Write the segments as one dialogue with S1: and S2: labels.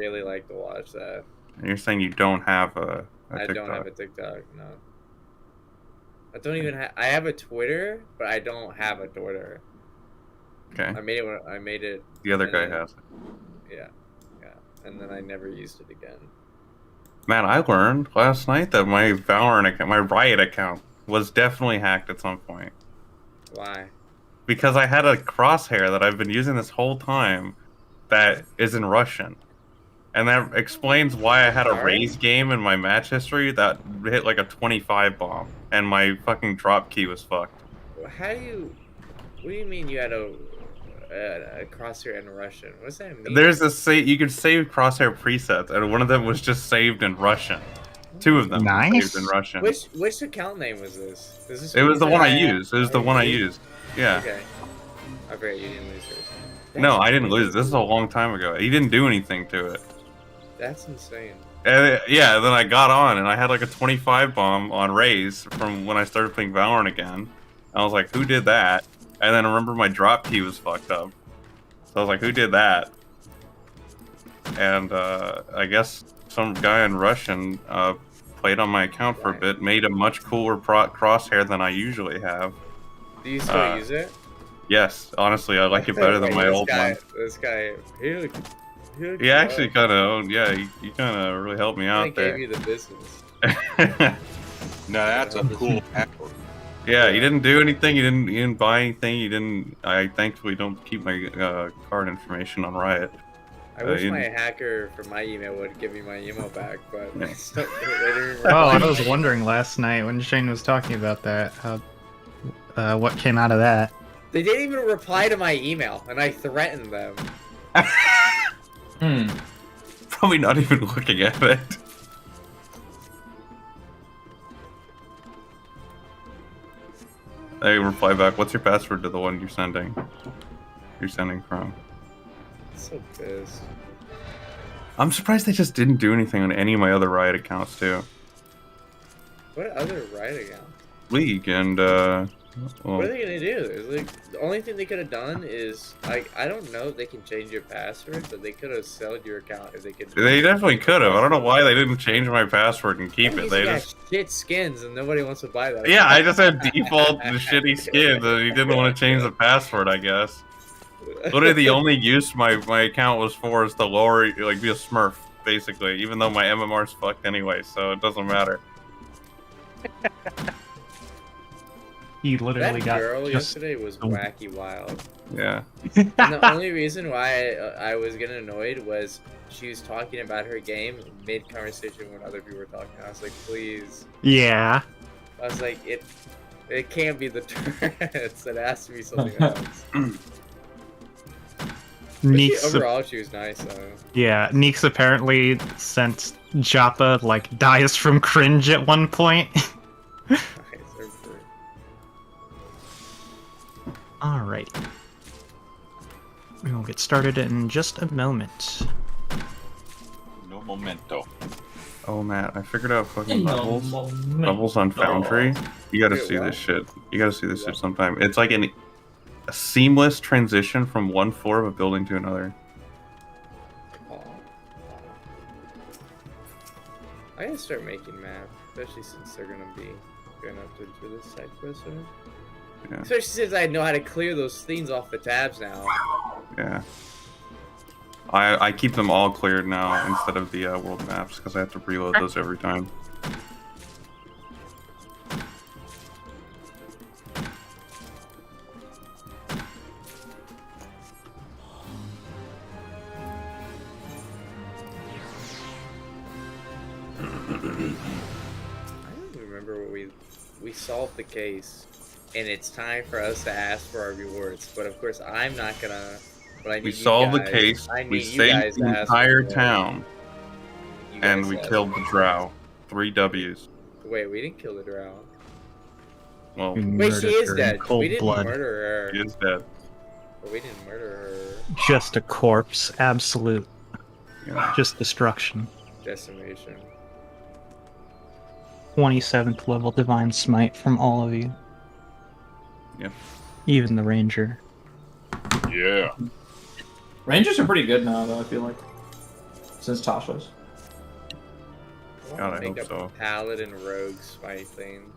S1: really like to watch that.
S2: And you're saying you don't have a
S1: I
S2: TikTok?
S1: don't have a TikTok. No. I don't even have. I have a Twitter, but I don't have a Twitter.
S2: Okay.
S1: I made it when I made it.
S2: The other guy has it.
S1: Yeah, and then I never used it again.
S2: Man, I learned last night that my Valorant account, my Riot account, was definitely hacked at some point.
S1: Why?
S2: Because I had a crosshair that I've been using this whole time that is in Russian. And that explains why I had a raise game in my match history that hit like a 25 bomb. And my fucking drop key was fucked.
S1: How do you... What do you mean you had a crosshair in Russian? What does that mean?
S2: There's a you can save crosshair presets, and one of them was just saved in Russian. Two of them were saved in Russian.
S1: Which account name was this?
S2: It was the one I used. It was the one I used. Yeah.
S1: Okay. I forgot you didn't lose yours.
S2: No, I didn't lose. This is a long time ago. He didn't do anything to it.
S1: That's insane.
S2: And yeah, then I got on, and I had like a 25 bomb on Raze from when I started playing Valorant again. I was like, who did that? And then I remember my drop key was fucked up. So I was like, who did that? And I guess some guy in Russian played on my account for a bit, made a much cooler crosshair than I usually have.
S1: Do you still use it?
S2: Yes, honestly, I like it better than my old one.
S1: This guy,
S2: he actually kind of, yeah, he kind of really helped me out there.
S1: He gave you the business.
S3: No, that's a cool password.
S2: Yeah, he didn't do anything. He didn't buy anything. He didn't. I thankfully don't keep my card information on Riot.
S1: I wish my hacker for my email would give me my email back, but
S4: I was wondering last night when Shane was talking about that, how, what came out of that.
S1: They didn't even reply to my email, and I threatened them.
S2: Probably not even looking at it. They reply back, what's your password to the one you're sending? You're sending from.
S1: So pissed.
S2: I'm surprised they just didn't do anything on any of my other Riot accounts too.
S1: What other Riot accounts?
S2: League and well,
S1: what are they gonna do? It's like the only thing they could have done is like I don't know if they can change your password, but they could have sold your account if they could.
S2: They definitely could have. I don't know why they didn't change my password and keep it. They just
S1: shit skins and nobody wants to buy that.
S2: Yeah, I just had default shitty skins and he didn't want to change the password, I guess. Literally the only use my account was for is to lower, like, be a smurf, basically, even though my MMR's fucked anyway, so it doesn't matter.
S4: He literally
S1: that
S4: got
S1: girl yesterday was wacky wild.
S2: Yeah.
S1: And the only reason why I was getting annoyed was she was talking about her game mid conversation when other people were talking. I was like, please.
S4: Yeah.
S1: I was like, it can't be the turrets. It has to be something else.
S4: Neeks
S1: overall, she was nice though.
S4: Yeah, Neeks apparently sent Joppa like dies from cringe at one point. Alright. We will get started in just a moment.
S3: No momento.
S2: Oh, Matt, I figured out fucking levels on Foundry. You gotta see this shit. You gotta see this shit sometime. It's like a seamless transition from one floor of a building to another.
S1: I gotta start making maps, especially since they're gonna be going up to do this side quest soon. Yeah. Especially since I know how to clear those things off the tabs now.
S2: Yeah. I keep them all cleared now instead of the world maps because I have to reload those every time.
S1: I don't remember what we solved the case, and it's time for us to ask for our rewards. But of course, I'm not gonna. But I need
S2: we solved the case. We saved the entire town, and we killed the drow. 3 W's.
S1: Wait, we didn't kill the drow.
S2: Well,
S1: wait, she is dead. We didn't
S4: blood.
S1: murder her.
S2: She is dead.
S1: But we didn't murder her.
S4: Just a corpse, absolute.
S2: Yeah.
S4: Just destruction.
S1: Decimation.
S4: 27th level Divine Smite from all of you.
S2: Yep.
S4: Even the Ranger.
S3: Yeah.
S5: Rangers are pretty good now, though, I feel like. since Tasha's.
S1: I
S2: God,
S1: want
S2: I
S1: to make
S2: hope
S1: a
S2: so.
S1: paladin rogue smite thing.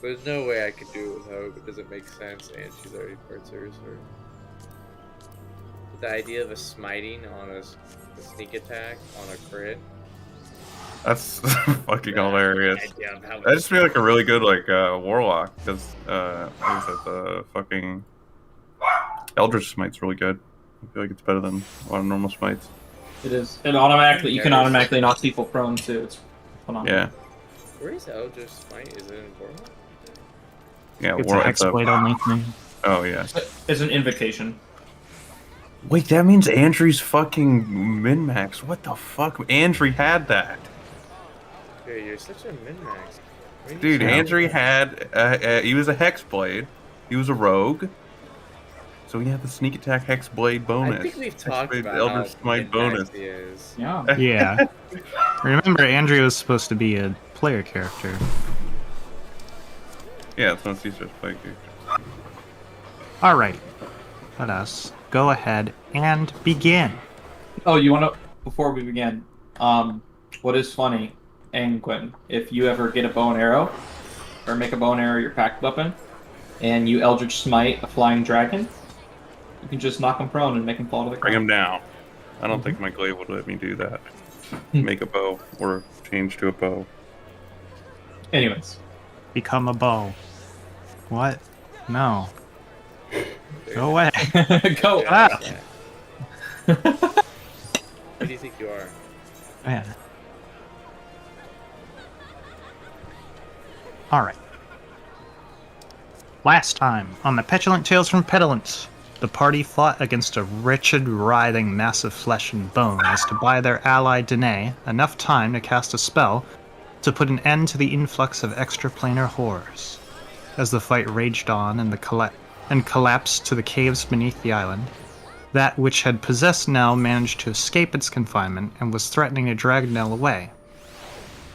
S1: There's no way I could do it with Hope. It doesn't make sense, and she's already part sorcerer. But the idea of a smiting on a sneak attack on a crit.
S2: That's fucking hilarious.
S1: Idea of how
S2: That'd just be like a really good like warlock because what is it, the fucking Eldritch Smite's really good. I feel like it's better than a lot of normal smites.
S5: It is. It automatically, you can automatically knock people prone too. It's phenomenal.
S2: Yeah.
S1: Where is Eldritch Smite? Is it in Warlock?
S2: Yeah,
S4: It's a hexblade only thing.
S2: Oh yeah.
S5: It's an invocation.
S2: Wait, that means Andrew's fucking min-max. What the fuck? Andrew had that.
S1: Dude, you're such a min-max.
S2: Dude, Andrew had he was a hexblade. He was a rogue. So he had the sneak attack hexblade bonus.
S1: I think we've talked
S2: Hexblade
S1: about
S2: Eldritch
S1: how
S2: Smite bonus.
S1: min-max he is.
S5: Yeah.
S4: Yeah. Remember, Andrew was supposed to be a player character.
S2: Yeah, that's what he's just playing.
S4: Alright. Let us go ahead and begin.
S5: Oh, you want to? Before we begin, what is funny, and Quentin, if you ever get a bow and arrow, or make a bow and arrow your packed weapon, and you Eldritch Smite a flying dragon, you can just knock him prone and make him fall to the
S2: Bring
S5: ground.
S2: him down. I don't think my glaive would let me do that. Make a bow or change to a bow.
S5: Anyways,
S4: Become a bow. What? No. Go away.
S5: go.
S4: Ah.
S1: Who do you think you are?
S4: Man. Alright. Last time, on the Petulant Tales from Petillent, the party fought against a wretched, writhing mass of flesh and bone as to buy their ally Danae enough time to cast a spell to put an end to the influx of extraplanar horrors. As the fight raged on and collapsed to the caves beneath the island, that which had possessed Nell managed to escape its confinement and was threatening to drag Nell away.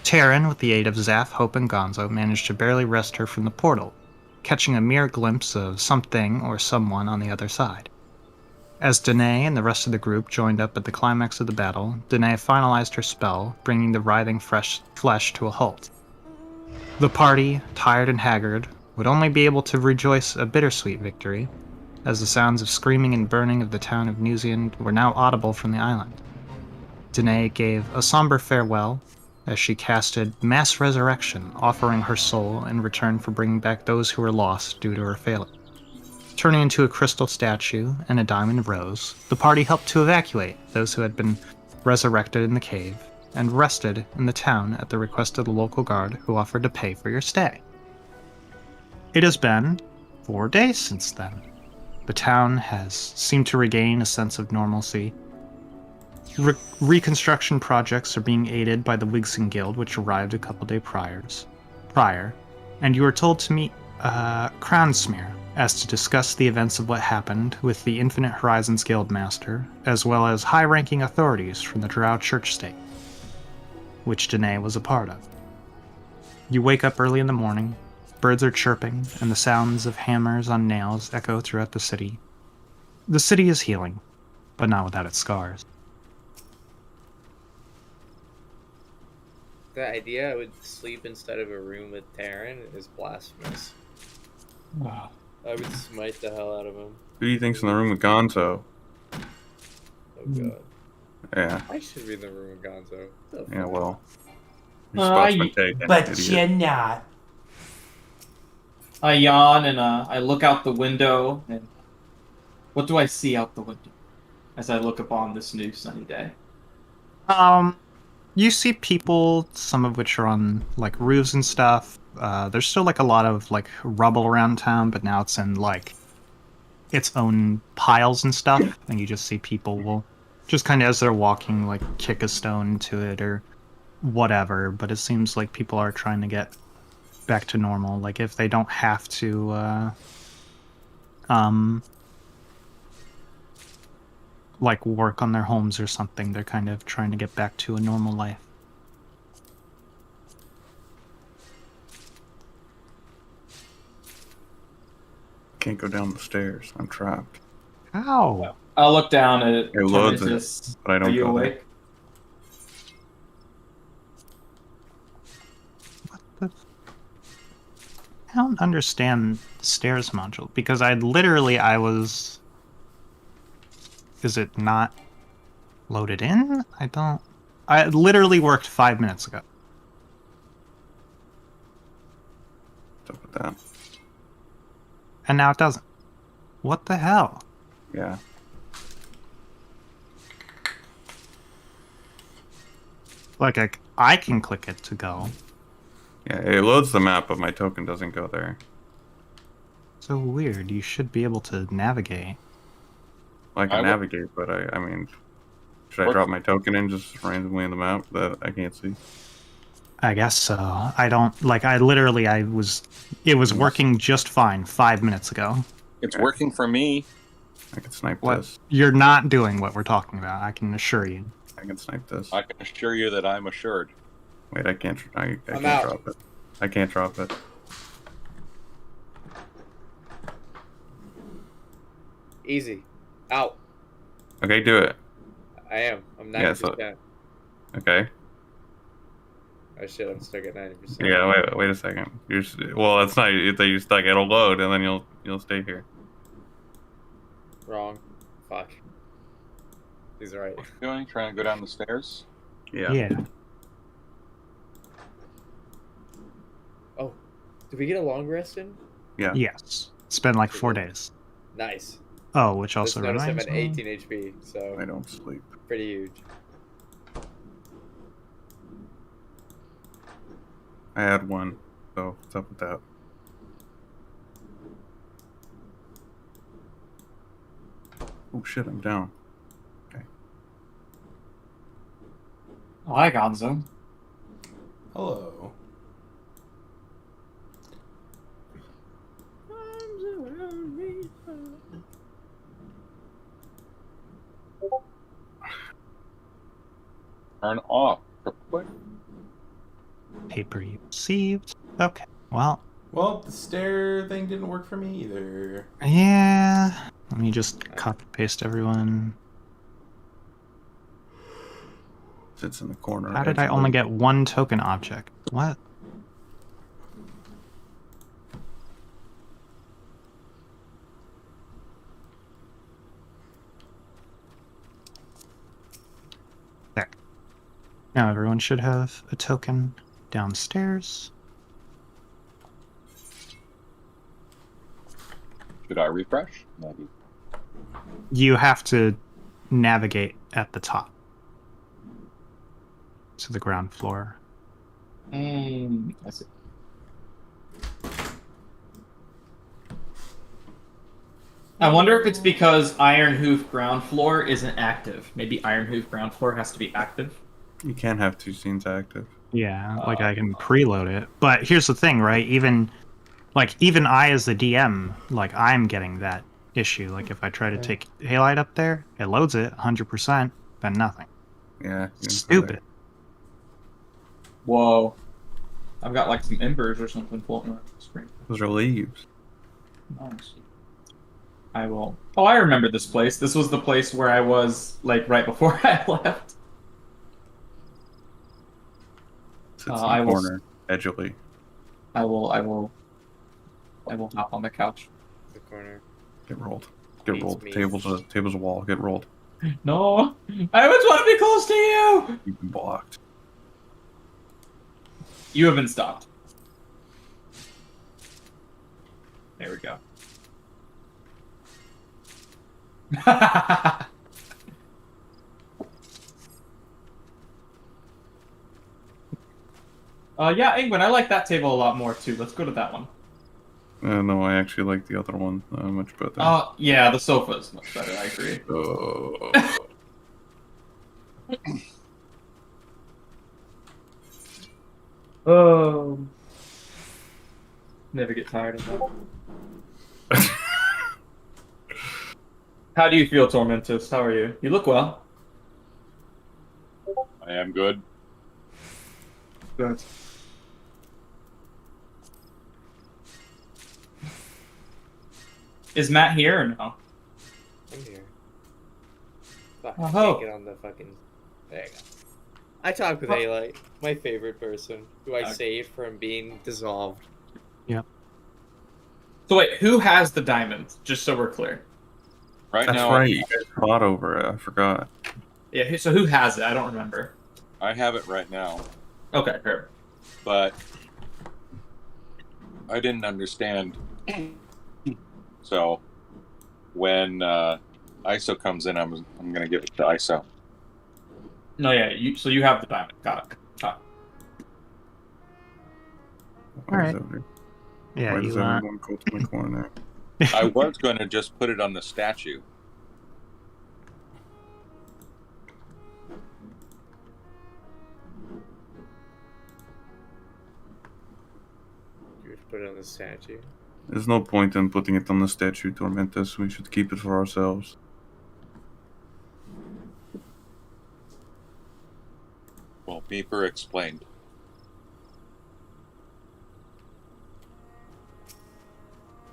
S4: Taryn, with the aid of Zaph, Hope, and Gonzo, managed to barely wrest her from the portal, catching a mere glimpse of something or someone on the other side. As Danae and the rest of the group joined up at the climax of the battle, Danae finalized her spell, bringing the writhing flesh to a halt. The party, tired and haggard, would only be able to rejoice a bittersweet victory, as the sounds of screaming and burning of the town of Newsian were now audible from the island. Danae gave a somber farewell as she casted Mass Resurrection, offering her soul in return for bringing back those who were lost due to her failing. Turning into a crystal statue and a diamond rose, the party helped to evacuate those who had been resurrected in the cave and rested in the town at the request of the local guard who offered to pay for your stay. It has been 4 days since then. The town has seemed to regain a sense of normalcy. Reconstruction projects are being aided by the Wigson Guild, which arrived a couple days prior, and you are told to meet Crownsmere as to discuss the events of what happened with the Infinite Horizons Guildmaster, as well as high-ranking authorities from the Drow Church State, which Danae was a part of. You wake up early in the morning, birds are chirping, and the sounds of hammers on nails echo throughout the city. The city is healing, but not without its scars.
S1: The idea I would sleep inside of a room with Taryn is blasphemous.
S5: Wow.
S1: I would smite the hell out of him.
S2: Who do you think's in the room with Gonzo?
S1: Oh god.
S2: Yeah.
S1: I should be in the room with Gonzo. What the
S2: Yeah,
S1: fuck?
S2: well. Your spot's been taken,
S6: But
S2: idiot.
S6: you're not.
S5: I yawn and I look out the window, and what do I see out the window as I look upon this new sunny day?
S4: You see people, some of which are on like roofs and stuff. There's still like a lot of like rubble around town, but now it's in like its own piles and stuff, and you just see people will just kind of as they're walking like kick a stone into it or whatever. But it seems like people are trying to get back to normal. Like if they don't have to like work on their homes or something, they're kind of trying to get back to a normal life.
S2: Can't go down the stairs. I'm trapped.
S4: Ow!
S5: I'll look down at
S2: It loads it,
S5: Tormentus.
S2: but I don't
S5: Are you
S2: go there.
S5: awake?
S4: I don't understand the stairs module because I was. Is it not loaded in? I don't. I literally worked 5 minutes ago.
S2: What's up with that?
S4: And now it doesn't. What the hell?
S2: Yeah.
S4: Like, I can click it to go.
S2: Yeah, it loads the map, but my token doesn't go there.
S4: So weird. You should be able to navigate.
S2: I
S3: I
S2: can
S3: will-
S2: navigate, but I mean, should I
S3: What-
S2: drop my token in just randomly in the map that I can't see?
S4: I guess so. I don't like. I literally. It was working just fine 5 minutes ago.
S3: It's working for me.
S2: I can snipe
S4: What?
S2: this.
S4: You're not doing what we're talking about. I can assure you.
S2: I can snipe this.
S3: I can assure you that I'm assured.
S2: Wait, I can't. I
S1: I'm
S2: can't
S1: out.
S2: drop it. I can't drop it.
S1: Easy. Out.
S2: Okay, do it.
S1: I am. I'm 90%.
S2: Yeah, so- Okay.
S1: Oh shit, I'm stuck at 90%.
S2: Yeah. Wait a second. Well, it's not that you're stuck. It'll load, and then you'll stay here.
S1: Wrong. Fuck. He's right.
S3: Doing? Trying to go down the stairs?
S2: Yeah.
S4: Yeah.
S1: Oh, did we get a long rest in?
S2: Yeah.
S4: Yes. It's been like 4 days.
S1: Nice.
S4: Oh, which
S1: Just
S4: also
S1: noticed I'm
S4: reminds
S1: at
S4: me.
S1: 18 HP, so
S2: I don't sleep.
S1: pretty huge.
S2: I had one. So what's up with that? Oh shit! I'm down.
S5: Oh, hi, Gonzo.
S6: Hello.
S3: Turn off. Quick.
S4: Paper you received. Okay. Well,
S6: Well, the stair thing didn't work for me either.
S4: yeah. Let me just copy paste everyone.
S2: Sits in the corner.
S4: How did I only get one token object? What? There. Now everyone should have a token downstairs.
S3: Should I refresh? Maybe.
S4: You have to navigate at the top to the ground floor.
S5: I see. I wonder if it's because Iron Hoof ground floor isn't active. Maybe Iron Hoof ground floor has to be active.
S2: You can't have two scenes active.
S4: Yeah, like I can preload it. But here's the thing, right? Even I as the DM, like I'm getting that issue. Like if I try to take Halide up there, it loads it 100%, then nothing.
S2: Yeah. you can put
S4: Stupid.
S2: it.
S5: Whoa. I've got like some embers or something floating on the screen.
S2: Those are leaves.
S5: Nice. I will. Oh, I remember this place. This was the place where I was like right before I left.
S2: Sits in
S5: I
S2: the
S5: will-
S2: corner, edgily.
S5: I will hop on the couch.
S1: The corner.
S2: Get rolled. Get
S1: Beats
S2: rolled.
S1: me.
S2: Table's a wall. Get rolled.
S5: No, I always want to be close to you.
S2: You've been blocked.
S5: You have been stopped. There we go. Yeah, Ingwen, I like that table a lot more too. Let's go to that one.
S2: No, I actually like the other one much better.
S5: Yeah, the sofa is much better. I agree.
S2: Oh.
S5: Oh. Never get tired of that. How do you feel, Tormentus? How are you? You look well.
S3: I am good.
S5: Good. Is Matt here or no?
S1: I'm here. Fuck, I
S5: Oh.
S1: can't get on the fucking... There you go. I talked with Halite, my favorite person, who I
S5: Okay.
S1: saved from being dissolved.
S4: Yep.
S5: So wait, who has the diamond? Just so we're clear.
S3: Right
S2: That's
S3: now,
S2: right. You guys fought over it. I forgot.
S5: Yeah. So who has it? I don't remember.
S3: I have it right now,
S5: Okay, fair.
S3: but I didn't understand. So when ISO comes in, I'm gonna give it to ISO.
S5: No, yeah. So you have the diamond. Got it.
S2: Why
S4: Alright.
S2: does every-
S4: Yeah,
S2: why does
S4: you
S2: everyone go to my corner?
S3: I was going to just put it on the statue.
S1: You would put it on the statue.
S2: There's no point in putting it on the statue, Tormentus. We should keep it for ourselves.
S3: Well, Beeper explained.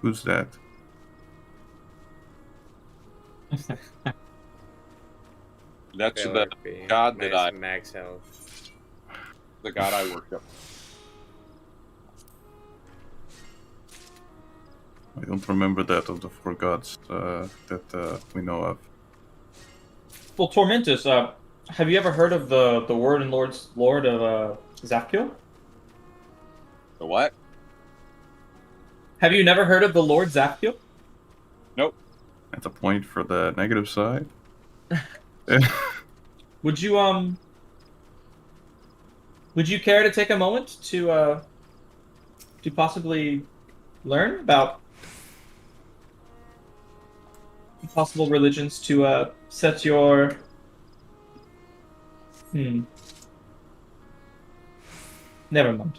S2: Who's that?
S3: That's
S1: Fail
S3: the
S1: RP.
S3: god that I-
S1: max health.
S3: the god I worship.
S2: I don't remember that of the four gods that we know of.
S5: Well, Tormentus, have you ever heard of the Word and Lord of Zafkiel?
S3: The what?
S5: Have you never heard of the Lord Zafkiel?
S2: That's a point for the negative side.
S5: Would you care to take a moment to possibly learn about possible religions to set your Never mind.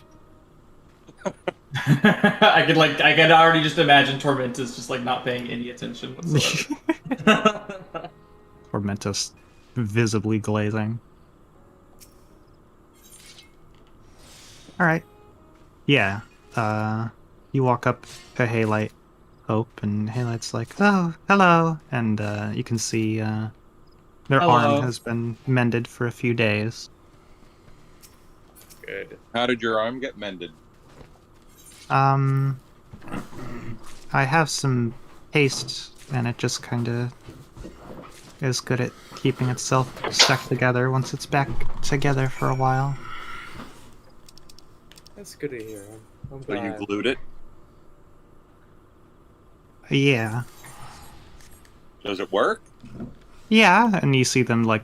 S5: I could already just imagine Tormentus just like not paying any attention whatsoever.
S4: Tormentus visibly glazing. Alright. Yeah. You walk up to Halite Hope, and Halite's like, oh, hello. And you can see their
S5: Hello.
S4: arm has been mended for a few days.
S1: Good.
S3: How did your arm get mended?
S4: I have some paste, and it just kind of is good at keeping itself stuck together once it's back together for a while.
S1: That's good to hear. I'm
S3: So you
S1: glad.
S3: glued it?
S4: Yeah.
S3: Does it work?
S4: Yeah, and you see them, like,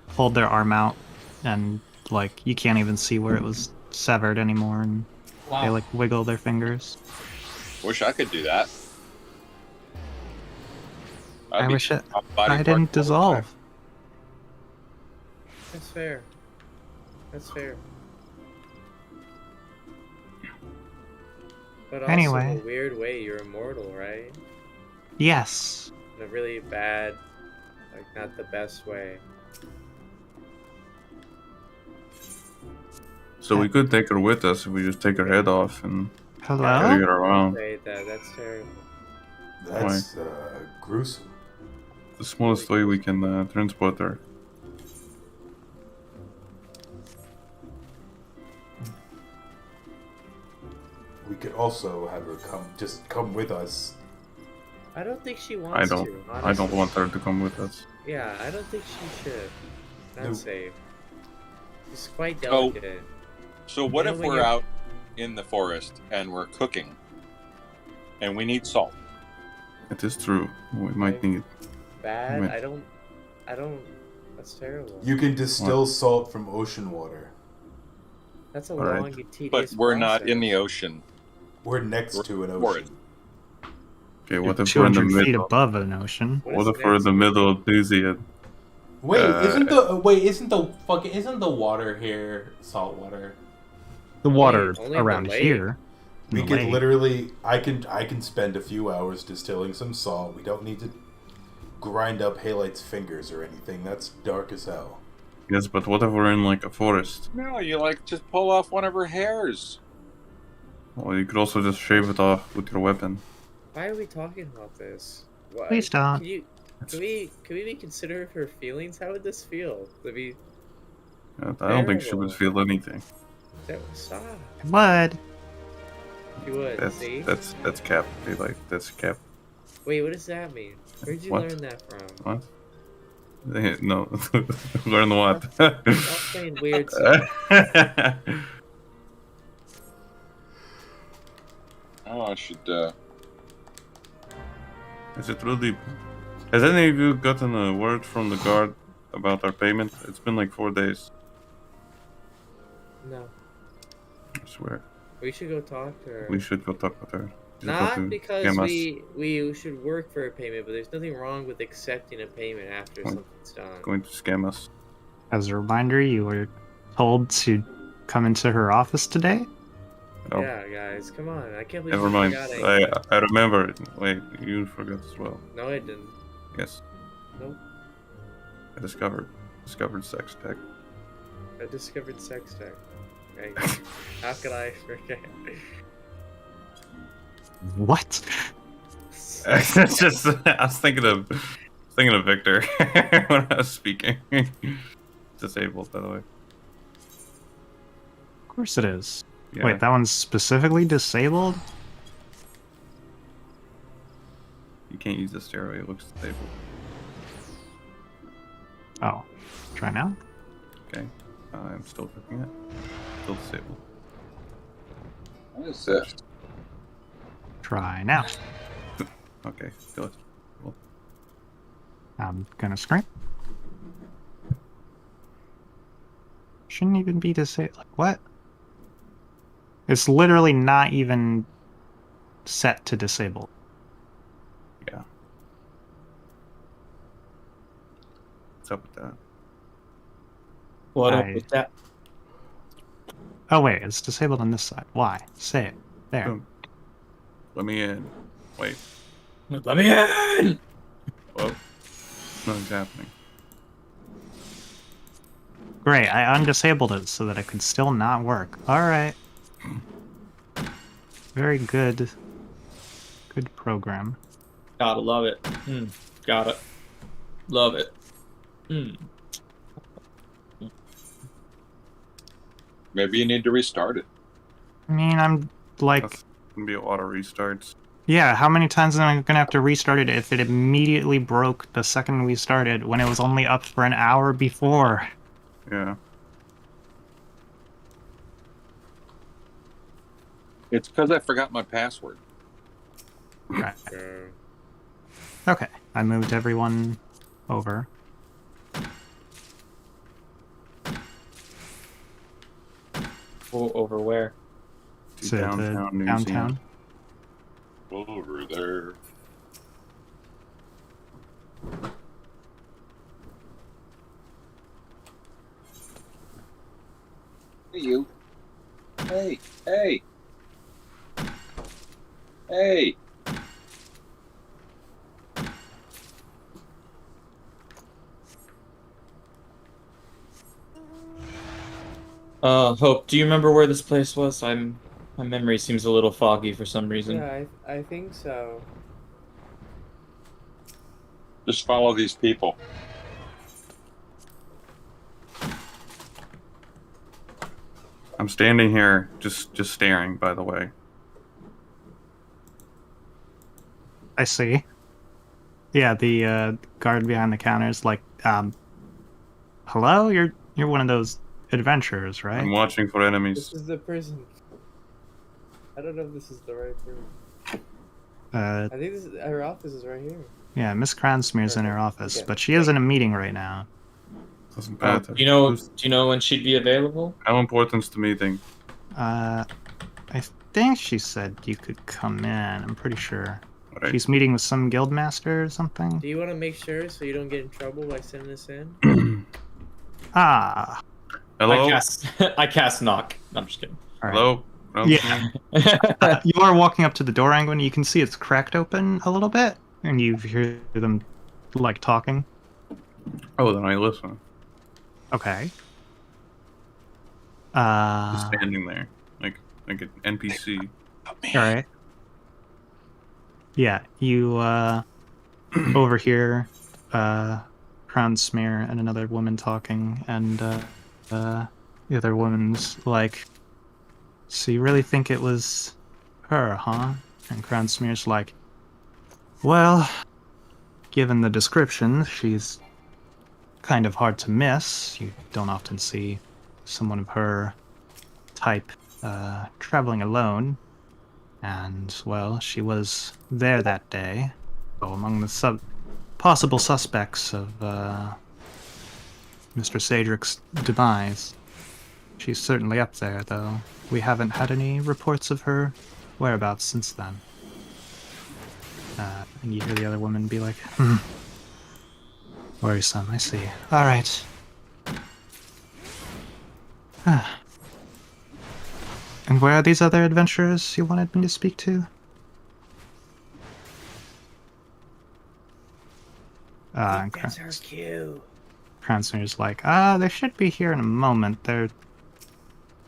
S4: hold their arm out, and, like, you can't even see where it was severed anymore, and they, like, wiggle their fingers.
S3: Wish I could do that.
S4: I wish it,
S3: top body
S4: I
S3: part
S4: didn't
S3: all the
S4: dissolve.
S3: time.
S1: That's fair. That's fair. But also,
S4: Anyway.
S1: in a weird way, you're immortal, right?
S4: Yes.
S1: In a really bad, like, not the best way.
S2: So we could take her with us if we just take her head off and carry
S4: Hello?
S2: her around.
S1: Say that. That's terrible.
S6: That's gruesome.
S2: The smallest way we can transport her.
S6: We could also have her come with us.
S1: I don't think she
S2: I
S1: wants
S2: don't.
S1: to.
S2: I don't
S1: Honestly.
S2: want her to come with us.
S1: Yeah, I don't think she should. Not
S6: No.
S1: safe. She's quite
S3: Oh.
S1: delicate.
S3: So what
S1: You know
S3: if
S1: when
S3: we're
S1: you're-
S3: out in the forest and we're cooking and we need salt?
S2: It is true. We might need.
S1: Bad?
S2: Wait.
S1: I don't. That's terrible.
S6: You can distill salt from ocean water.
S1: That's a
S2: Alright.
S1: long and tedious
S3: But we're not in the
S1: process.
S3: ocean.
S6: We're next to an
S3: forest.
S6: ocean.
S2: Okay, what if we're in the
S4: 200 feet
S2: middle?
S4: above an ocean.
S1: What
S2: What
S1: is
S2: if we're in the
S1: next?
S2: middle of Doofuses?
S6: Wait,
S2: Uh,
S6: isn't the water here salt water?
S4: The water
S1: only in the
S4: around
S1: lake.
S4: here. in
S6: We
S4: the
S6: could
S4: lake.
S6: literally, I can spend a few hours distilling some salt. We don't need to grind up Halite's fingers or anything. That's dark as hell.
S2: Yes, but what if we're in like a forest?
S3: No, you like just pull off one of her hairs.
S2: Well, you could also just shave it off with your weapon.
S1: Why are we talking about this? Why?
S4: Please don't.
S1: Can we be considerate of her feelings? How would this feel? To be
S2: I don't think she would feel anything.
S1: stop.
S4: What?
S1: You would,
S2: That's
S1: see?
S2: that's cap. Like that's cap.
S1: Wait, what does that mean? Where'd you
S2: What?
S1: learn that from?
S2: What? No, learn what?
S1: Stop saying weird stuff.
S3: Oh, I should.
S2: Is it really? Has any of you gotten a word from the guard about our payment? It's been like 4 days.
S1: No.
S2: I swear.
S1: We should go talk to her.
S2: We should go talk with her. She's about to
S1: Not because
S2: scam us.
S1: we should work for a payment, but there's nothing wrong with accepting a payment after
S2: Oh.
S1: something's done.
S2: Going to scam us.
S4: As a reminder, you were told to come into her office today.
S2: Oh,
S1: Yeah, guys, come on. I can't believe
S2: never
S1: you
S2: mind.
S1: forgot anything.
S2: I remember it. Wait, you forgot as well.
S1: No, I didn't.
S2: Yes.
S1: Nope.
S2: I discovered sex tech.
S1: I discovered sex tech. Right? How could I forget?
S4: What?
S2: It's just I was thinking of Victor when I was speaking. Disabled, by the way.
S4: Of course it is.
S2: Yeah.
S4: Wait, that one's specifically disabled?
S2: You can't use the stairway. It looks disabled.
S4: Oh. Try now?
S2: Okay. I'm still cooking it. Still disabled.
S3: What is this?
S4: Try now.
S2: Okay. Still. Well,
S4: I'm gonna scream. Shouldn't even be disabled. Like, what? It's literally not even set to disable.
S2: yeah. What's up with that?
S5: What up
S4: I-
S5: with that?
S4: Oh wait, it's disabled on this side. Why? Say it. There.
S2: Boom. Let me in. Wait.
S5: Let me in!
S2: Whoa. Nothing's happening.
S4: Great, I undisabled it so that it could still not work. Alright. Very good. Good program.
S5: Gotta love it. Got it. Love it.
S3: Maybe you need to restart it.
S4: I mean, I'm like,
S2: That's gonna be auto restarts.
S4: yeah, how many times am I gonna have to restart it if it immediately broke the second we started when it was only up for an hour before?
S2: Yeah.
S3: It's because I forgot my password.
S4: Right.
S1: Uh,
S4: Okay, I moved everyone over.
S5: Over where?
S2: To
S4: To the
S2: downtown New
S4: downtown.
S2: Zealand.
S3: Over there. Hey, you. Hey, hey. Hey.
S5: Hope, do you remember where this place was? My memory seems a little foggy for some reason.
S1: yeah, I think so.
S3: Just follow these people.
S2: I'm standing here, just staring. By the way.
S4: I see. Yeah, the guard behind the counter is like, hello? You're one of those adventurers, right?
S2: I'm watching for
S1: This
S2: enemies.
S1: is the prison. I don't know if this is the right room.
S4: Uh,
S1: I think her office is right here.
S4: yeah, Miss Cransmere's in her
S1: Perfect.
S4: office,
S1: Okay.
S4: but she is in a meeting right now.
S2: Doesn't
S5: Oh,
S2: matter.
S5: do you
S2: Who's-
S5: know when she'd be available?
S2: How important's the meeting?
S4: I think she said you could come in. I'm pretty sure.
S2: Alright.
S4: She's meeting with some guildmaster or something.
S1: Do you want to make sure so you don't get in trouble by sending this in?
S4: Ah.
S2: Hello.
S5: I cast knock. No, I'm just kidding.
S4: All right.
S2: Hello. No,
S4: Yeah. You are walking up to the door, Angwin. You can see it's cracked open a little bit, and you hear them like talking.
S2: Oh, then I listen.
S4: Okay.
S2: Just standing there, like an NPC.
S4: All right. Yeah, you overhear Crown Smear and another woman talking, and the other woman's like, "So you really think it was Her, huh? And Cransmear's like, well, given the description, she's kind of hard to miss. You don't often see someone of her type traveling alone. And, well, she was there that day. So among the possible suspects of Mr. Sadrick's demise. She's certainly up there, though. We haven't had any reports of her whereabouts since then. And you hear the other woman be like, worrisome, I see. Alright. And where are these other adventurers you wanted me to speak to?
S1: That's her cue.
S4: Cransner's like, they should be here in a moment. They're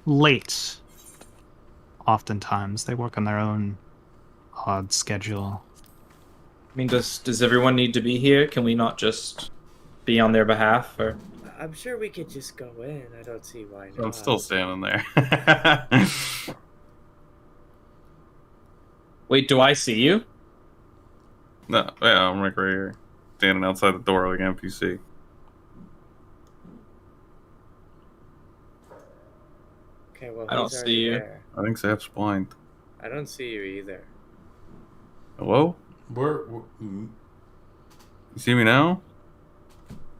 S4: late. Oftentimes. They work on their own odd schedule.
S5: I mean, does everyone need to be here? Can we not just be on their behalf? Or
S1: I'm sure we could just go in. I don't see why not.
S2: I'm still standing there.
S5: wait, do I see you?
S2: No, yeah, I'm like right here. Standing outside the door like an NPC.
S1: Okay, well,
S5: I don't
S1: who's
S5: see
S1: already
S5: you.
S1: there?
S2: I think Zap's blind.
S1: I don't see you either.
S2: Hello?
S6: You
S2: You see me now?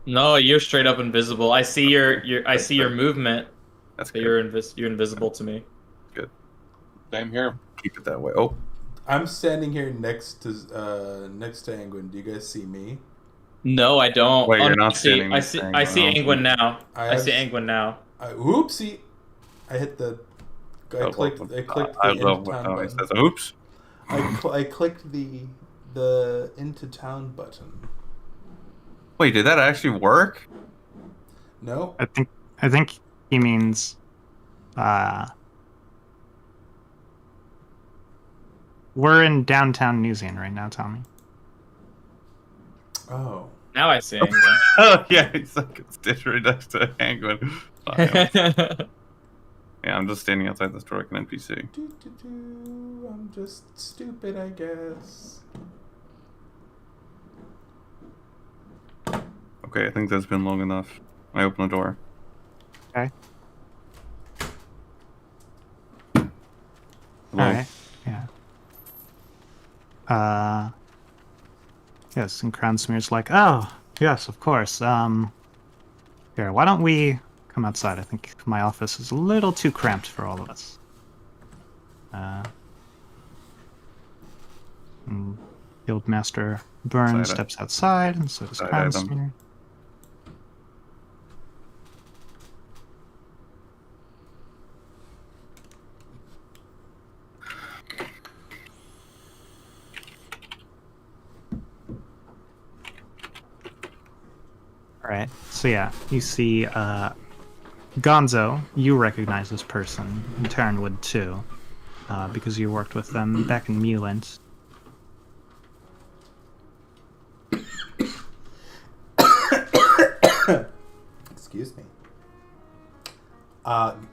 S5: No, you're straight up invisible. I see I see your movement,
S2: That's
S5: but
S2: good.
S5: you're invisible to me.
S3: Same here.
S2: Keep it that way. Oh,
S6: I'm standing here next to Angwin. Do you guys see me?
S5: No, I don't.
S2: Wait, you're
S5: no,
S2: not standing
S5: I
S2: next
S5: see.
S2: to
S5: I see
S2: Angwin.
S5: Angwin now. I see
S6: have-
S5: Angwin now.
S6: Oopsie! I hit the. I clicked. I clicked the
S2: I
S6: into
S2: love what
S6: town
S2: Tommy
S6: button.
S2: says. Oops.
S6: I clicked the into town button.
S2: Wait, did that actually work?
S6: No.
S4: I think he means we're in downtown New Zealand right now, Tommy.
S6: Oh.
S5: Now I see Angwin.
S2: Oh yeah, he's like it's stitched right next to Angwin. Yeah, I'm just standing outside this door like an NPC.
S6: I'm just stupid, I guess.
S2: Okay, I think that's been long enough. I open the door.
S4: Okay.
S2: Hello?
S4: Alright. Yeah. Yes, and Cransmear's like, oh, yes, of course. Here, why don't we come outside? I think my office is a little too cramped for all of us. And Guildmaster Burns
S2: Side
S4: steps outside, and so does
S2: side item.
S4: Cransmear. Alright, so yeah, you see Gonzo, you recognize this person, and Taryn would too, because you worked with them back in Mulant.
S6: Excuse me.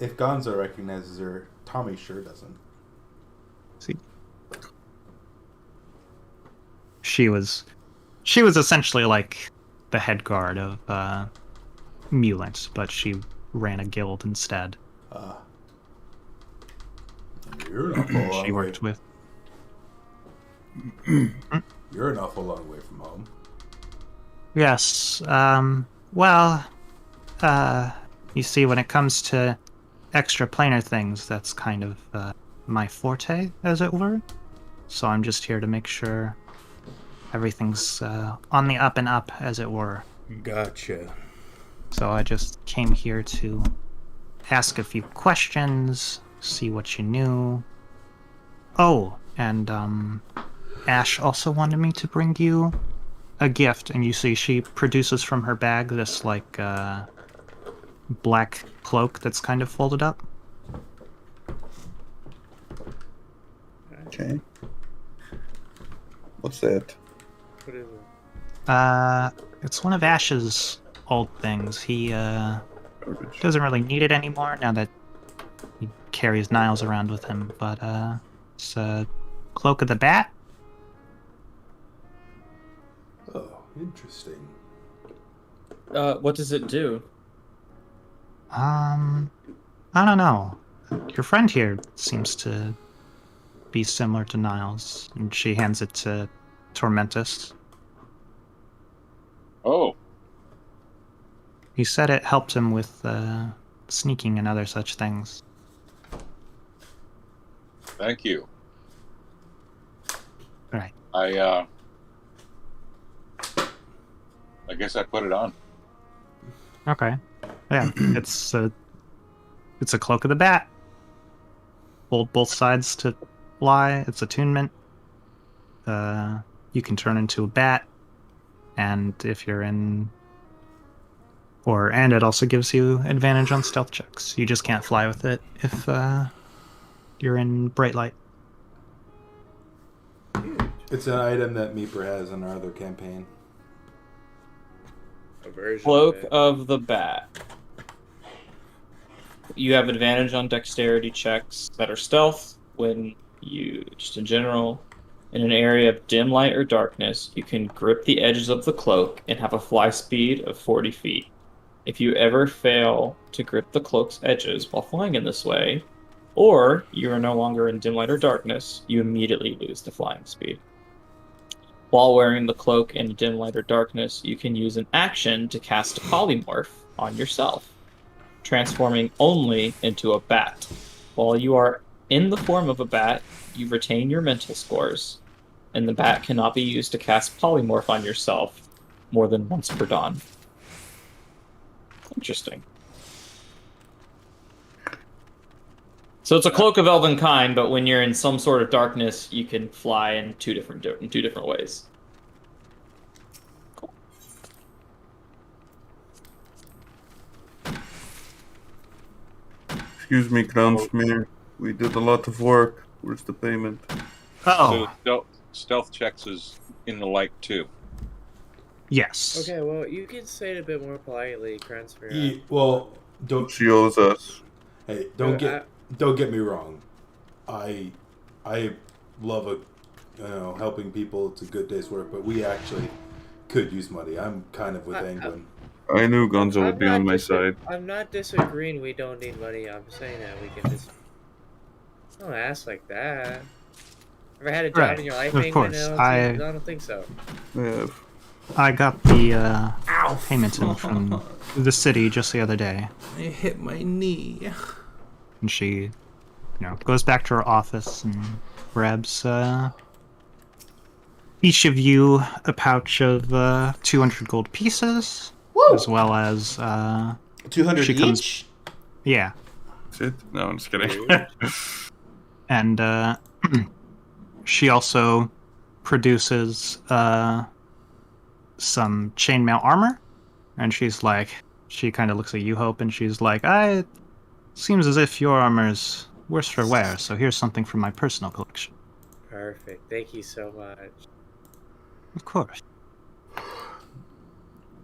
S6: If Gonzo recognizes her, Tommy sure doesn't.
S4: See, she was essentially like the head guard of Mulant, but she ran a guild instead.
S6: You're an awful long
S4: She worked
S6: way.
S4: with.
S6: You're an awful long way from home.
S4: Yes. Well, you see, when it comes to extraplanar things, that's kind of my forte, as it were. So I'm just here to make sure everything's on the up and up, as it were.
S6: Gotcha.
S4: So I just came here to ask a few questions, see what you knew. Oh, and Ash also wanted me to bring you a gift, and you see she produces from her bag this like black cloak that's kind of folded up.
S2: Okay. What's that?
S1: What is it?
S4: It's one of Ash's old things. He doesn't really need it anymore now that he carries Niles around with him, but It's a cloak of the bat.
S6: Oh, interesting.
S5: What does it do?
S4: I don't know. Your friend here seems to be similar to Niles, and she hands it to Tormentus.
S3: Oh,
S4: He said it helped him with sneaking and other such things.
S3: thank you.
S4: Right.
S3: I guess I put it on.
S4: Okay. Yeah, it's a cloak of the bat. Hold both sides to fly. It's attunement. You can turn into a bat, and if you're in, and it also gives you advantage on stealth checks. You just can't fly with it if you're in bright light.
S6: It's an item that Meeper has in our other campaign.
S1: A version
S5: Cloak
S1: of it.
S5: of the Bat. You have advantage on dexterity checks that are stealth when you, just in general, in an area of dim light or darkness, you can grip the edges of the cloak and have a fly speed of 40 feet. If you ever fail to grip the cloak's edges while flying in this way, or you are no longer in dim light or darkness, you immediately lose the flying speed. While wearing the cloak in dim light or darkness, you can use an action to cast a polymorph on yourself, transforming only into a bat. While you are in the form of a bat, you retain your mental scores, and the bat cannot be used to cast polymorph on yourself more than once per dawn. Interesting. So it's a cloak of elven kind, but when you're in some sort of darkness, you can fly in two different ways. Cool.
S2: Excuse me, Kronschmier. We did a lot of work. Where's the payment?
S4: Oh,
S3: So stealth checks is in the light too.
S4: yes.
S1: Okay, well, you can say it a bit more politely, Kranzmir.
S6: Well, don't
S2: She owes us.
S6: hey, don't get me wrong. I love helping people. It's a good day's work, but we actually could use money. I'm kind of with England.
S2: I knew Gonzo would be on my side.
S1: I'm not disagreeing we don't need money. I'm saying that we can just... Don't ask like that. Ever had a job
S4: Right,
S1: in your life,
S4: of
S1: England?
S4: course,
S1: No,
S4: I
S1: don't think so.
S2: Yeah.
S4: I got the payment in from the city just the other day,
S7: I hit my knee.
S4: and she, goes back to her office and grabs each of you a pouch of 200 gold pieces, as well as
S7: 200
S4: she comes-
S7: each?
S4: yeah,
S2: Shit? No, I'm just kidding.
S4: and she also produces some chainmail armor, and she kind of looks at you, Hope, and she's like, seems as if your armor's worse for wear, so here's something from my personal collection.
S1: Perfect. Thank you so much.
S4: Of course.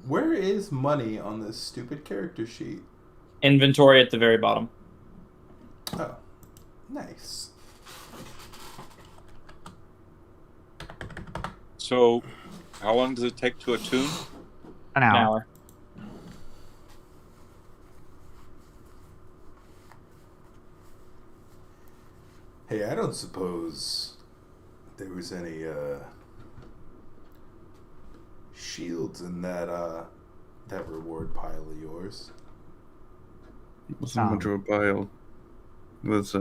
S6: Where is money on this stupid character sheet?
S5: Inventory at the very bottom.
S6: Oh, nice.
S3: So, how long does it take to attune?
S4: An
S5: An
S4: hour.
S5: hour.
S6: Hey, I don't suppose there was any shields in that reward pile of yours.
S2: It wasn't much of a pile. It was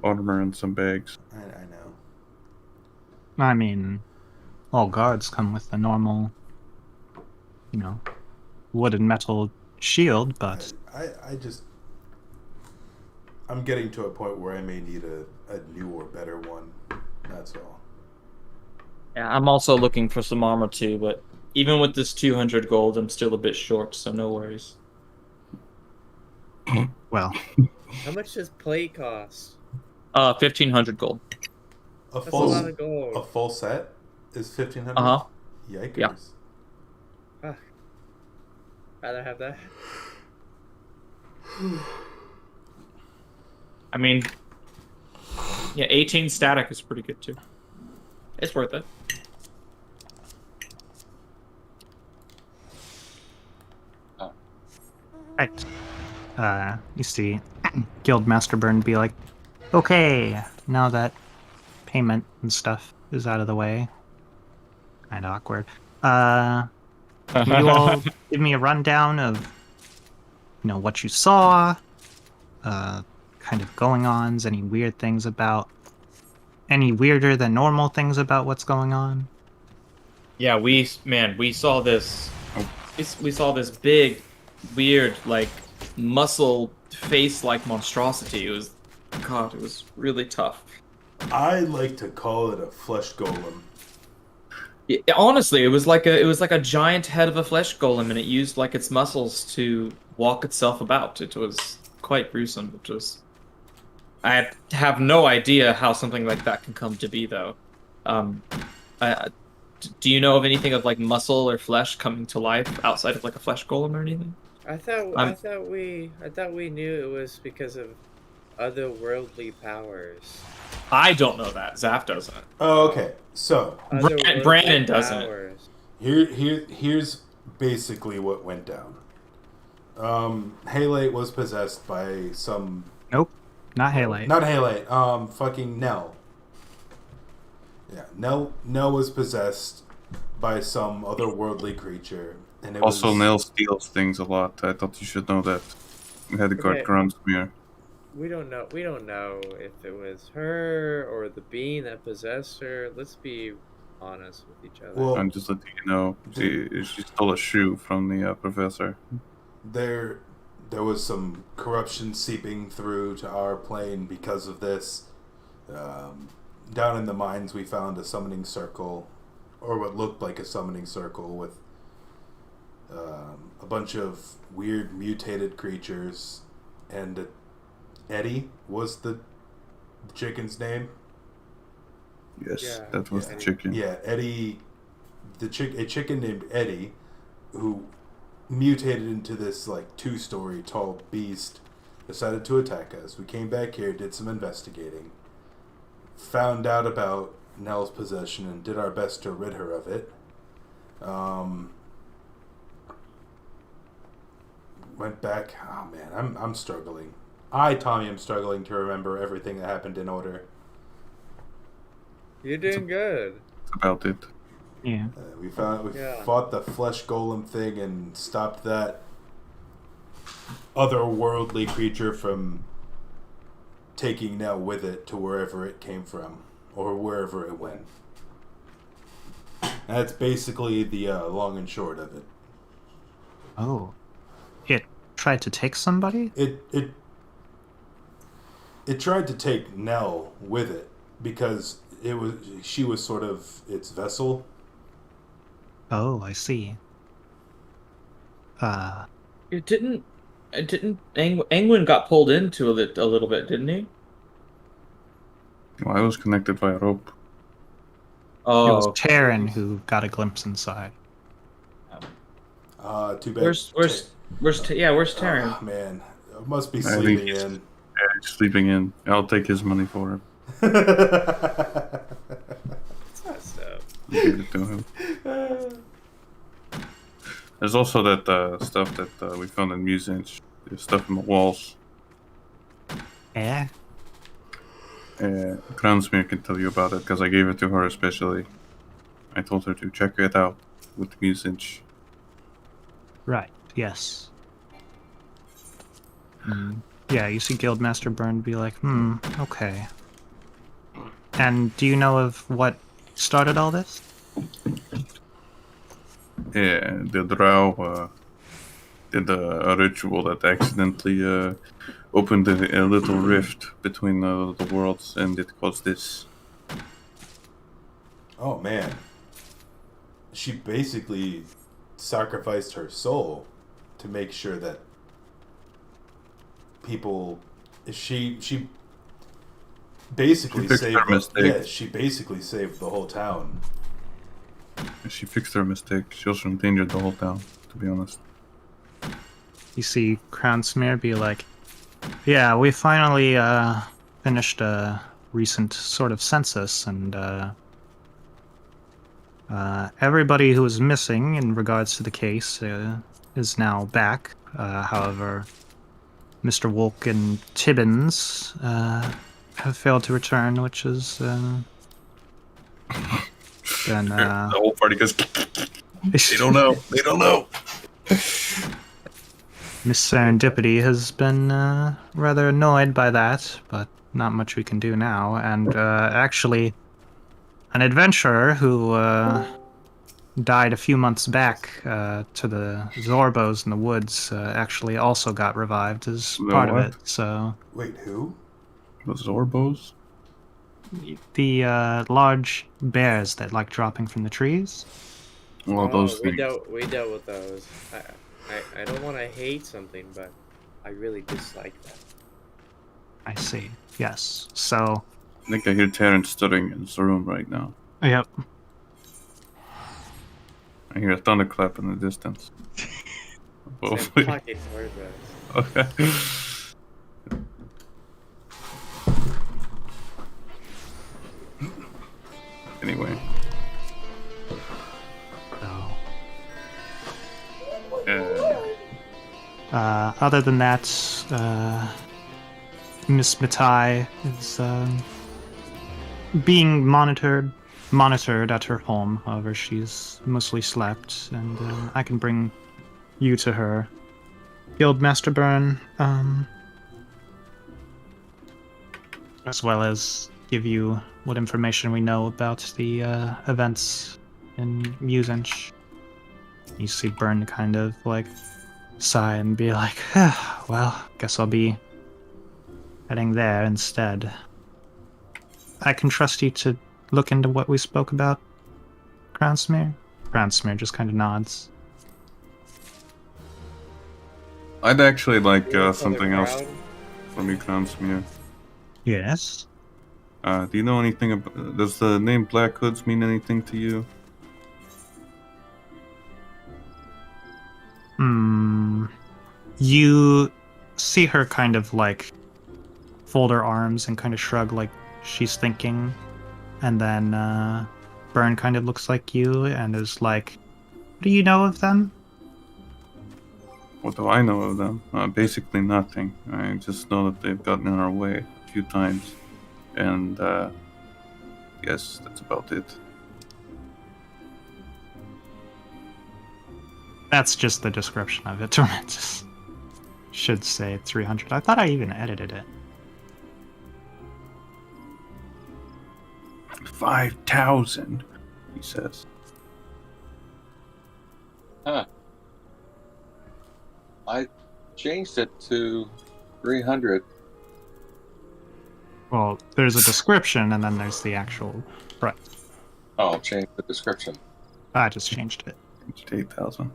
S2: armor and some bags.
S6: I know.
S4: I mean, all guards come with the normal, wood and metal shield, but
S6: I'm getting to a point where I may need a new or better one. That's all.
S5: Yeah, I'm also looking for some armor too, but even with this 200 gold, I'm still a bit short, so no worries.
S4: well,
S1: How much does plate cost?
S5: 1,500 gold.
S6: A
S1: That's a lot of gold.
S6: a full set is 1,500.
S5: Uh-huh.
S6: Yikers.
S5: Yeah.
S1: Rather have that.
S5: I mean, Yeah, 18 static is pretty good too. It's worth it.
S4: Right. You see Guildmaster Burn be like, okay, now that payment and stuff is out of the way. Kind of awkward. Can you all give me a rundown of, what you saw, kind of going-ons, any weird things about, any weirder than normal things about what's going on?
S5: Yeah, we saw this. We saw this big, weird, like muscle face-like monstrosity. It was really tough.
S6: I like to call it a flesh golem.
S5: Yeah, honestly, it was like a giant head of a flesh golem, and it used like its muscles to walk itself about. It was quite gruesome. I have no idea how something like that can come to be, though. Do you know of anything of like muscle or flesh coming to life outside of like a flesh golem or anything?
S1: I thought we knew it was because of otherworldly powers.
S5: I don't know that. Zaf doesn't.
S6: Oh, okay. So
S1: Otherworldly
S5: Brandon doesn't.
S1: powers.
S6: here's basically what went down. Halite was possessed by some.
S4: Nope, not Halite.
S6: Not Halite. Fucking Nell. Yeah, Nell was possessed by some otherworldly creature, and it
S2: Also,
S6: was...
S2: Nell steals things a lot. I thought you should know that. We had to guard
S1: Okay.
S2: Gransmere.
S1: We don't know if it was her or the being that possessed her. Let's be honest with each other.
S6: Well,
S2: I'm just letting you know. She stole a shoe from the professor.
S6: there was some corruption seeping through to our plane because of this. Down in the mines, we found a summoning circle, or what looked like a summoning circle, with a bunch of weird mutated creatures, and Eddie was the chicken's name.
S2: Yes,
S1: Yeah,
S2: that was
S1: yeah.
S2: the chicken.
S6: Yeah, Eddie, a chicken named Eddie, who mutated into this like 2-story tall beast, decided to attack us. We came back here, did some investigating, found out about Nell's possession, and did our best to rid her of it. Went back. Oh man, I'm struggling. Tommy, am struggling to remember everything that happened in order.
S1: You're doing good.
S2: That's about it.
S4: Yeah.
S6: We
S1: Yeah.
S6: fought the flesh golem thing and stopped that otherworldly creature from taking Nell with it to wherever it came from, or wherever it went. That's basically the long and short of it.
S4: Oh. It tried to take somebody?
S6: It tried to take Nell with it because she was sort of its vessel.
S4: Oh, I see.
S5: It didn't. Angwin got pulled into it a little bit, didn't he?
S2: Well, I was connected by a rope.
S5: Oh,
S4: It was Taryn who got a glimpse inside.
S6: Too bad.
S5: Where's Taryn?
S6: Oh, man, I must be
S2: I think
S6: sleeping
S2: he's-
S6: in.
S2: Yeah, he's sleeping in. I'll take his money for him.
S1: It's not so.
S2: Give it to him. There's also that stuff that we found in museums. There's stuff in the walls.
S4: Yeah?
S2: Gransmere can tell you about it because I gave it to her especially. I told her to check it out with the museums.
S4: Right, yes. Yeah, you see Guildmaster Burn be like, okay. And do you know of what started all this?
S2: Yeah, the drow did a ritual that accidentally opened a little rift between the worlds, and it caused this.
S6: Oh man, she basically sacrificed her soul to make sure that people. She basically
S2: fixed
S6: saved.
S2: her mistake.
S6: Yeah, she basically saved the whole town.
S2: She fixed her mistake. She also endangered the whole town, to be honest.
S4: You see Crownsmere be like, yeah, we finally finished a recent sort of census, and everybody who was missing in regards to the case is now back. However, Mr. Wolk and Tibbins have failed to return, which is then
S2: The whole party goes. They don't know. They don't know.
S4: Miss Serendipity has been rather annoyed by that, but not much we can do now. And actually, an adventurer who died a few months back to the Zorbos in the woods actually also got revived as
S2: The
S4: part of
S2: what?
S4: it. So
S6: Wait, who?
S2: The Zorbos?
S4: the large bears that like dropping from the trees.
S2: Well, those
S1: we
S2: things.
S1: dealt with those. I don't want to hate something, but I really dislike that.
S4: I see. Yes. So.
S2: I think I hear Terrence stuttering in his room right now.
S4: Yep.
S2: I hear a thunderclap in the distance.
S1: Same
S2: Hopefully.
S1: fucking word, bro.
S2: Okay. Anyway.
S4: So.
S2: Uh,
S4: Other than that, Miss Matai is being monitored at her home. However, she's mostly slept, and I can bring you to her. Guildmaster Byrne, as well as give you what information we know about the events in Musench. You see Byrne kind of like sigh and be like, well, guess I'll be heading there instead. I can trust you to look into what we spoke about, Crownsmere? Crownsmere just kind of nods.
S2: I'd actually like
S1: For the
S2: something else
S1: crowd,
S2: from you, Kransmere.
S4: Yes?
S2: Do you know anything about... Does the name Black Hoods mean anything to you?
S4: You see her kind of like fold her arms and kind of shrug like she's thinking, and then Byrne kind of looks like you and is like, what do you know of them?
S2: What do I know of them? Basically nothing. I just know that they've gotten in our way a few times. And, yes, that's about it.
S4: That's just the description of it. Tormentus should say 300. I thought I even edited it.
S2: 5,000, he says.
S3: Huh. I changed it to 300.
S4: Well, there's a description and then there's the actual price.
S3: Oh, change the description.
S4: I just changed it.
S2: It's 8,000.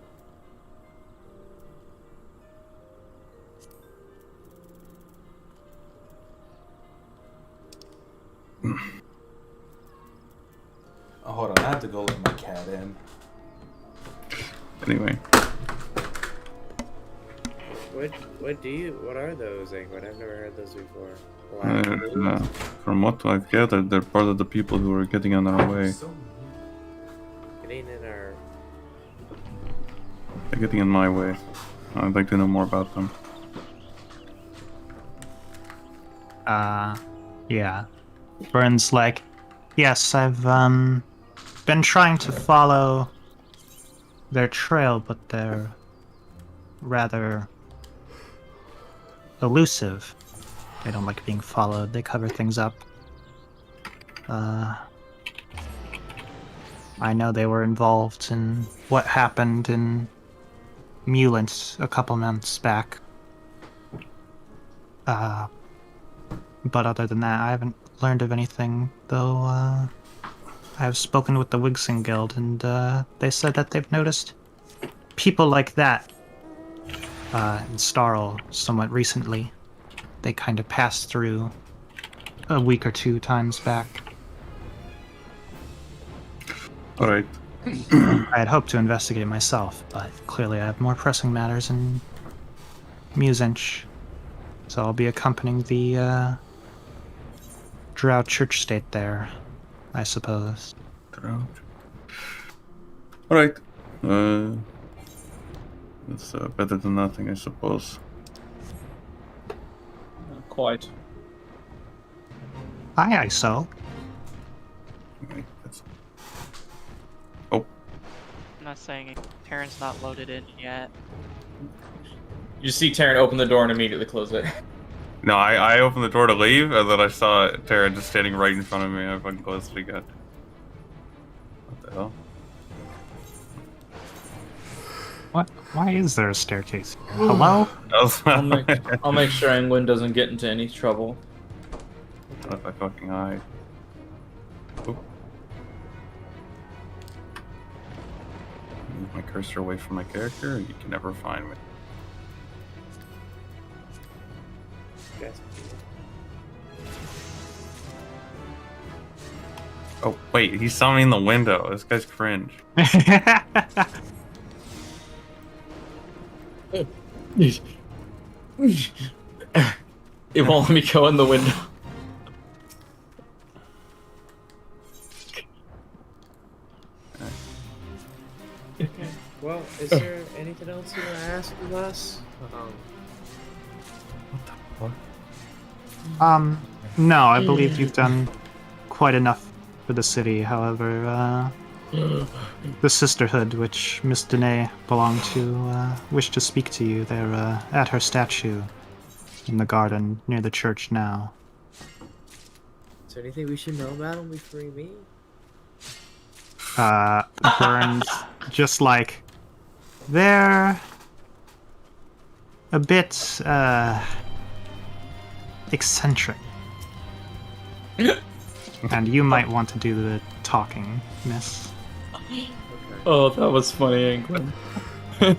S6: Oh, hold on, I have to go let my cat in.
S2: Anyway,
S1: What are those, Ingrid? I've never heard those before. Black Hoods?
S2: from what I've gathered, they're part of the people who are getting in our way.
S1: Getting in our...
S2: They're getting in my way. I'd like to know more about them.
S4: Yeah. Byrne's like, yes, I've been trying to follow their trail, but they're rather elusive. They don't like being followed. They cover things up. I know they were involved in what happened in Mulant a couple months back. But other than that, I haven't learned of anything, though I've spoken with the Wigsing Guild, and they said that they've noticed people like that in Starl somewhat recently. They kind of passed through a week or two times back.
S2: Alright.
S4: I had hoped to investigate myself, but clearly I have more pressing matters in Musench. So I'll be accompanying the Drow church state there, I suppose.
S2: Alright. It's better than nothing, I suppose.
S5: Not quite.
S4: Aye, so.
S2: Okay, that's...
S8: I'm not saying it. Terran's not loaded in yet.
S5: You see Terran open the door and immediately close it.
S2: No, I opened the door to leave, and then I saw Tara just standing right in front of me. I fucking closed it again. What the hell?
S4: What? Why is there a staircase here? Hello?
S5: I'll make sure England doesn't get into any trouble.
S2: What if I fucking hide? Oop. Move my cursor away from my character, and you can never find me.
S1: Yes.
S2: Oh, wait, he saw me in the window. This guy's cringe.
S5: It won't let me go in the window.
S1: Well, is there anything else you want to ask of us?
S4: No, I believe you've done quite enough for the city. However, the Sisterhood, which Miss Danae belonged to, wish to speak to you. They're at her statue in the garden near the church now.
S1: Is there anything we should know about them before we meet?
S4: Burns, just like, they're a bit, eccentric. And you might want to do the talking, miss.
S1: Okay.
S5: Oh, that was funny, England.
S4: What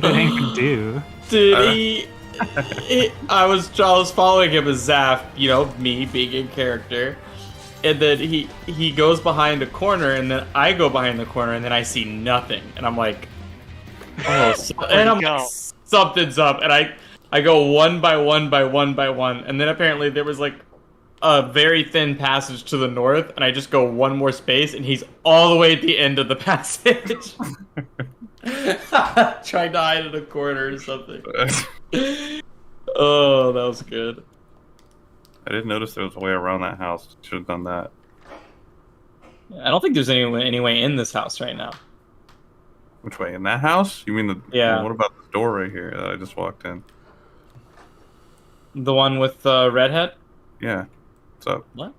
S4: did Hank do?
S5: Did I was following him as Zaf, you know, me being in character. And then he goes behind a corner, and then I go behind the corner, and then I see nothing. And I'm like, oh, and I'm like, something's up. And I go one by one by one by one. And then apparently there was like a very thin passage to the north, and I just go one more space, and he's all the way at the end of the passage. Trying to hide in a corner or something. Oh, that was good.
S2: I didn't notice there was a way around that house. Should have done that.
S5: I don't think there's any way in this house right now.
S2: Which way? In that house? You mean the...
S5: Yeah.
S2: What about this door right here that I just walked in?
S5: The one with the redhead?
S2: Yeah. What's up?
S5: What?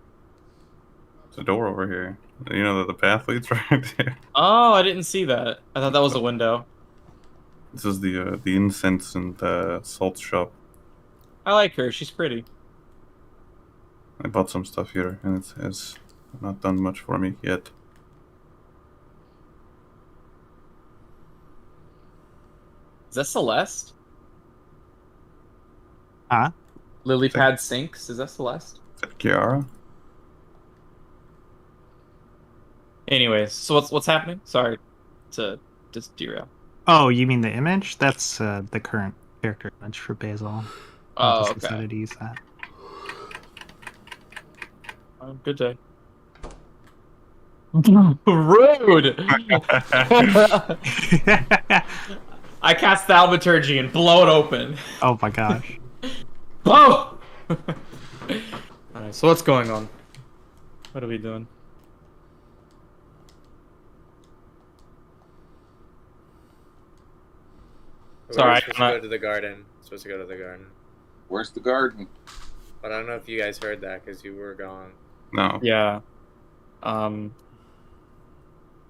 S2: There's a door over here. You know that the path leads right there.
S5: Oh, I didn't see that. I thought that was a window.
S2: This is the incense and salt shop.
S5: I like her. She's pretty.
S2: I bought some stuff here, and it has not done much for me yet.
S5: Is that Celeste?
S4: Huh?
S5: Lily Pad Sinks? Is that Celeste?
S2: Is that Kiara?
S5: Anyways, so what's happening? Sorry to just derail.
S4: Oh, you mean the image? That's the current character image for Basil. I
S5: Oh,
S4: just
S5: okay.
S4: decided to use that.
S5: Good day. Rude! I cast Thaumaturgy and blow it open.
S4: Oh my gosh.
S5: Oh! Alright, so what's going on? What are we doing? Sorry,
S1: We're supposed to go to the garden. Supposed to go to the garden.
S3: Where's the garden?
S1: But I don't know if you guys heard that because you were gone.
S2: No.
S5: Yeah.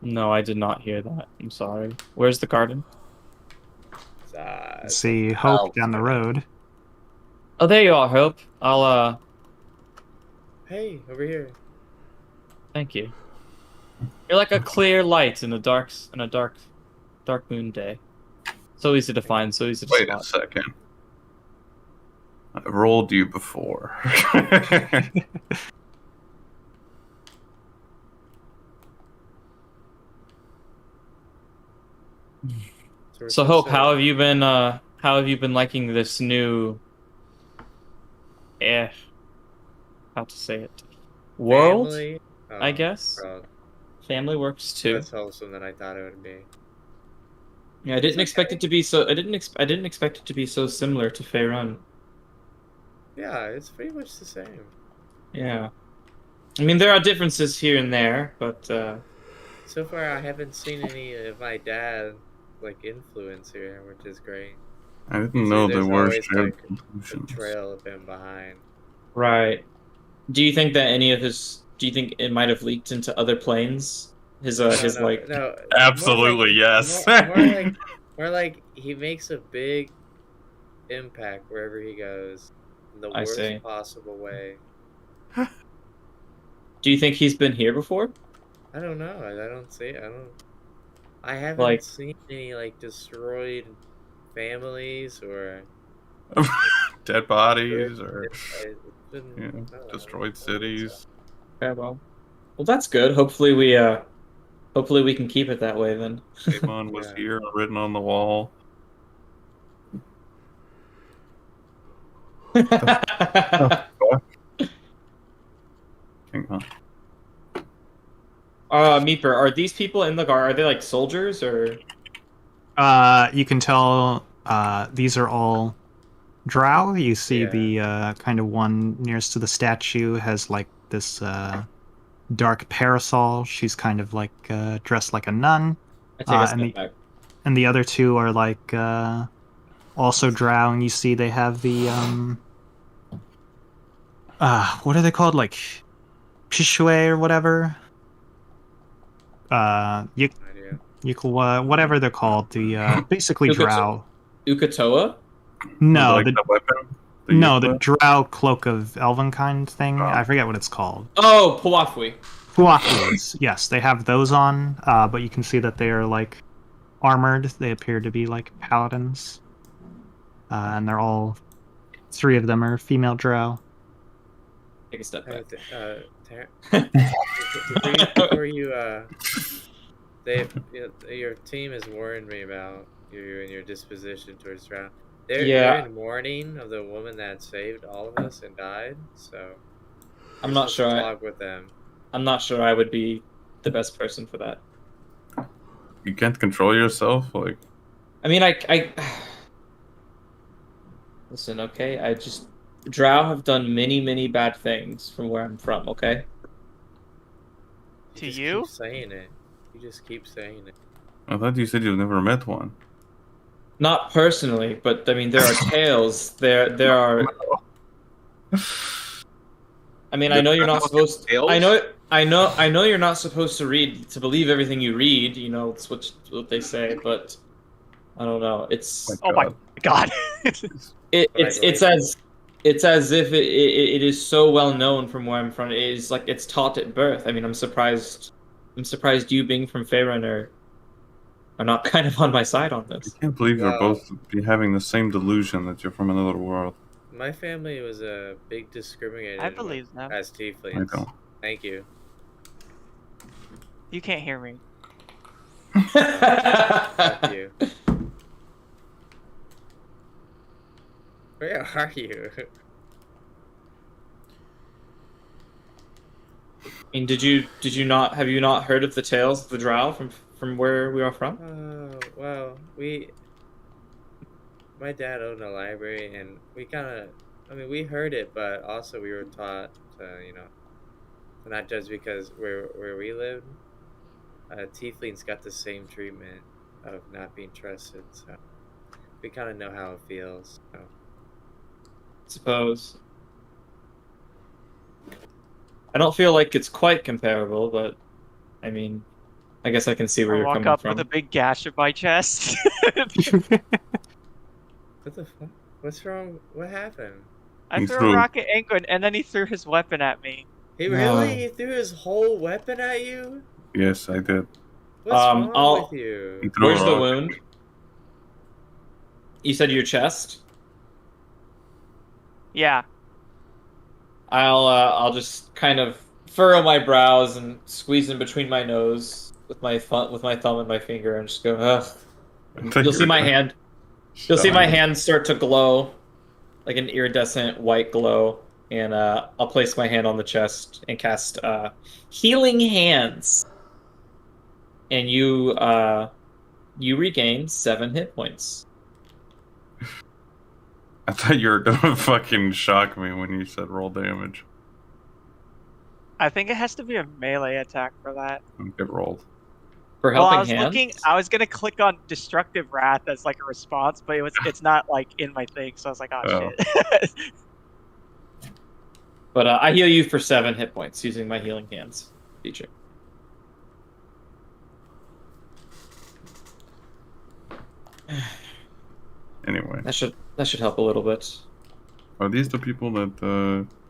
S5: No, I did not hear that. I'm sorry. Where's the garden?
S4: See Hope down the road.
S5: Oh, there you are, Hope. I'll,
S1: Hey, over here.
S5: thank you. You're like a clear light in a dark moon day. So easy to find, so easy to
S2: Wait a
S5: spot.
S2: second. I rolled you before.
S5: So Hope, how have you been liking this new how to say it. World,
S1: Family?
S5: I guess.
S1: World.
S5: Family works too.
S1: Less wholesome than I thought it would be.
S5: Yeah, I didn't expect it to be so. I didn't expect it to be so similar to Faerun.
S1: Yeah, it's pretty much the same.
S5: Yeah, I mean there are differences here and there, but
S1: So far, I haven't seen any of my dad like influence here, which is great.
S2: I didn't know there
S1: There's
S2: were
S1: always,
S2: shared
S1: like, a
S2: conclusions.
S1: trail of him behind.
S5: right. Do you think that any of his? Do you think it might have leaked into other planes? His like.
S1: No,
S2: Absolutely, yes.
S1: more like he makes a big impact wherever he goes, in the
S5: I
S1: worst
S5: see.
S1: possible way.
S5: Do you think he's been here before?
S1: I don't know. I don't see. I haven't
S5: Like-
S1: seen any like destroyed families or
S2: Dead bodies or
S1: it's been,
S2: you know,
S1: I don't know.
S2: destroyed cities.
S5: Okay, well, that's good. Hopefully we can keep it that way then.
S2: Amon was
S1: Yeah.
S2: here, written on the wall. Hang on.
S5: Meeper, are these people in the guard? Are they like soldiers or?
S4: You can tell these are all drow. You see
S1: Yeah.
S4: the kind of one nearest to the statue has like this dark parasol. She's kind of like dressed like a nun.
S5: I take a
S4: and
S5: step
S4: the-
S5: back.
S4: And the other two are like also drow, and you see they have the what are they called? Like Pishue or whatever.
S1: Idea.
S4: Whatever they're called. The basically
S5: Ukata-
S4: drow.
S5: Ukatoa?
S4: No,
S2: Like
S4: the
S2: the weapon.
S4: the drow cloak of elvenkind thing.
S2: Oh.
S4: I forget what it's called.
S5: Oh, Puafui.
S4: Fuakuas. Yes, they have those on, but you can see that they are like armored. They appear to be like paladins, and they're all three of them are female drow.
S5: Take a step back.
S1: Before you, your team has warned me about you and your disposition towards drow. They're in mourning of the woman that saved all of us and died. So
S5: I'm not sure.
S1: Talk with them.
S5: I'm not sure I would be the best person for that.
S2: You can't control yourself. Like
S5: I mean, I listen. Okay, drow have done many bad things from where I'm from. Okay.
S8: To
S1: just
S8: you?
S1: Keep saying it. You just keep saying it.
S2: I thought you said you've never met one.
S5: Not personally, but I mean, there are tales. There are. I mean, I know you're not supposed. I know you're not supposed to believe everything you read. You know, it's what they say, but I don't know. It's
S8: Oh my god.
S5: it's as if it is so well known from where I'm from. It is like it's taught at birth. I mean, I'm surprised you being from Faerun are not kind of on my side on this.
S2: I can't believe you're both having the same delusion that you're from another world.
S1: My family was a big discriminator.
S8: I believe that.
S1: As tieflings.
S2: I don't.
S1: Thank you.
S8: You can't hear me.
S1: Fuck you. Where are you?
S5: I mean, have you not heard of the tales of the drow from where we are from?
S1: Oh, well, my dad owned a library, and we we heard it, but also we were taught to, to not judge because where we lived, tieflings got the same treatment of not being trusted, so we kind of know how it feels. So.
S5: Suppose. I don't feel like it's quite comparable, but I mean, I guess I can see where you're coming
S8: walk up
S5: from.
S8: with a big gash in my chest.
S1: What the fuck? What's wrong? What happened?
S8: I threw a rock at Angwin, and then he threw his weapon at me.
S1: He really? He threw his whole weapon at you?
S2: Yes, I did.
S1: What's wrong with you?
S5: Where's the wound? You said your chest?
S8: Yeah.
S5: I'll just kind of furrow my brows and squeeze in between my nose with my thumb and my finger and just go, ugh. You'll see my hand. You'll see my hand start to glow, like an iridescent white glow, and I'll place my hand on the chest and cast Healing Hands. And you regain 7 hit points.
S2: I thought you were gonna fucking shock me when you said roll damage.
S8: I think it has to be a melee attack for that.
S2: Don't get rolled.
S5: For
S8: Well,
S5: helping hands?
S8: I was gonna click on Destructive Wrath as like a response, but it's not like in my thing, so I was like, oh. Shit.
S5: But I heal you for 7 hit points using my Healing Hands feature.
S2: Anyway.
S5: That should help a little bit.
S2: Are these the people that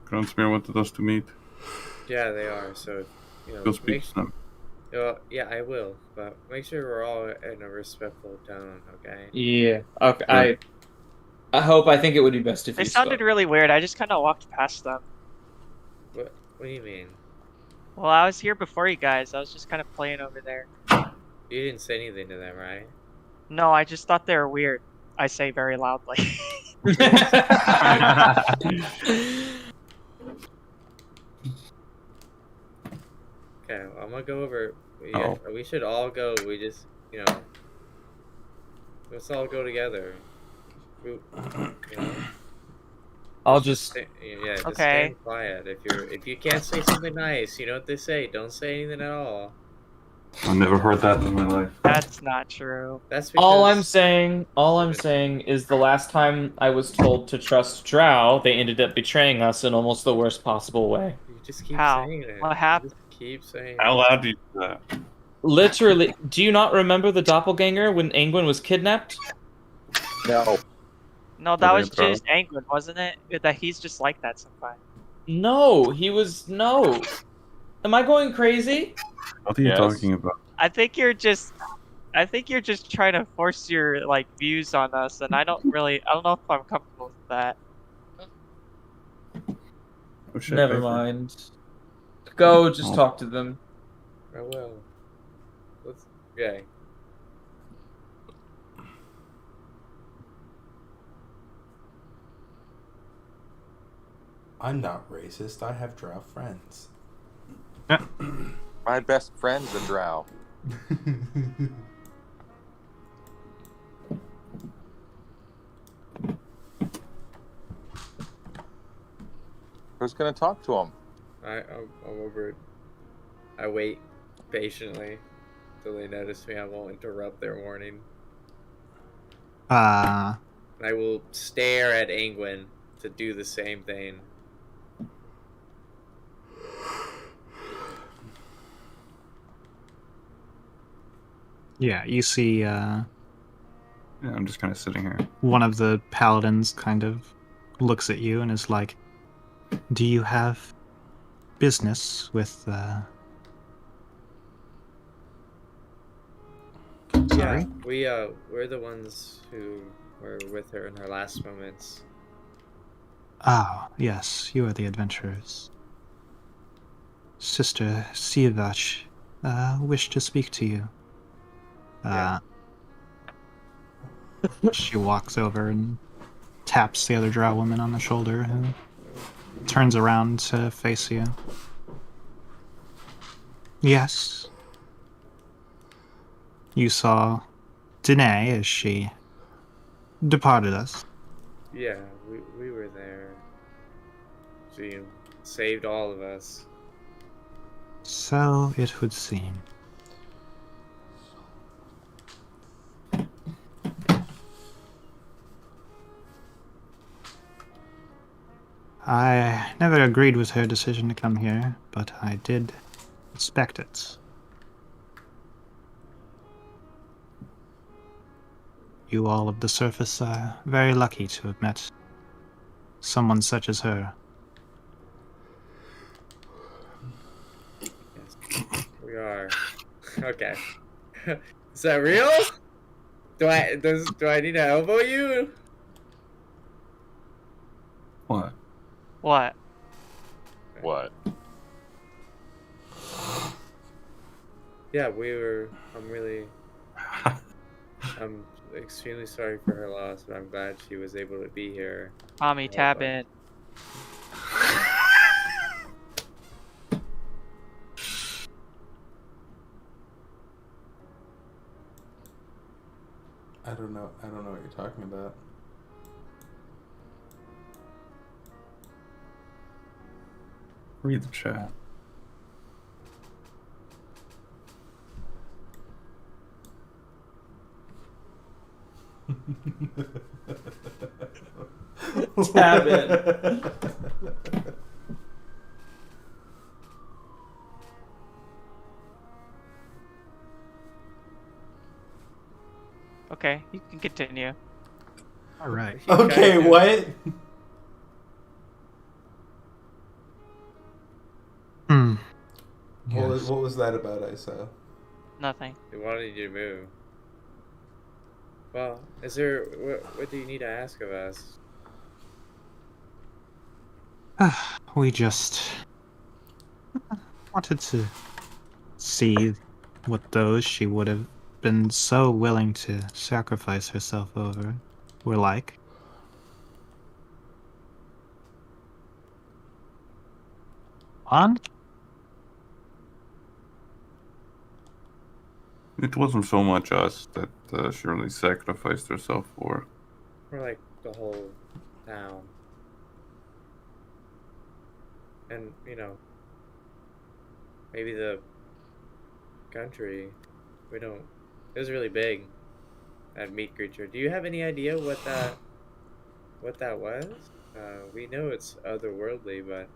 S2: Groundsmear wanted us to meet?
S1: Yeah, they are. So,
S2: Go speak to them.
S1: Yeah, I will. But make sure we're all in a respectful tone, okay?
S5: Yeah. Okay. I think it would be best if
S8: They
S5: you
S8: sounded
S5: spoke.
S8: really weird. I just kind of walked past them.
S1: What do you mean?
S8: Well, I was here before you guys. I was just kind of playing over there.
S1: You didn't say anything to them, right?
S8: No, I just thought they were weird. I say very loudly.
S1: Okay, I'm gonna go over.
S2: Oh.
S1: We should all go. We just, let's all go together.
S5: I'll just
S1: Just
S8: Okay.
S1: stand quiet. If you can't say something nice, you know what they say. Don't say anything at all.
S2: I've never heard that in my life.
S8: That's not true.
S1: That's because
S5: all I'm saying is the last time I was told to trust Drow, they ended up betraying us in almost the worst possible way.
S1: You just keep
S8: How?
S1: saying it.
S8: What happened?
S1: You just keep saying
S2: How
S1: it.
S2: loud do you do that?
S5: Literally, do you not remember the doppelganger when Angwin was kidnapped?
S3: No.
S8: No, that
S2: Were they
S8: was
S2: a throw?
S8: just Angwin, wasn't it? That he's just like that sometimes.
S5: No. Am I going crazy?
S2: What are you
S3: Yes.
S2: talking about?
S8: I think you're just trying to force your like views on us, and I don't know if I'm comfortable with that.
S2: Oh, shit,
S5: Never
S2: paper.
S5: mind. Go, just
S2: Oh.
S5: talk to them.
S1: I will. Okay.
S6: I'm not racist. I have drow friends.
S3: My best friend's a drow. Who's gonna talk to him?
S1: I'm over it. I wait patiently till they notice me. I won't interrupt their warning. I will stare at Angwin to do the same thing.
S4: Yeah, you see
S2: Yeah, I'm just kind of sitting here.
S4: one of the paladins kind of looks at you and is like, do you have business with Sorry?
S1: Yeah, we're the ones who were with her in her last moments.
S4: Ah, yes, you are the adventurers. Sister Siavash wished to speak to you. She walks over and taps the other drow woman on the shoulder, who turns around to face you. Yes. You saw Danae as she departed us.
S1: Yeah, we were there. She saved all of us.
S4: So it would seem. I never agreed with her decision to come here, but I did respect it. You all of the surface are very lucky to have met someone such as her.
S1: Yes, we are. Okay. Is that real? Do I need to elbow you?
S2: What?
S8: What?
S3: What?
S1: Yeah, I'm extremely sorry for her loss, but I'm glad she was able to be here.
S8: Tommy, tab in.
S6: I don't know. I don't know what you're talking about.
S2: Read the chat.
S5: Tab it.
S8: Okay, you can continue.
S4: All right.
S6: Okay, what?
S4: Hmm.
S6: What was that about, Isa?
S8: Nothing.
S1: They wanted you to move. Well, is there... What do you need to ask of us?
S4: We just wanted to see what those she would have been so willing to sacrifice herself over were like. On?
S2: It wasn't so much us that she really sacrificed herself for.
S1: Or like the whole town. And, you know, maybe the country. We don't... It was really big, that meat creature. Do you have any idea what that was? We know it's otherworldly, but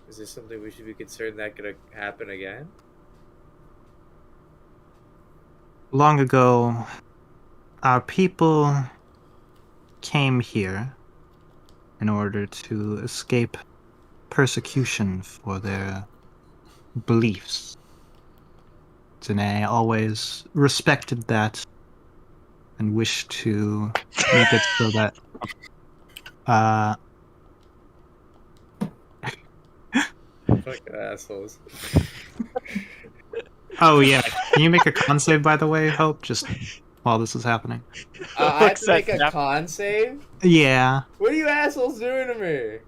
S1: is this something we should be concerned that could happen again?
S4: Long ago, our people came here in order to escape persecution for their beliefs. Danae always respected that and wished to make it so that
S1: Fucking assholes.
S4: oh yeah, can you make a con save, by the way, Hope, just while this is happening?
S1: I have to make a
S8: Yep.
S1: con save?
S4: Yeah.
S1: What are you assholes doing to me?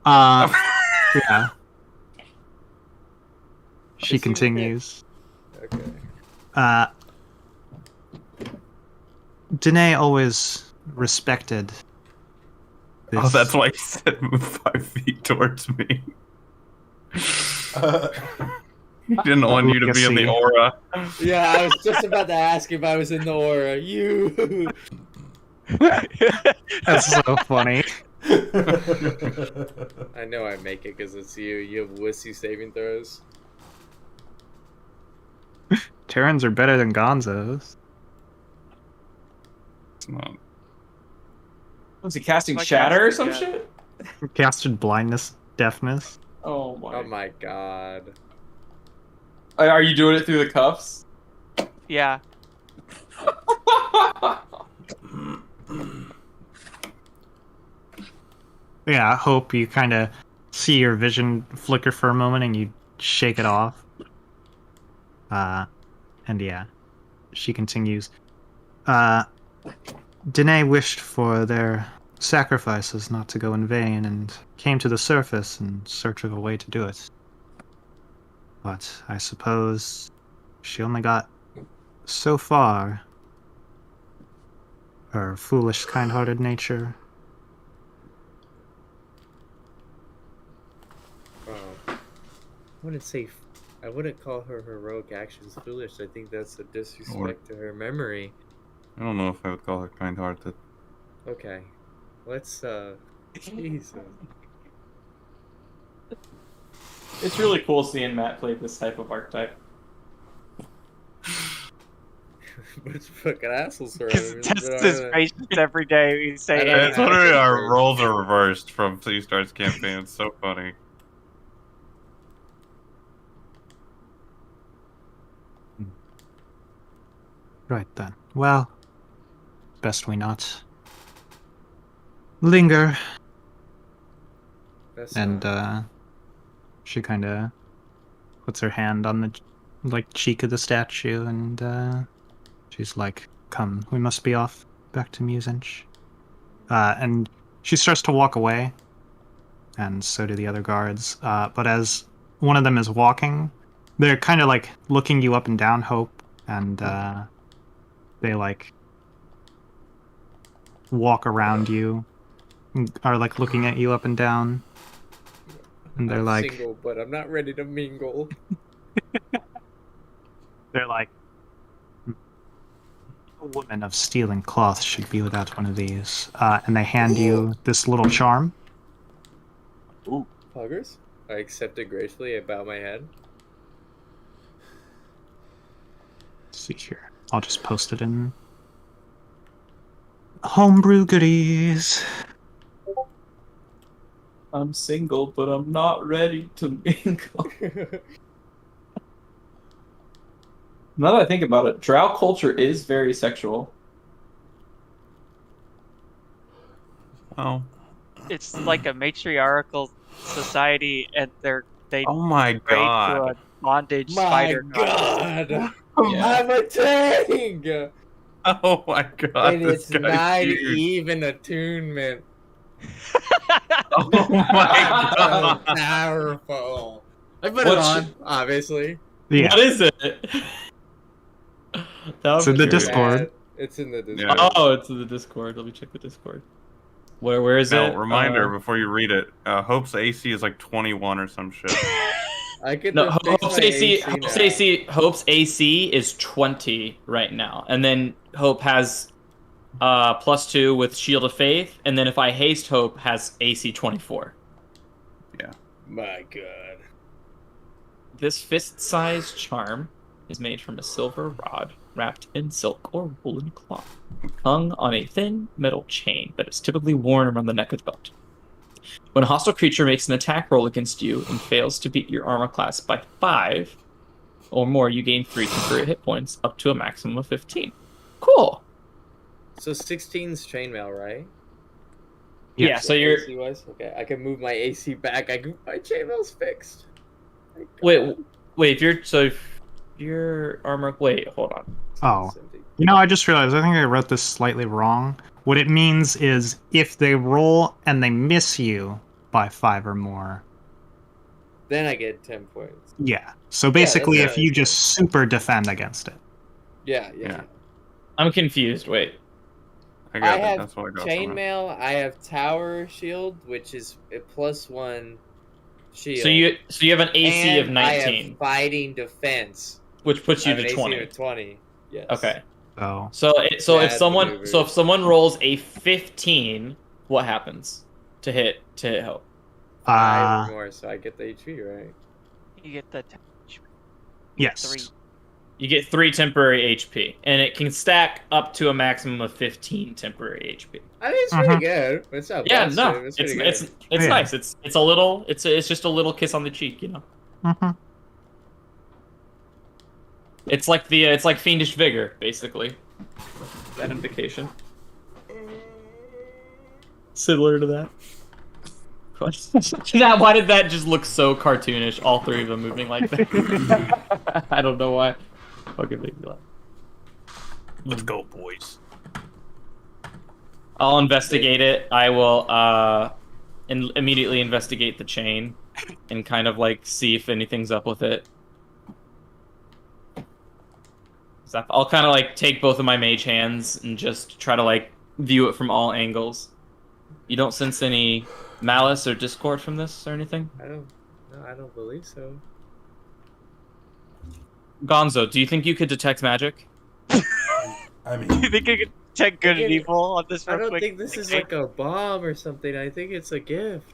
S4: Yeah. She
S1: Is he
S4: continues.
S1: Okay.
S4: Danae always respected this.
S2: Oh, that's why he said move 5 feet towards me. He didn't want you to be in the aura.
S1: Yeah, I was just about to ask if I was in the aura. You.
S4: That's so funny.
S1: I know I make it because it's you. You have wussy saving throws.
S4: Terrans are better than Gonzos.
S2: It's not.
S5: Was he casting
S8: Like
S5: shatter or
S8: casting
S5: some shit?
S4: Casted blindness, deafness.
S5: Oh my.
S1: Oh my god.
S5: Are you doing it through the cuffs?
S8: Yeah.
S4: Yeah, I hope you kind of see your vision flicker for a moment and you shake it off. And yeah, she continues. Danae wished for their sacrifices not to go in vain and came to the surface in search of a way to do it. But I suppose she only got so far. Her foolish, kind-hearted nature.
S1: I wouldn't call her heroic actions foolish. I think that's a disrespect to her memory.
S2: I don't know if I would call her kind-hearted.
S1: Okay. Let's, Jesus.
S5: It's really cool seeing Matt play this type of archetype.
S1: Bunch of fucking assholes around
S8: Because
S1: here.
S8: tests his patience every day. We say
S1: I don't
S2: It's
S1: have
S2: literally
S1: to
S2: our
S1: first.
S2: roles are reversed from Sea Stars campaign. It's so funny.
S4: Right then. Well, best we not linger.
S1: That's
S4: And
S1: not-
S4: she kind of puts her hand on the cheek of the statue, and she's like, "Come, we must be off back to Musench." And she starts to walk away, and so do the other guards. But as one of them is walking, they're kind of like looking you up and down, Hope, and They like walk around you, are like looking at you up and down, and they're
S1: I'm
S4: like,
S1: single, but I'm not ready to mingle.
S4: they're like, a woman of steel and cloth should be without one of these. And they hand you this little charm.
S1: Huggers? I accept it gracefully. I bow my head.
S4: Let's see here. I'll just post it in homebrew goodies.
S5: I'm single, but I'm not ready to mingle. Now that I think about it, drow culture is very sexual.
S2: Oh.
S8: It's like a matriarchal society, and they
S2: Oh my
S8: pray to
S2: god.
S8: a bondage
S1: My
S8: spider goddess.
S1: God!
S5: Yeah.
S1: I'm a tank!
S2: Oh my god.
S1: And
S2: This
S1: it's
S2: guy's
S1: not
S2: huge.
S1: even attunement.
S2: Oh my god.
S1: Powerful. I put it
S5: What's-
S1: on, obviously.
S4: Yeah,
S5: What is it? That
S4: It's in the
S5: would be great.
S4: Discord.
S1: It's in the Discord.
S2: Yeah.
S5: Oh, it's in the Discord. Let me check the Discord. Where is
S2: Now,
S5: it?
S2: reminder before you read it. Hope's AC is like 21 or some shit.
S1: I could
S5: No,
S1: fix
S5: Hope's
S1: my
S5: AC.
S1: now.
S5: Hope's AC is 20 right now, and then Hope has +2 with Shield of Faith, and then if I haste Hope has AC 24.
S1: My God.
S5: This fist-sized charm is made from a silver rod wrapped in silk or woolen cloth, hung on a thin metal chain that is typically worn around the neck of the belt. When a hostile creature makes an attack roll against you and fails to beat your armor class by 5 or more, you gain 3 temporary hit points up to a maximum of 15. Cool.
S1: So 16's chainmail, right?
S5: Yeah, so you're...
S1: AC wise? Okay, I can move my AC back. My chainmail's fixed. My God.
S5: Wait, if your armor... Wait, hold on.
S4: Oh.
S1: It's empty.
S4: You know, I just realized, I think I wrote this slightly wrong. What it means is if they roll and they miss you by 5 or more.
S1: Then I get 10 points.
S4: Yeah. So basically,
S1: that's
S4: if you just super defend against it.
S1: Yeah.
S2: Yeah.
S5: I'm confused. Wait.
S2: I
S1: I
S2: got it.
S1: have
S2: That's what I got. from it.
S1: chainmail. I have tower shield, which is a +1 shield.
S5: So you have an AC of
S1: and I
S5: 19,
S1: have fighting defense.
S5: which puts
S1: I
S5: you
S1: have
S5: to
S1: an
S5: 20.
S1: AC of 20. Yes.
S5: Okay.
S4: So
S5: So if
S1: Bad
S5: someone
S1: maneuvers.
S5: rolls a 15, what happens to hit Hope?
S1: 5 or more, so I get the HP, right?
S8: You get the
S4: yes.
S8: 3.
S5: You get 3 temporary HP, and it can stack up to a maximum of 15 temporary HP.
S1: I think it's pretty good. It's not
S5: Yeah,
S1: busted,
S5: no,
S1: it's
S5: it's
S1: pretty good.
S5: it's
S4: Yeah.
S5: nice. It's a little it's just a little kiss on the cheek, you know.
S4: Mhm.
S5: It's like fiendish vigor, basically. That indication. Similar to that. Why did that just look so cartoonish? All 3 of them moving like that. I don't know why. Fucking make me laugh.
S2: Let's go, boys.
S5: I'll investigate it. I will immediately investigate the chain and kind of like see if anything's up with it. So I'll kind of like take both of my mage hands and just try to like view it from all angles. You don't sense any malice or discord from this or anything?
S1: I don't believe so.
S5: Gonzo, do you think you could detect magic?
S6: I mean,
S8: Do you think you could check good and evil on this
S1: I
S8: real
S1: don't
S8: quick?
S1: think this is like a bomb or something. I think it's a gift.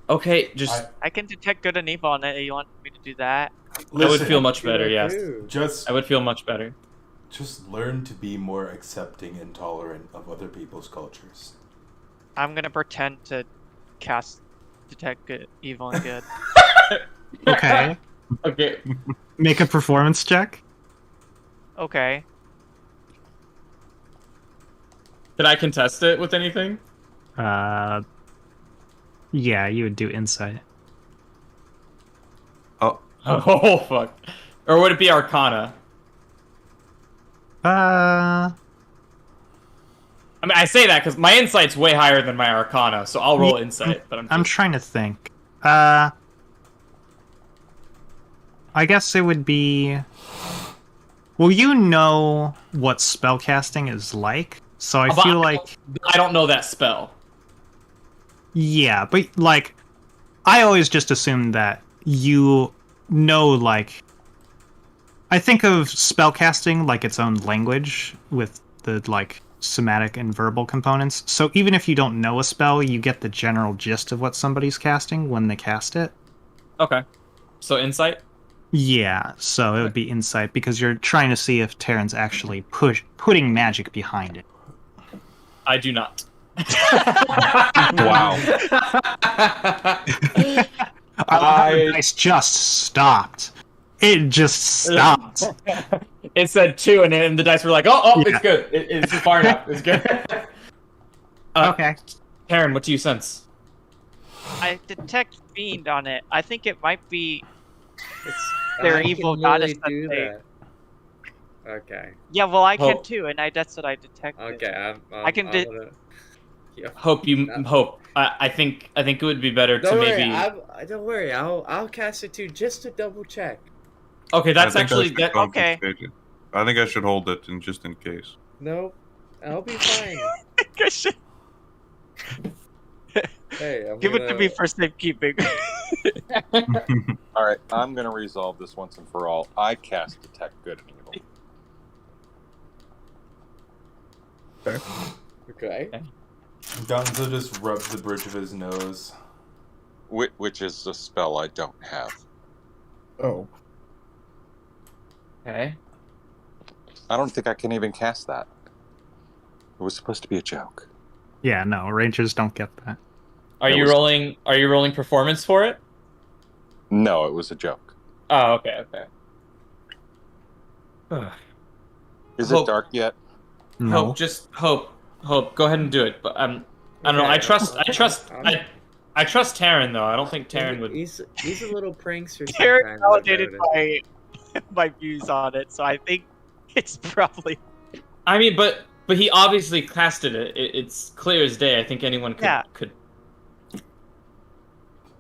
S5: Okay, just
S8: I can detect good and evil on it. You want me to do that?
S5: I would
S6: listen,
S5: feel much
S1: Do
S5: better,
S1: that
S5: yes.
S1: too.
S6: just
S5: I would feel much better.
S6: just learn to be more accepting and tolerant of other people's cultures.
S8: I'm gonna pretend to cast detect good, evil, and good.
S4: Okay.
S5: Okay.
S4: Make a performance check.
S8: Okay.
S5: Did I contest it with anything?
S4: Yeah, you would do insight.
S2: Oh,
S5: Oh, fuck. Or would it be Arcana?
S4: Uh,
S5: I mean, I say that because my insight's way higher than my Arcana, so I'll roll insight. But
S4: I'm trying to think. I guess it would be Well, you know what spellcasting is like, so I feel like
S5: I don't know that spell.
S4: yeah, but like I always just assumed that you know like I think of spellcasting like its own language with the like somatic and verbal components. So even if you don't know a spell, you get the general gist of what somebody's casting when they cast it.
S5: Okay. So insight?
S4: Yeah, so it would be insight because you're trying to see if Terran's actually putting magic behind it.
S5: I do not.
S2: Wow.
S4: The dice just stopped. It just stopped.
S5: It said 2, and then the dice were like, oh,
S4: Yeah.
S5: it's good. It's far enough. It's good.
S4: Okay.
S5: Taryn, what do you sense?
S8: I detect fiend on it. I think it might be
S1: It's,
S8: their
S1: I can
S8: evil
S1: literally
S8: goddess that
S1: do
S8: they.
S1: that. Okay.
S8: Yeah, well, I can
S5: Oh.
S8: too, and that's what I detected.
S1: Okay.
S8: I can
S1: I'm gonna... Yeah.
S5: Hope you
S1: No.
S5: hope. I think it would be better
S1: Don't
S5: to
S1: worry.
S5: maybe.
S1: Don't worry. I'll cast it too, just to double check.
S5: Okay, that's
S2: I think I
S5: actually
S2: should
S5: that.
S8: Okay.
S2: confiscate it. I think I should hold it just in case.
S1: No, I'll be fine.
S8: I should
S1: Hey, I'm
S8: give it to
S1: gonna-
S8: me for safekeeping.
S3: All right, I'm going to resolve this once and for all. I cast Detect Good and Evil.
S1: Okay.
S6: Gonzo just rubs the bridge of his nose.
S3: Which is a spell I don't have.
S2: Oh.
S5: Okay.
S3: I don't think I can even cast that. It was supposed to be a joke.
S4: Yeah, no, rangers don't get that.
S5: Are
S3: That
S5: you
S3: was-
S5: rolling? Are you rolling performance for it?
S3: No, it was a joke.
S5: Oh, okay, okay.
S3: Is
S5: Hope-
S3: it dark yet?
S4: No.
S5: Hope, just hope. Go ahead and do it. But I don't know. I trust Taryn though. I don't think Taryn would.
S1: He's a little prankster.
S8: Taryn
S1: sometimes, I've
S8: validated
S1: noticed.
S8: my views on it, so I think it's probably
S5: I mean, but he obviously casted it. It's clear as day. I think anyone could.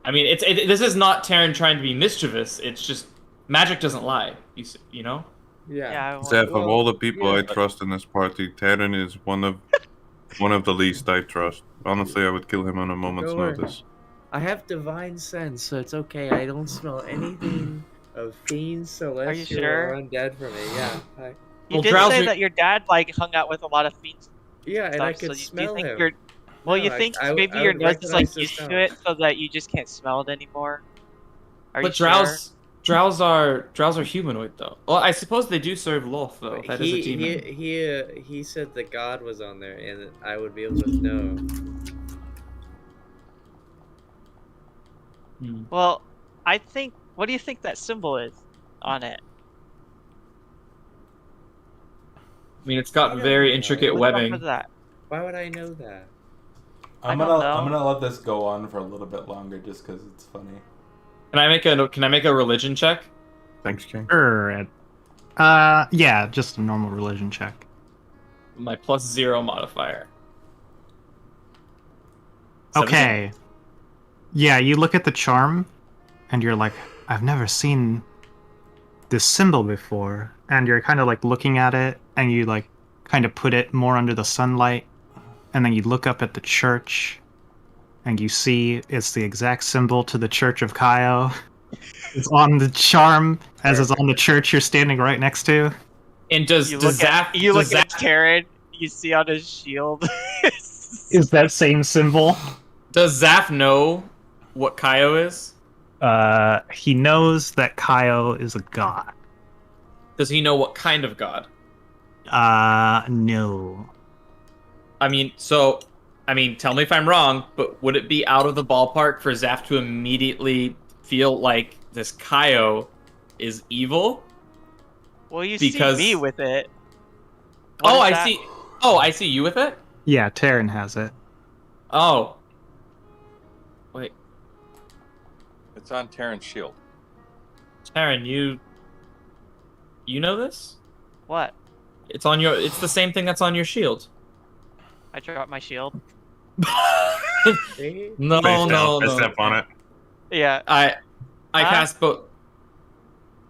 S5: I mean, this is not Taryn trying to be mischievous. It's just magic doesn't lie. You know.
S1: Yeah.
S2: Zeph, of all the people
S1: yeah,
S2: I
S1: but-
S2: trust in this party, Terran is one of the least I trust. Honestly, I would kill him on a moment's
S1: Don't worry.
S2: notice.
S1: I have divine sense, so it's okay. I don't smell anything of fiends, celestial,
S8: sure?
S1: or undead for me. Yeah.
S8: You
S5: Well,
S8: did
S5: Drowsy-
S8: say that your dad like hung out with a lot of fiends.
S1: Yeah, and
S8: Stuff,
S1: I could
S8: so do
S1: smell
S8: you think
S1: him.
S8: you're well?
S1: No,
S8: you
S1: I-
S8: think
S1: I-
S8: maybe
S1: I
S8: your
S1: would
S8: nose is like
S1: recognize the
S8: used
S1: smell.
S8: to it, so that you just can't smell it anymore. Are
S5: But
S8: you
S5: drows are humanoid though. Well, I suppose they do serve Loth though. That is a demon.
S1: He said the god was on there, and I would be able to know.
S5: Hmm.
S8: Well, I think. What do you think that symbol is on it?
S5: I mean, it's got
S1: I don't
S5: very
S1: know.
S5: intricate
S8: Look up
S5: webbing.
S8: for that.
S1: Why would I know that?
S6: I'm
S8: I don't
S6: gonna
S8: know.
S6: let this go on for a little bit longer just because it's funny.
S5: Can I make a religion check?
S2: Thanks, King.
S4: Sure. Yeah, just a normal religion check.
S5: My +0 modifier.
S4: Okay. Yeah, you look at the charm, and you're like, I've never seen this symbol before. And you're kind of like looking at it, and you like kind of put it more under the sunlight, and then you look up at the church, and you see it's the exact symbol to the Church of Kaio. It's on the charm, as is on the church you're standing right next to.
S5: And does
S8: You look
S5: Zaf
S8: at Taryn. You see on his shield.
S4: Is that same symbol?
S5: does Zaf know what Kaio is?
S4: He knows that Kaio is a god.
S5: Does he know what kind of god?
S4: No.
S5: I mean, tell me if I'm wrong, but would it be out of the ballpark for Zaf to immediately feel like this Kaio is evil?
S8: Well, you
S5: Because-
S8: see me with it.
S5: Oh,
S8: What is
S5: I
S8: that?
S5: see. Oh, I see you with it?
S4: Yeah, Terran has it.
S5: Oh. Wait,
S3: It's on Terran's shield.
S5: Taryn, you know this?
S8: What?
S5: It's the same thing that's on your shield.
S8: I dropped my shield.
S1: See?
S5: No,
S2: Face
S5: no,
S2: down,
S5: no.
S2: step on it.
S8: Yeah.
S5: I
S8: Huh?
S5: cast both.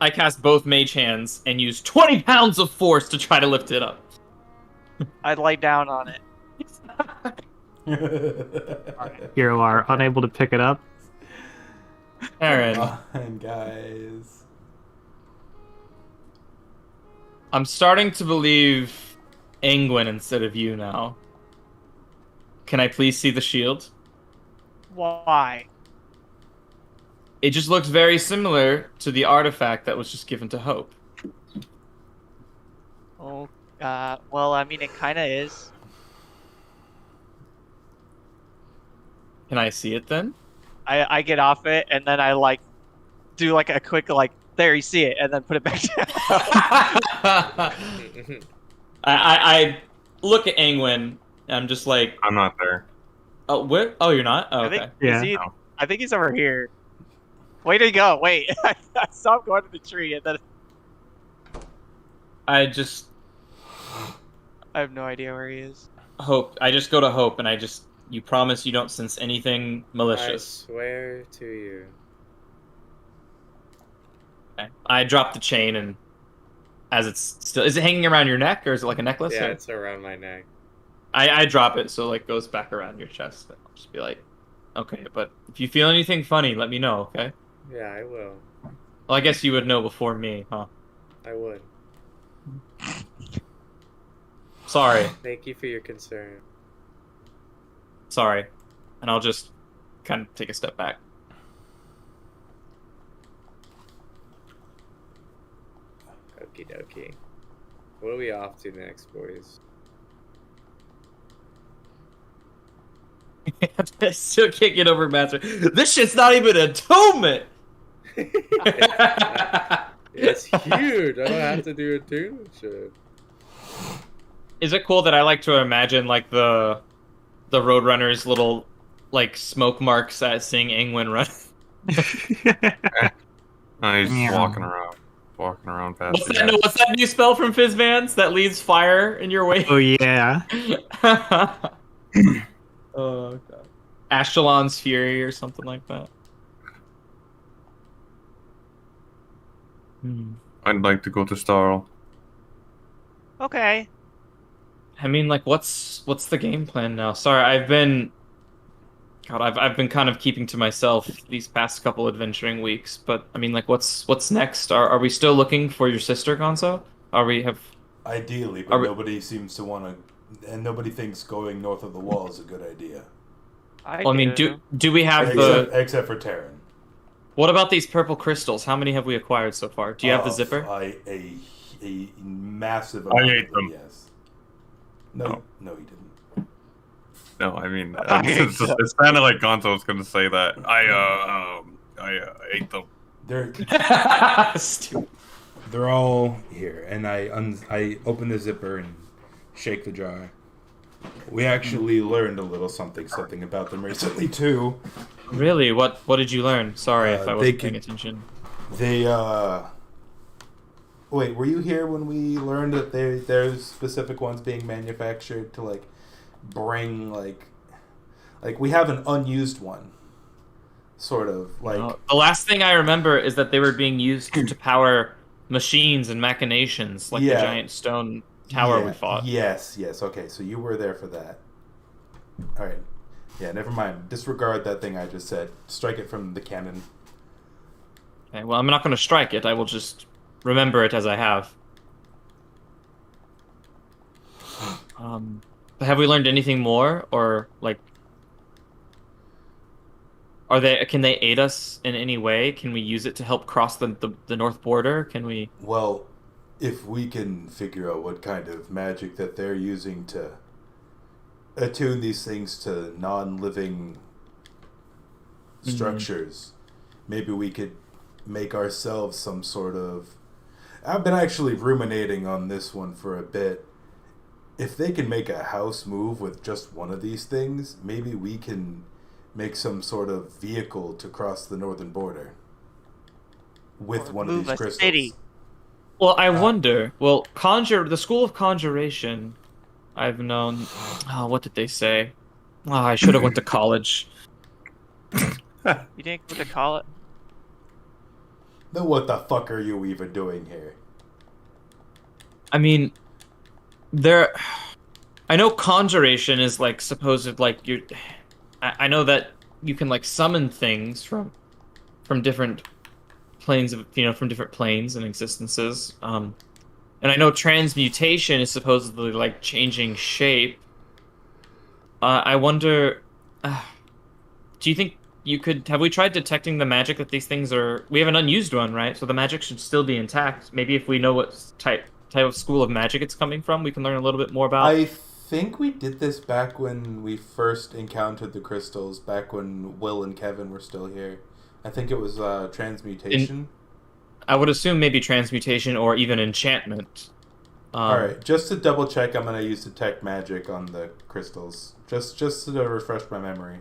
S5: I cast both mage hands and use 20 pounds of force to try to lift it up.
S8: I'd lay down on it.
S4: You are unable to pick it up.
S5: Aaron,
S6: Come on, guys.
S5: I'm starting to believe Angwin instead of you now. Can I please see the shield?
S8: Why?
S5: It just looks very similar to the artifact that was just given to Hope.
S8: Oh, well, I mean, it kind of is.
S5: Can I see it then?
S8: I get off it, and then I, like, do, like, a quick, like, there, you see it, and then put it back down.
S5: I look at Angwin, and I'm just like,
S2: I'm not there.
S5: oh, where? Oh, you're not? Oh,
S8: I
S5: okay.
S8: think,
S4: Yeah.
S8: I think he's over here. Way to go. Wait, I saw him going to the tree, and then
S5: I just
S8: I have no idea where he is.
S5: Hope. I just go to Hope, and you promise you don't sense anything
S1: I
S5: malicious.
S1: swear to you.
S5: Okay. I drop the chain, and as it's still, is it hanging around your neck, or is it like a necklace?
S1: Yeah,
S5: or-
S1: it's around my neck.
S5: I drop it, so like goes back around your chest. I'll just be like, okay, but if you feel anything funny, let me know, okay?
S1: Yeah, I will.
S5: Well, I guess you would know before me, huh?
S1: I would.
S5: Sorry,
S1: Thank you for your concern.
S5: sorry, and I'll just kind of take a step back.
S1: Okie dokie. What are we off to next, boys?
S5: I still can't get over Master. This shit's not even an atonement.
S1: It's huge. I don't have to do a tune shit.
S5: Is it cool that I like to imagine like the Roadrunner's little like smoke marks at seeing Angwin run?
S2: No, he's just
S4: Yeah.
S2: walking around past the guy.
S5: What's that new spell from Fizzvans that leaves fire in your wake?
S4: Oh yeah.
S5: Oh god. Ashtalon's Fury or something like that.
S2: I'd like to go to Starl.
S8: Okay.
S5: I mean, like, what's the game plan now? Sorry, I've been kind of keeping to myself these past couple adventuring weeks. But I mean, like, what's next? Are we still looking for your sister, Gonzo?
S6: Ideally,
S5: Are
S6: but
S5: we-
S6: nobody seems to want to, and nobody thinks going north of the wall is a good idea.
S5: Well, I mean, do we have
S6: Except for Terran.
S5: What about these purple crystals? How many have we acquired so far? Do you have the zipper?
S6: A massive
S2: I
S6: amount
S2: ate
S6: of
S2: them.
S6: yes. No,
S2: Oh.
S6: no, he didn't.
S2: No, I mean, it's kind of like Gonzo was going to say that. I ate them.
S6: They're
S5: Stupid.
S6: they're all here, and I open the zipper and shake the jar. We actually learned a little something about them recently too.
S5: Really? What did you learn? Sorry if I
S6: they
S5: wasn't
S6: can-
S5: paying attention.
S6: They wait, were you here when we learned that there's specific ones being manufactured to like bring like we have an unused one, sort of like
S5: The last thing I remember is that they were being used to power machines and machinations, like the
S6: Yeah.
S5: giant stone tower
S6: Yeah,
S5: we fought.
S6: Yes. Okay, so you were there for that. All right. Yeah, never mind. Disregard that thing I just said. Strike it from the canon.
S5: Okay, well, I'm not going to strike it. I will just remember it as I have. Have we learned anything more, or like, can they aid us in any way? Can we use it to help cross the north border? Can we?
S6: Well, if we can figure out what kind of magic that they're using to attune these things to non-living structures, maybe we could make ourselves some sort of... I've been actually ruminating on this one for a bit. If they can make a house move with just one of these things, maybe we can make some sort of vehicle to cross the northern border with
S8: Or
S6: one of
S8: move
S6: these
S8: a
S6: crystals.
S8: city.
S5: Well, I wonder. Well, the School of Conjuration, I've known. Oh, what did they say? Oh, I should have went to college.
S8: You didn't go to college.
S6: Then what the fuck are you even doing here?
S5: I mean, I know conjuration is like supposed like you. I know that you can like summon things from different planes of from different planes and existences. And I know transmutation is supposedly like changing shape. I wonder, do you think you could? Have we tried detecting the magic that these things are? We have an unused one, right? So the magic should still be intact. Maybe if we know what type of school of magic it's coming from, we can learn a little bit more about.
S6: I think we did this back when we first encountered the crystals, back when Will and Kevin were still here. I think it was transmutation.
S5: I would assume maybe transmutation or even enchantment.
S6: Alright, just to double check, I'm going to use detect magic on the crystals. Just to refresh my memory.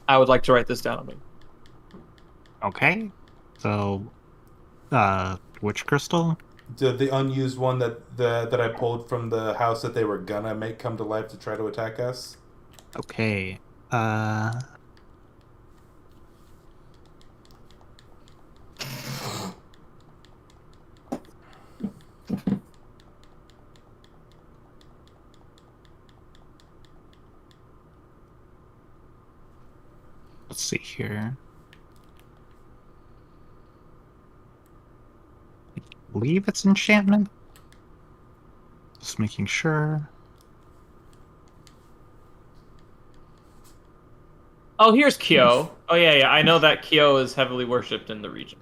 S5: I would like to write this down on me.
S4: Okay. So, which crystal?
S6: The unused one that I pulled from the house that they were gonna make come to life to try to attack us.
S4: Okay. Let's see here. I believe it's enchantment. Just making sure.
S5: Oh, here's Kyo. Oh yeah, I know that Kyo is heavily worshipped in the region,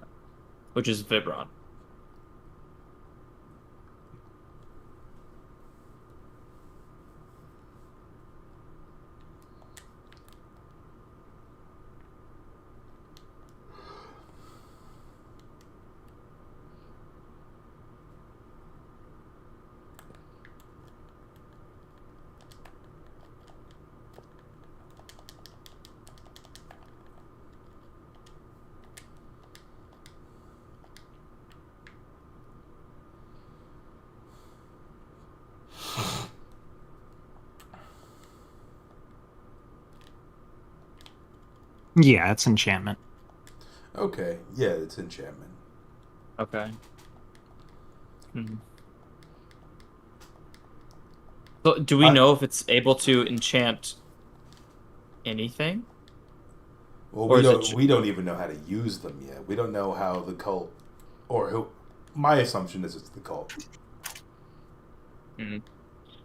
S5: which is Vibron.
S4: Yeah, it's enchantment.
S6: Okay, yeah, it's enchantment.
S5: Okay. So, do we know if it's able to enchant anything?
S6: Well,
S5: Or
S6: we don't even know how to use them yet. We don't know how the cult, or who. My assumption is it's the cult.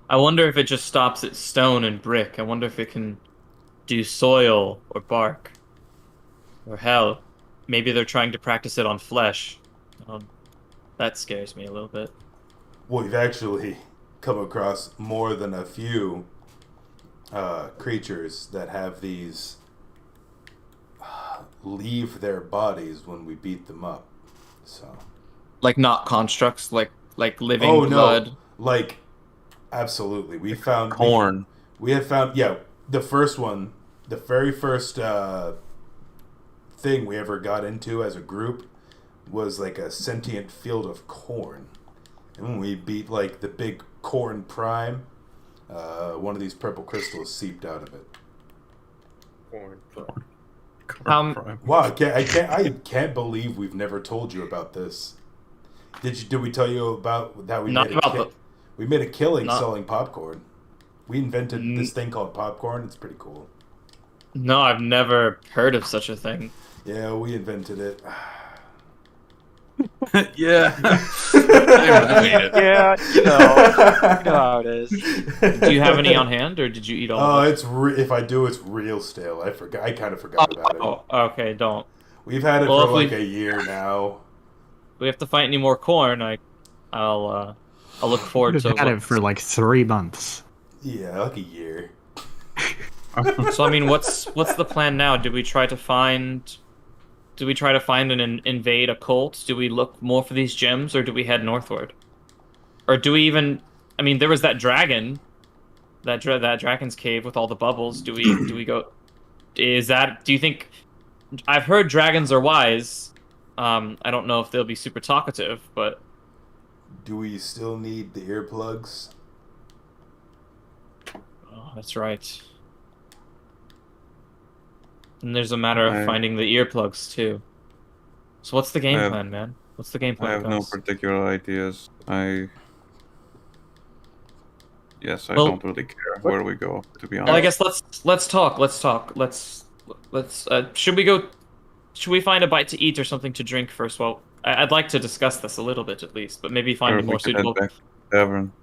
S5: I wonder if it just stops at stone and brick. I wonder if it can do soil or bark. Or hell, maybe they're trying to practice it on flesh. That scares me a little bit.
S6: We've actually come across more than a few creatures that have these leave their bodies when we beat them up. So,
S5: Like not constructs, like living blood.
S6: No, like absolutely. We found
S2: Corn.
S6: We have found the first one, the very first thing we ever got into as a group was like a sentient field of corn. And when we beat like the big corn prime, one of these purple crystals seeped out of it.
S1: Corn.
S6: Wow, I can't believe we've never told you about this. Did we tell you about that? We made a killing selling popcorn. We invented this thing called popcorn. It's pretty cool.
S5: No, I've never heard of such a thing.
S6: Yeah, we invented it.
S2: Yeah.
S8: Yeah, you know how it is.
S5: Do you have any on hand, or did you eat all of it?
S6: If I do, it's real stale. I kind of forgot about it.
S5: Oh, okay, don't.
S6: We've had it
S5: Well,
S6: for like a year now.
S5: If we have to fight any more corn, I'll look forward
S4: We've
S5: to
S4: had it for like 3 months.
S6: Yeah, like a year.
S5: So I mean, what's the plan now? Do we try to find and invade a cult? Do we look more for these gems, or do we head northward? Or do we even? I mean, there was that dragon, that dragon's cave with all the bubbles. Do we go? Do you think? I've heard dragons are wise. I don't know if they'll be super talkative, but
S6: Do we still need the earplugs?
S5: oh, that's right. And there's a matter of finding the earplugs too. So what's the game
S2: I have-
S5: plan, man? What's the game
S2: I
S5: plan,
S2: have no
S5: guys?
S2: particular ideas. Yes, I
S5: Well,
S2: don't really care where we go, to be honest.
S5: Well, I guess let's talk. Should we go? Should we find a bite to eat or something to drink first? Well, I'd like to discuss this a little bit at least, but maybe find
S2: Or
S5: a
S2: we
S5: more
S2: could head
S5: suitable,
S2: back to the tavern.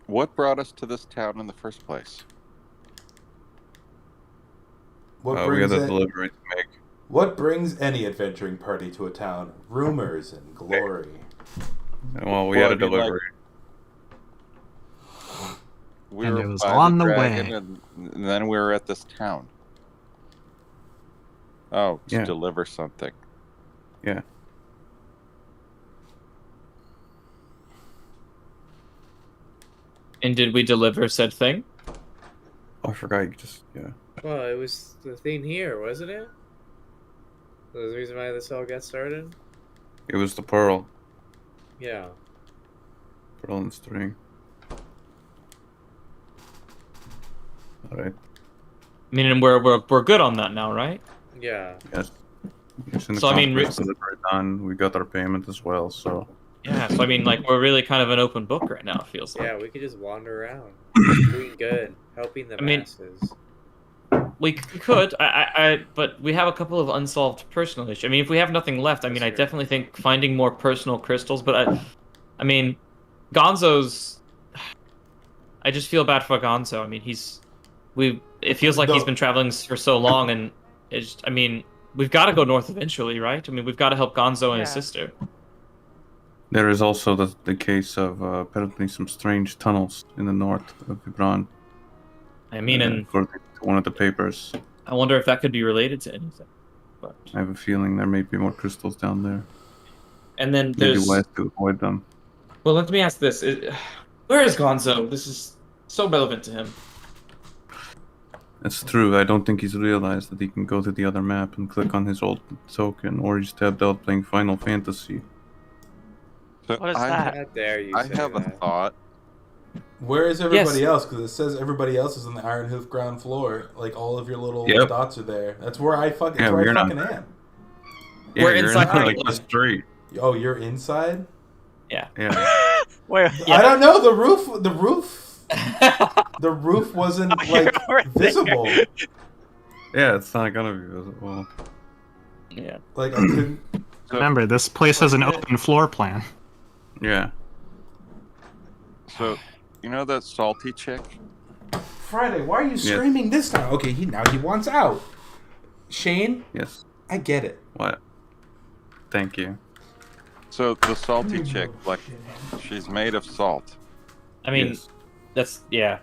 S3: What brought us to this town in the first place?
S6: What
S2: We had
S6: brings
S2: a
S6: it?
S2: delivery to make.
S6: What brings any adventuring party to a town? Rumors and glory.
S2: Well, we
S3: Well,
S2: had a
S3: I mean, like-
S2: delivery.
S3: We
S4: And
S3: were
S4: it was
S3: by
S4: on the
S3: dragon,
S4: way.
S3: and then we were at this town. Oh, to
S2: Yeah.
S3: deliver something.
S2: Yeah.
S5: And did we deliver said thing?
S2: Oh, I forgot. You just
S1: Well, it was the thing here, wasn't it? That was the reason why this all got started?
S2: It was the pearl
S1: Yeah.
S2: and string. All right.
S5: I mean, and we're good on that now, right?
S1: Yeah.
S2: Yes. Yes, in the
S5: So, I mean,
S2: contract delivery done. We got our payment as well. So
S5: Yeah. So I mean, like we're really kind of an open book right now. It feels like.
S1: Yeah, we could just wander around. Doing good. Helping the
S5: I mean-
S1: masses.
S5: We could, but we have a couple of unsolved personal issues. I mean, if we have nothing left, I mean, I
S1: That's true.
S5: definitely think finding more personal crystals. But I mean, Gonzo's. I just feel bad for Gonzo. I mean, It feels like he's been traveling for so long, and I mean, we've got to go north eventually, right? I mean, we've got to help Gonzo and his
S8: Yeah.
S5: sister.
S2: there is also the case of apparently some strange tunnels in the north of Vibran.
S5: I mean, and
S2: according to one of the papers,
S5: I wonder if that could be related to anything. But
S2: I have a feeling there may be more crystals down there.
S5: and then
S2: Maybe
S5: there's.
S2: wise to avoid them.
S5: Well, let me ask this: where is Gonzo? This is so relevant to him.
S2: It's true. I don't think he's realized that he can go to the other map and click on his old token, or he's tabbed out playing Final Fantasy.
S3: So
S8: What is
S3: I,
S8: that?
S1: How dare you
S3: I
S1: say
S3: have a
S1: that?
S3: thought.
S6: Where is everybody else? Because it says everybody else is on the Iron Hoof ground floor. Like all of your little
S2: Yep.
S6: dots are there. That's where I fucking.
S2: Yeah,
S6: That's where
S2: we're
S6: I
S2: not
S6: fucking
S2: there.
S6: am.
S2: Yeah,
S5: We're
S2: you're
S5: inside
S2: like
S5: the-
S2: the street.
S6: Oh, you're inside.
S5: Yeah.
S2: Yeah.
S8: Where?
S6: I don't know. The roof wasn't
S8: You're
S6: like
S8: over there.
S6: visible.
S2: Yeah, it's not gonna be visible.
S5: Yeah.
S6: Like I couldn't.
S4: Remember, this place has an open floor plan.
S2: Yeah.
S3: So, you know that salty chick?
S6: Friday, why are you screaming this time? Okay, now he wants out. Shane,
S2: Yes.
S6: I get it.
S2: What? Thank you.
S3: So the salty chick, like, she's made of salt.
S5: I mean,
S2: Yes.
S5: that's yeah.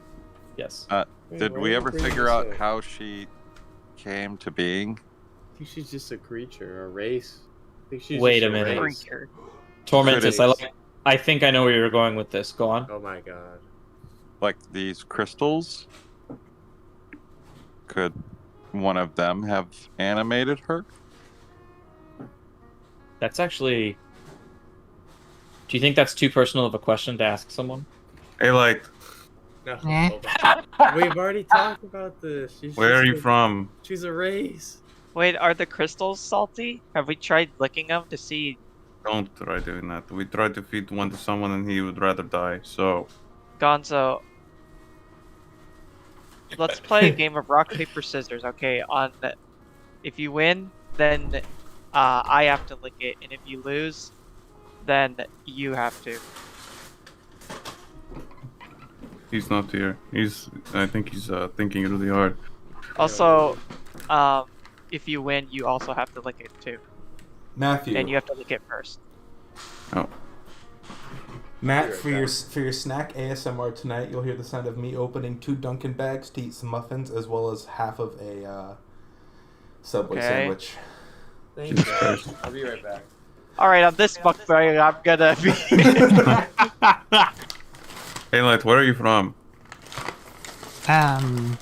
S5: Yes.
S1: Wait,
S3: Did
S1: why
S3: we
S1: you
S3: ever
S1: bring
S3: figure
S1: this
S3: out
S1: up?
S3: how she came to being?
S1: I think she's just a creature, a race. I think she's
S5: Wait
S1: just
S5: a minute.
S1: race.
S8: Creature.
S5: Tormentus,
S1: Critics.
S5: I think I know where you're going with this. Go on.
S1: Oh my god.
S3: Like these crystals? Could one of them have animated her?
S5: That's actually. Do you think that's too personal of a question to ask someone?
S2: Hey, like,
S1: No.
S4: Eh.
S1: hold on. We've already talked about this. She's
S2: where
S1: just
S2: are you
S1: a-
S2: from?
S1: She's a race.
S8: Wait, are the crystals salty? Have we tried licking them to see?
S2: Don't try doing that. We tried to feed one to someone and he would rather die. So,
S8: Gonzo, let's play a game of rock paper scissors. Okay, if you win, then I have to lick it, and if you lose, then you have to.
S2: he's not here. I think he's thinking really hard.
S8: Also, if you win, you also have to lick it too,
S6: Matthew,
S8: and you have to lick it first.
S2: Oh,
S6: Matt,
S1: Be
S6: for
S1: right
S6: your
S1: back.
S6: for your snack ASMR tonight, you'll hear the sound of me opening 2 Dunkin' bags to eat some muffins, as well as half of a Subway
S8: Okay.
S6: sandwich.
S1: Thank
S2: Jesus
S1: you.
S2: Christ.
S1: I'll be right back.
S8: All right, on this mukbang, I'm gonna be.
S2: Hey, Light, where are you from?
S4: Um,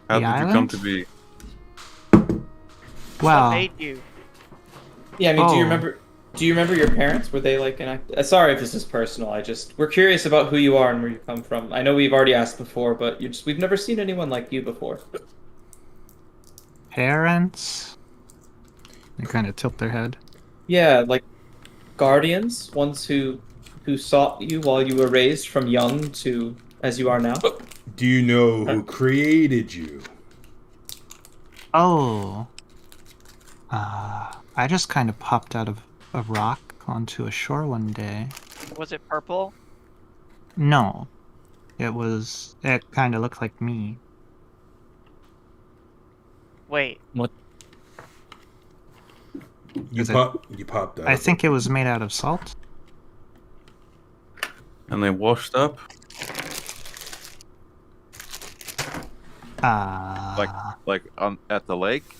S2: How
S4: The
S2: did you come
S4: island?
S2: to be?
S8: What
S4: well,
S8: made you?
S5: Yeah, I mean,
S4: Oh.
S5: Do you remember your parents? Were they like an act? Sorry if this is personal. We're curious about who you are and where you come from. I know we've already asked before, but we've never seen anyone like you before.
S4: parents? They kind of tilt their head.
S5: Yeah, like guardians, ones who sought you while you were raised from young to as you are now.
S6: Do you know who created you?
S4: Oh. I just kind of popped out of a rock onto a shore one day.
S8: Was it purple?
S4: No. It kind of looked like me.
S8: Wait.
S5: What?
S6: You popped out.
S4: I think it was made out of salt.
S2: And they washed up.
S3: Like at the lake.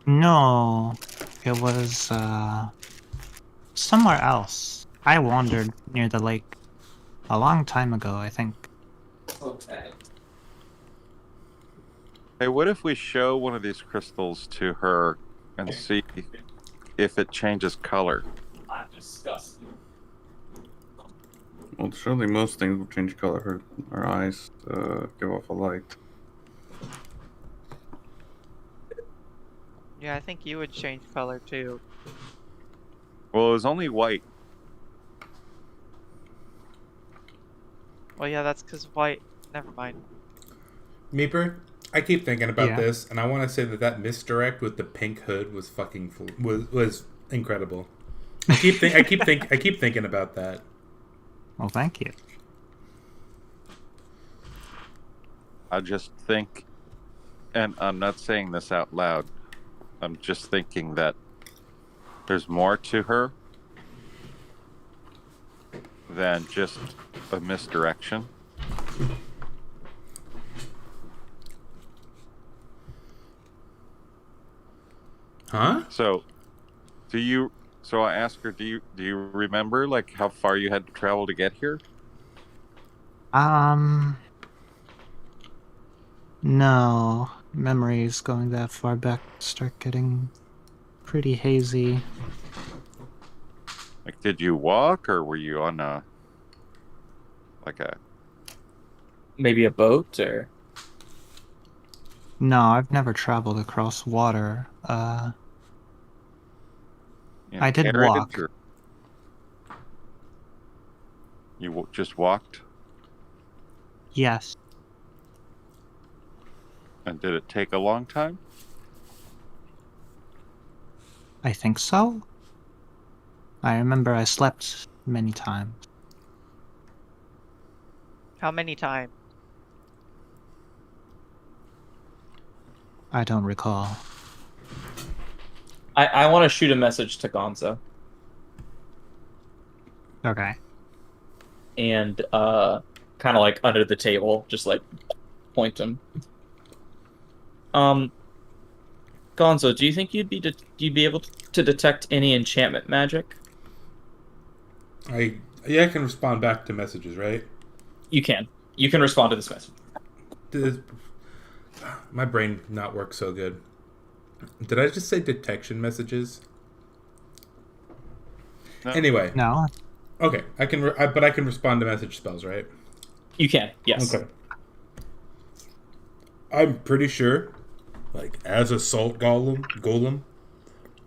S4: No. It was, somewhere else. I wandered near the lake a long time ago, I think.
S5: Okay.
S3: Hey, what if we show one of these crystals to her and see if it changes color?
S5: I'm disgusted.
S2: Well, surely most things will change color. Her eyes give off a light.
S8: Yeah, I think you would change color too.
S3: Well, it was only white.
S8: Well, yeah, that's because white. Never mind.
S6: Meeper, I keep thinking about
S4: Yeah.
S6: this, and I want to say that misdirect with the pink hood was was incredible. I keep thinking about that.
S4: Well, thank you.
S3: I just think, and I'm not saying this out loud, I'm just thinking that there's more to her than just a misdirection.
S6: Huh?
S3: So I asked her, do you remember like how far you had to travel to get here?
S4: No. Memories going that far back start getting pretty hazy.
S3: Like, did you walk or were you on
S5: Maybe a boat or
S4: No, I've never traveled across water. I did
S3: carriage
S4: walk.
S3: or you just walked?
S4: Yes.
S3: And did it take a long time?
S4: I think so. I remember I slept many times.
S8: How many times?
S4: I don't recall.
S5: I want to shoot a message to Gonzo
S4: Okay.
S5: and kind of like under the table, just like point him. Gonzo, do you think you'd be able to detect any enchantment magic?
S6: I can respond back to messages, right?
S5: You can. You can respond to this message.
S6: My brain not work so good. Did I just say detection messages?
S3: No.
S6: Anyway,
S4: No.
S6: okay. I can respond to message spells, right?
S5: You can. Yes.
S6: Okay. I'm pretty sure, like as a salt golem,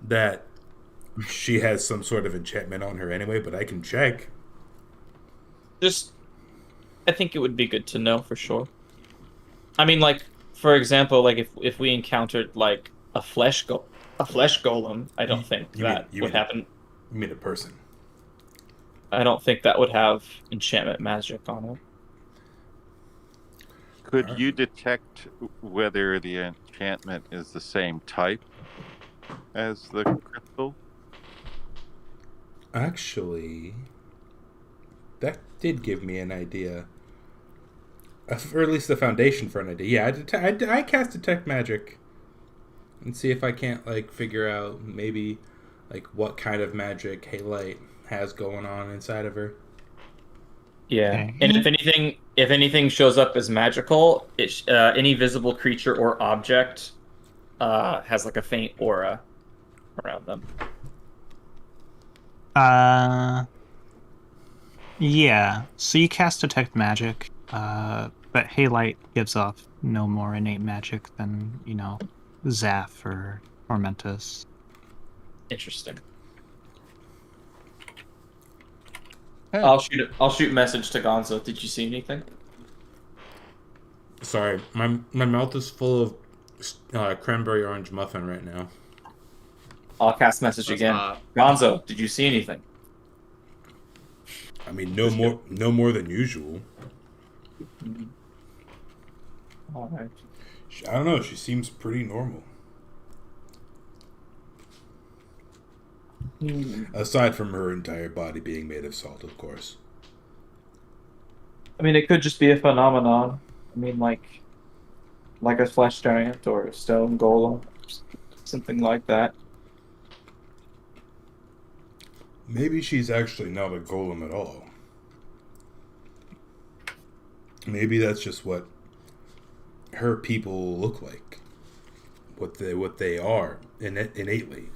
S6: that she has some sort of enchantment on her anyway. But I can check.
S5: I think it would be good to know for sure. I mean, like for example, like if we encountered like a flesh golem, I don't think that would happen.
S6: You mean a person?
S5: I don't think that would have enchantment magic on it.
S3: Could you detect whether the enchantment is the same type as the crystal?
S6: Actually, that did give me an idea. Or at least the foundation for an idea. Yeah, I cast detect magic and see if I can't like figure out maybe like what kind of magic Halite has going on inside of her.
S5: Yeah,
S4: Okay.
S5: and if anything shows up as magical, any visible creature or object has like a faint aura around them.
S4: Yeah. So you cast detect magic, but But Halite gives off no more innate magic than, Zaf or Tormentus.
S5: Interesting.
S3: Hey.
S5: I'll shoot a message to Gonzo. Did you see anything?
S6: Sorry, my mouth is full of cranberry orange muffin right now.
S5: I'll cast message
S1: That's
S5: again.
S1: hot.
S5: Gonzo, did you see anything?
S6: I mean, no more than usual.
S5: All right.
S6: I don't know. She seems pretty normal. Aside from her entire body being made of salt, of course.
S5: I mean, it could just be a phenomenon. I mean, like a flesh giant or a stone golem, something like that.
S6: Maybe she's actually not a golem at all. Maybe that's just what her people look like. What they are innately.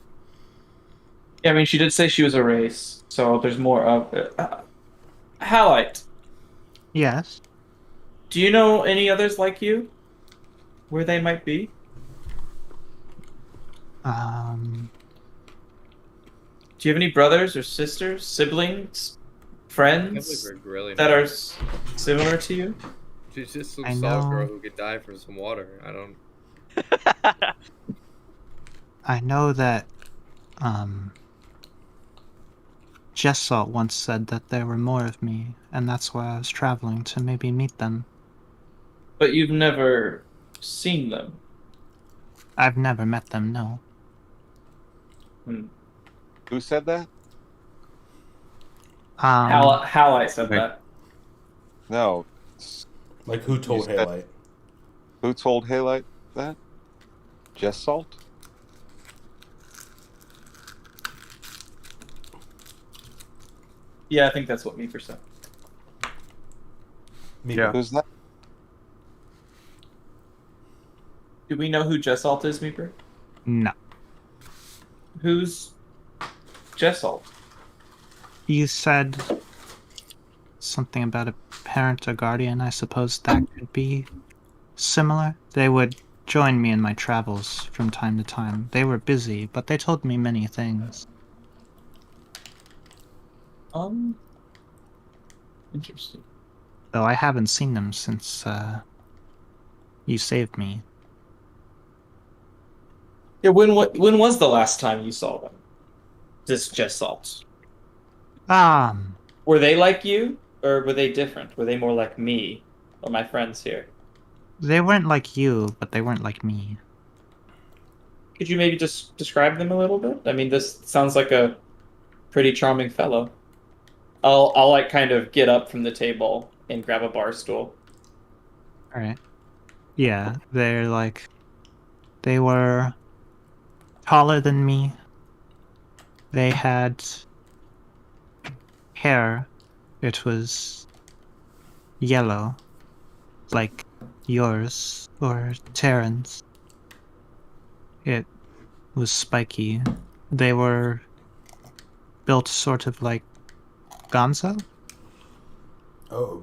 S5: Yeah, I mean, she did say she was a race, so there's more of it. Halite,
S4: Yes.
S5: do you know any others like you? Where they might be? Do you have any brothers or sisters, siblings,
S1: I can't believe
S5: friends
S1: we're grilling
S5: that
S1: her.
S5: are similar to you?
S1: She's just some
S4: I
S1: salt
S4: know.
S1: girl who could die for some water. I don't.
S4: I know that, Jessalt once said that there were more of me, and that's why I was traveling to maybe meet them.
S5: But you've never seen them.
S4: I've never met them, no.
S3: Who said that?
S5: Halite said
S2: Okay.
S5: that.
S3: No.
S6: Like who told
S3: You said-
S6: Halite?
S3: Who told Halite that? Just Salt?
S5: Yeah, I think that's what Meeper said.
S2: Yeah.
S3: Who's that?
S5: Do we know who Jessalt is, Meeper?
S4: No.
S5: Who's Jessalt?
S4: You said something about a parent or guardian. I suppose that could be similar. They would join me in my travels from time to time. They were busy, but they told me many things.
S5: Interesting.
S4: Though I haven't seen them since you saved me.
S5: Yeah, when was the last time you saw them? This Jessalt. Were they like you, or were they different? Were they more like me or my friends here?
S4: They weren't like you, but they weren't like me.
S5: Could you maybe just describe them a little bit? I mean, this sounds like a pretty charming fellow. I'll like kind of get up from the table and grab a bar stool.
S4: Alright. Yeah, they were taller than me. They had hair. It was yellow, like yours or Terran's. It was spiky. They were built sort of like Gonzo?
S6: Oh,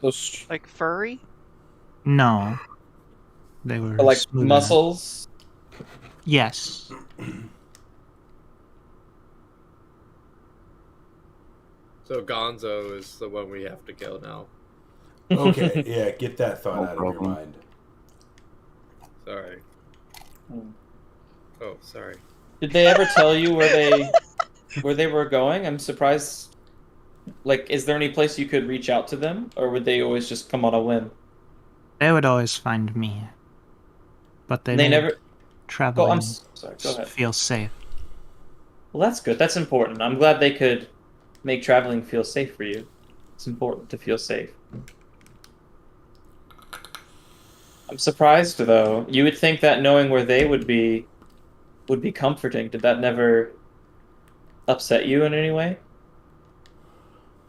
S5: Those
S8: Like furry?
S4: No. They were
S5: like
S4: smoother.
S5: muscles.
S4: Yes.
S1: So Gonzo is the one we have to kill now.
S6: okay. Yeah, get that thought
S2: No
S6: out of your
S2: problem.
S6: mind.
S1: Sorry.
S5: Hmm.
S1: Oh, sorry.
S5: Did they ever tell you where they were going? I'm surprised. Like, is there any place you could reach out to them, or would they always just come on a whim?
S4: They would always find me. But they
S5: They
S4: made
S5: never.
S4: traveling
S5: Go. I'm sorry. Go ahead.
S4: feel safe.
S5: Well, that's good. That's important. I'm glad they could make traveling feel safe for you. It's important to feel safe. I'm surprised though. You would think that knowing where they would be comforting. Did that never upset you in any way?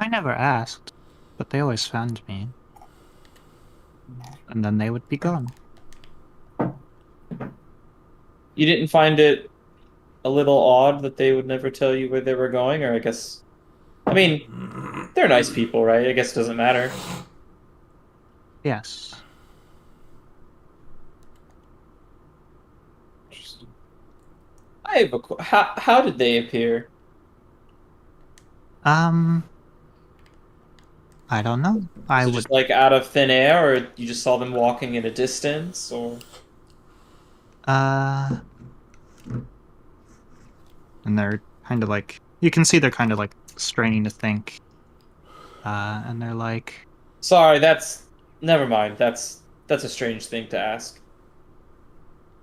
S4: I never asked, but they always found me. And then they would be gone.
S5: You didn't find it a little odd that they would never tell you where they were going, or I mean, they're nice people, right? I guess it doesn't matter.
S4: Yes.
S5: I have how did they appear?
S4: I don't know. I
S5: Was it
S4: would.
S5: just like out of thin air, or you just saw them walking in a distance, or?
S4: And they're kind of like, you can see they're kind of like straining to think. And they're like,
S5: Sorry, never mind. That's a strange thing to ask.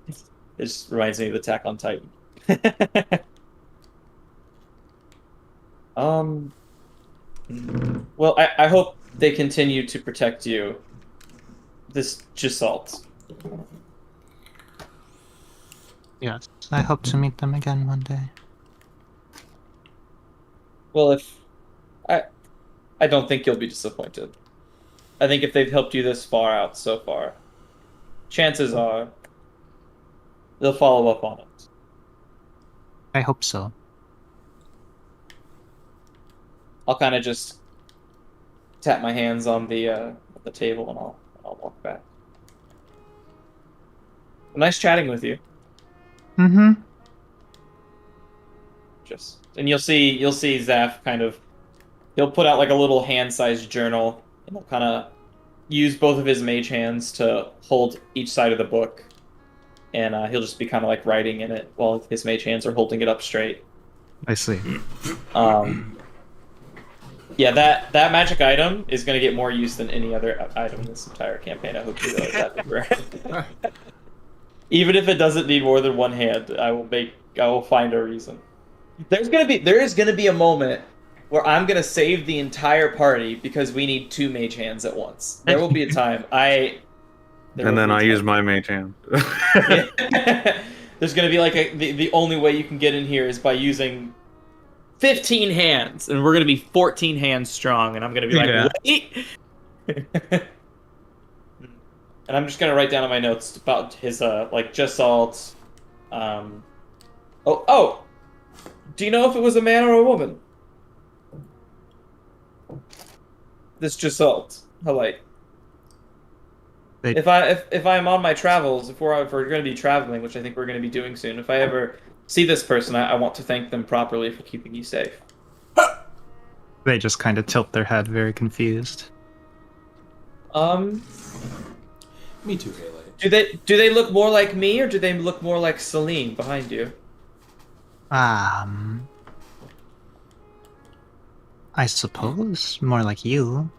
S5: It just reminds me of Attack on Titan. Um. Well, I hope they continue to protect you. This Gisalt.
S4: yes, I hope to meet them again one day.
S5: Well, I don't think you'll be disappointed. I think if they've helped you this far out so far, chances are they'll follow up on it.
S4: I hope so.
S5: I'll kind of just tap my hands on the table and I'll walk back. Nice chatting with you.
S4: Mm-hmm.
S5: And you'll see Zaf kind of, he'll put out like a little hand-sized journal and he'll kind of use both of his mage hands to hold each side of the book, and he'll just be kind of like writing in it while his mage hands are holding it up straight.
S4: I see.
S5: Yeah, that magic item is going to get more use than any other item in this entire campaign. I hope you realize that. Even if it doesn't need more than one hand, I will find a reason. There is gonna be a moment where I'm gonna save the entire party because we need 2 mage hands at once. There will be a time
S2: And then I use my mage hand.
S5: There's gonna be like the only way you can get in here is by using 15 hands, and we're gonna be 14 hands strong, and I'm gonna be like, wait. And I'm just gonna write down in my notes about his like Gisalt. Oh, do you know if it was a man or a woman? This Gisalt, like, if I'm on my travels, if we're going to be traveling, which I think we're going to be doing soon, if I ever see this person, I want to thank them properly for keeping you safe.
S4: They just kind of tilt their head, very confused.
S6: Me too, Haley.
S5: Do they look more like me, or do they look more like Celine behind you?
S4: I suppose more like you.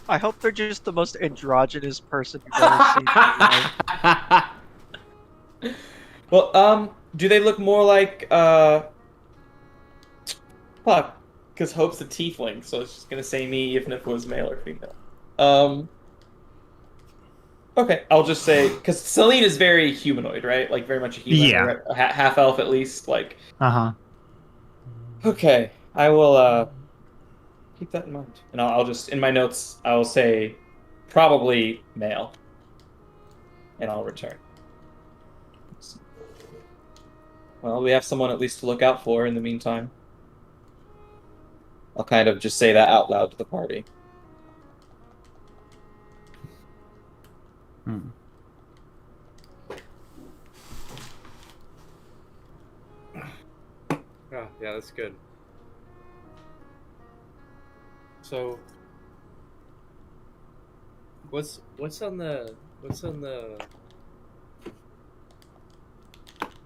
S8: I hope they're just the most androgynous person you've ever seen in your life.
S5: Well, do they look more like fuck, because Hope's a tiefling, so it's just gonna say me even if it was male or female. Okay, I'll just say, because Celine is very humanoid, right? Like, very much a human.
S4: Yeah.
S5: Or half elf, at least. Like,
S4: Uh-huh.
S5: okay, I will keep that in mind. And I'll just, in my notes, I'll say probably male. And I'll return. Well, we have someone at least to look out for in the meantime. I'll kind of just say that out loud to the party.
S1: Oh, yeah, that's good. So, what's on the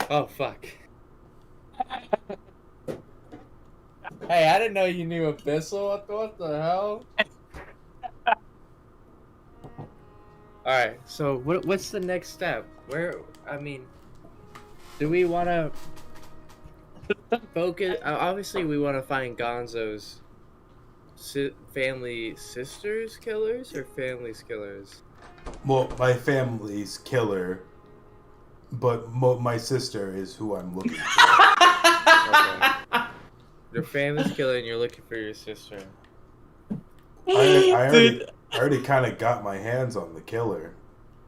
S1: Oh, fuck. Hey, I didn't know you knew Abyssal. What the hell? Alright, so what's the next step? Do we want to focus? Obviously, we want to find Gonzo's family sisters killers or family's killers?
S6: Well, my family's killer, but my sister is who I'm looking for.
S1: Okay. Your family's killer and you're looking for your sister.
S6: I already kind of got my hands on the killer,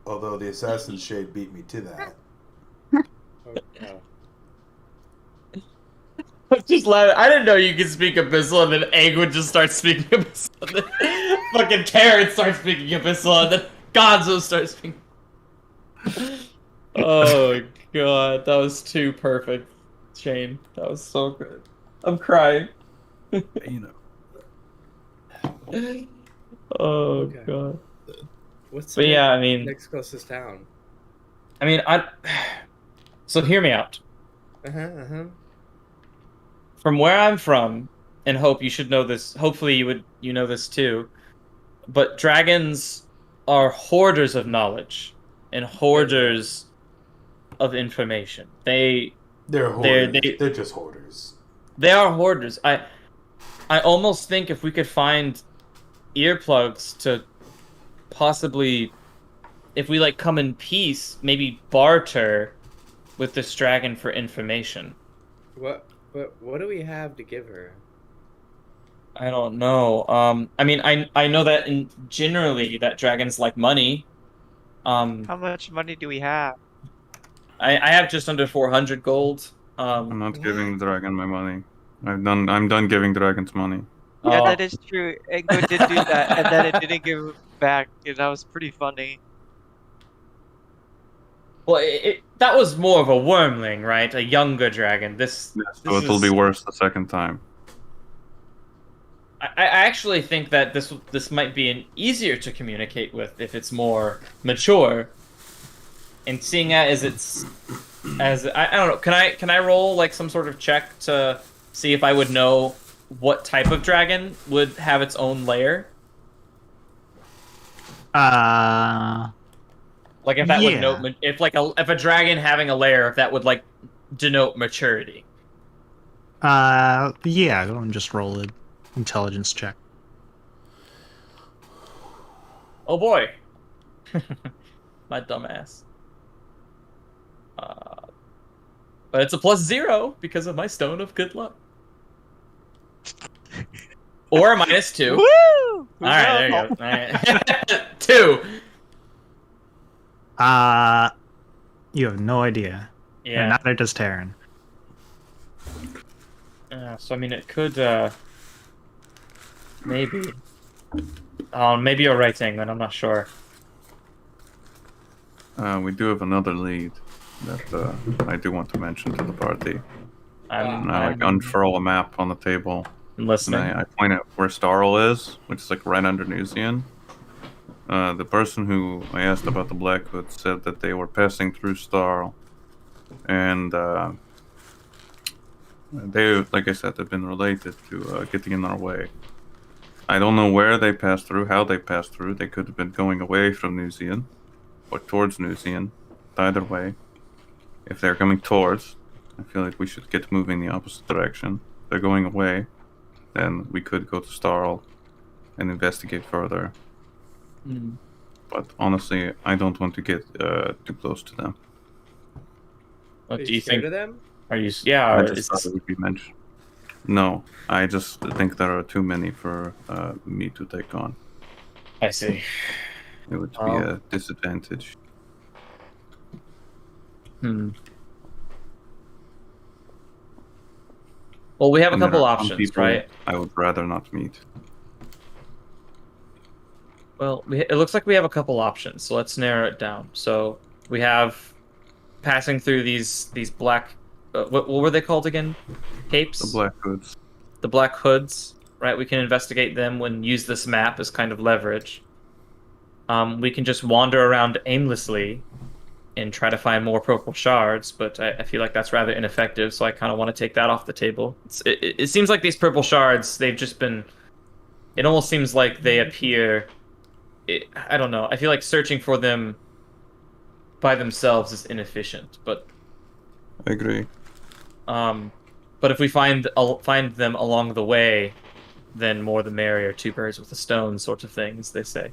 S6: although the Assassin's Shade beat me to that.
S1: Oh.
S5: Just laughing. I didn't know you could speak Abyssal, and then Egg would just start speaking Abyssal. fucking Karen starts speaking Abyssal, and then Gonzo starts speaking. Oh god, that was too perfect, Shane. That was so good. I'm crying.
S2: You know.
S5: Oh
S1: Okay.
S5: god.
S1: What's
S5: But
S1: the
S5: yeah, I mean,
S1: next closest town?
S5: So hear me out.
S1: Uh-huh.
S5: From where I'm from, and Hope, you should know this. Hopefully, you know this too. But dragons are hoarders of knowledge and hoarders of information.
S6: They're hoarders. They're just hoarders.
S5: They are hoarders. I almost think if we could find earplugs to possibly, if we like come in peace, maybe barter with this dragon for information.
S1: What do we have to give her?
S5: I don't know. I mean, I know that generally that dragons like money.
S8: How much money do we have?
S5: I have just under 400 gold.
S2: I'm not giving the dragon my money. I'm done giving dragons money.
S8: Yeah, that is true. Engo did do that, and then it didn't give it back. And that was pretty funny.
S5: Well, that was more of a wormling, right? A younger dragon.
S2: So it'll be worse the second time.
S5: I actually think that this might be easier to communicate with if it's more mature. And seeing as I don't know, can I roll like some sort of check to see if I would know what type of dragon would have its own lair? Like if that would note if a dragon having a lair, if that would like denote maturity.
S4: Yeah, go and just roll an intelligence check.
S5: Oh boy. My dumbass. But it's a +0 because of my stone of good luck. Or a -2.
S8: Woo!
S5: Alright, there you go. All right. 2.
S4: You have no idea.
S5: Yeah.
S4: And neither does Terran.
S5: So I mean, it could maybe. Maybe you're right, England. I'm not sure.
S2: We do have another lead that I do want to mention to the party. And I unfurl a map on the table.
S5: I'm listening.
S2: And I point out where Starl is, which is like right under Newsian. The person who I asked about the Blackwood said that they were passing through Starl. And they, like I said, have been related to getting in our way. I don't know where they passed through, how they passed through. They could have been going away from Newsian or towards Newsian. Either way, if they're coming towards, I feel like we should get moving the opposite direction. If they're going away, then we could go to Starl and investigate further.
S5: Mm.
S2: But honestly, I don't want to get too close to them.
S5: What
S1: Are
S5: do you
S1: scared
S5: think?
S1: of them?
S5: Are you? Yeah.
S2: I just thought it would be mentioned. No, I just think there are too many for me to take on.
S5: I see.
S2: It would be a disadvantage.
S5: Well, we have a
S2: And there
S5: couple
S2: are some
S5: options,
S2: people
S5: right?
S2: I would rather not meet.
S5: Well, it looks like we have a couple options, so let's narrow it down. So we have passing through these black, what were they called again? Capes?
S2: The Black Hoods.
S5: The Black Hoods, right? We can investigate them and use this map as kind of leverage. We can just wander around aimlessly and try to find more purple shards, but I feel like that's rather ineffective, so I kind of want to take that off the table. It seems like these purple shards, they've just been... It almost seems like they appear... I don't know. I feel like searching for them by themselves is inefficient, but...
S2: I agree.
S5: But if we find them along the way, then more the merrier. 2 birds with a stone sort of thing, as they say.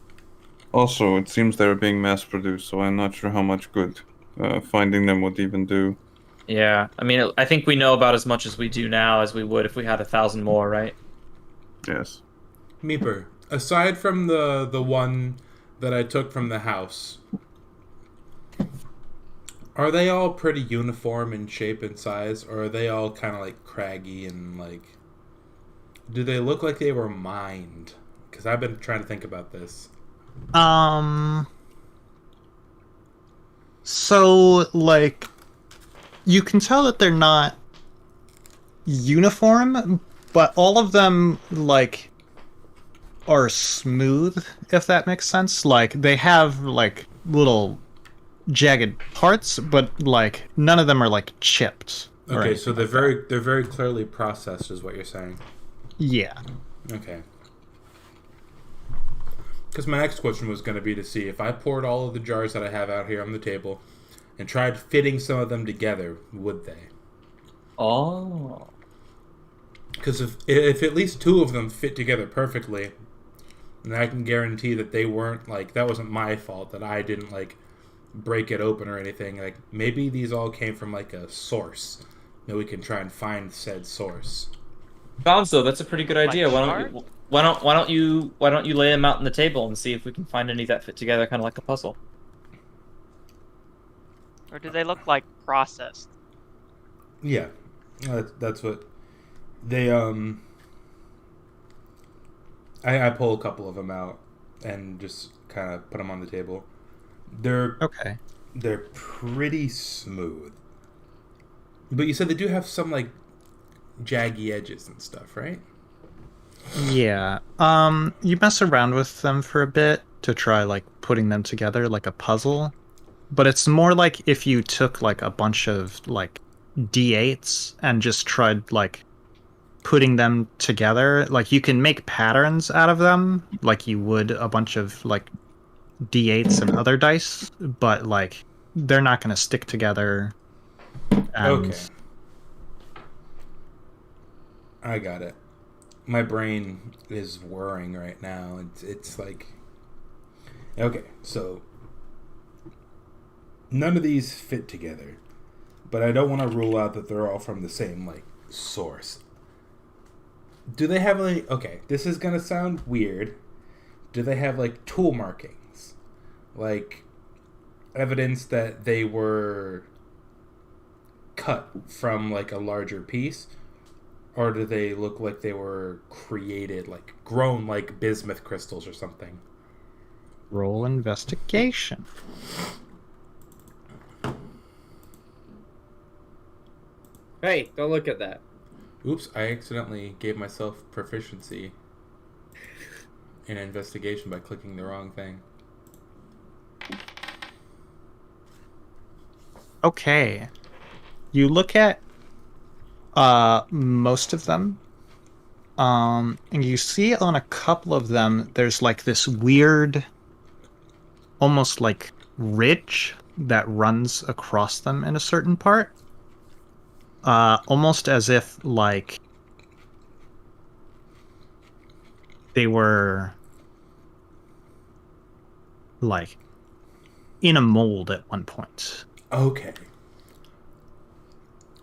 S2: Also, it seems they're being mass-produced, so I'm not sure how much good finding them would even do.
S5: Yeah, I mean, I think we know about as much as we do now as we would if we had 1,000 more, right?
S2: Yes.
S6: Meeper, aside from the one that I took from the house, are they all pretty uniform in shape and size, or are they all kind of like craggy and like... Do they look like they were mined Because I've been trying to think about this.
S4: So, like, you can tell that they're not uniform, but all of them, like, are smooth, if that makes sense. Like, they have, like, little jagged parts, but, like, none of them are, like, chipped.
S6: Okay, so they're very clearly processed, is what you're saying.
S4: Yeah.
S6: Okay. Because my next question was going to be to see if I poured all of the jars that I have out here on the table and tried fitting some of them together, would they?
S9: Oh.
S6: Because if at least two of them fit together perfectly, then I can guarantee that they weren't, like, that wasn't my fault, that I didn't, like, break it open or anything. Like, maybe these all came from, like, a source. That we can try and find said source.
S9: Gonzo, that's a pretty good idea.
S8: Like
S9: Why don't you lay them out on the table and see if we can find any that fit together, kind of like a puzzle?
S8: Or do they look like processed?
S6: Yeah, that's what they I pull a couple of them out and just kind of put them on the table. They're pretty smooth, but you said they do have some like jaggy edges and stuff, right?
S4: Yeah. You mess around with them for a bit to try, like, putting them together like a puzzle. But it's more like if you took, like, a bunch of, like, D8s and just tried, like, putting them together. Like, you can make patterns out of them, like you would a bunch of, like, D8s and other dice, but, like, they're not going to stick together. And...
S6: Okay. I got it. My brain is whirring right now. It's like... Okay, so... None of these fit together. But I don't want to rule out that they're all from the same, like, source. Do they have, like... Okay, this is going to sound weird. Do they have, like, tool markings? Like, evidence that they were cut from, like, a larger piece? Or do they look like they were created, like, grown like bismuth crystals or something?
S4: Roll investigation.
S1: Hey, don't look at that.
S6: Oops, I accidentally gave myself proficiency in investigation by clicking the wrong thing.
S4: Okay. You look at most of them. And you see on a couple of them there's like this weird almost like ridge that runs across them in a certain part. Almost as if like they were like in a mold at one point.
S6: Okay.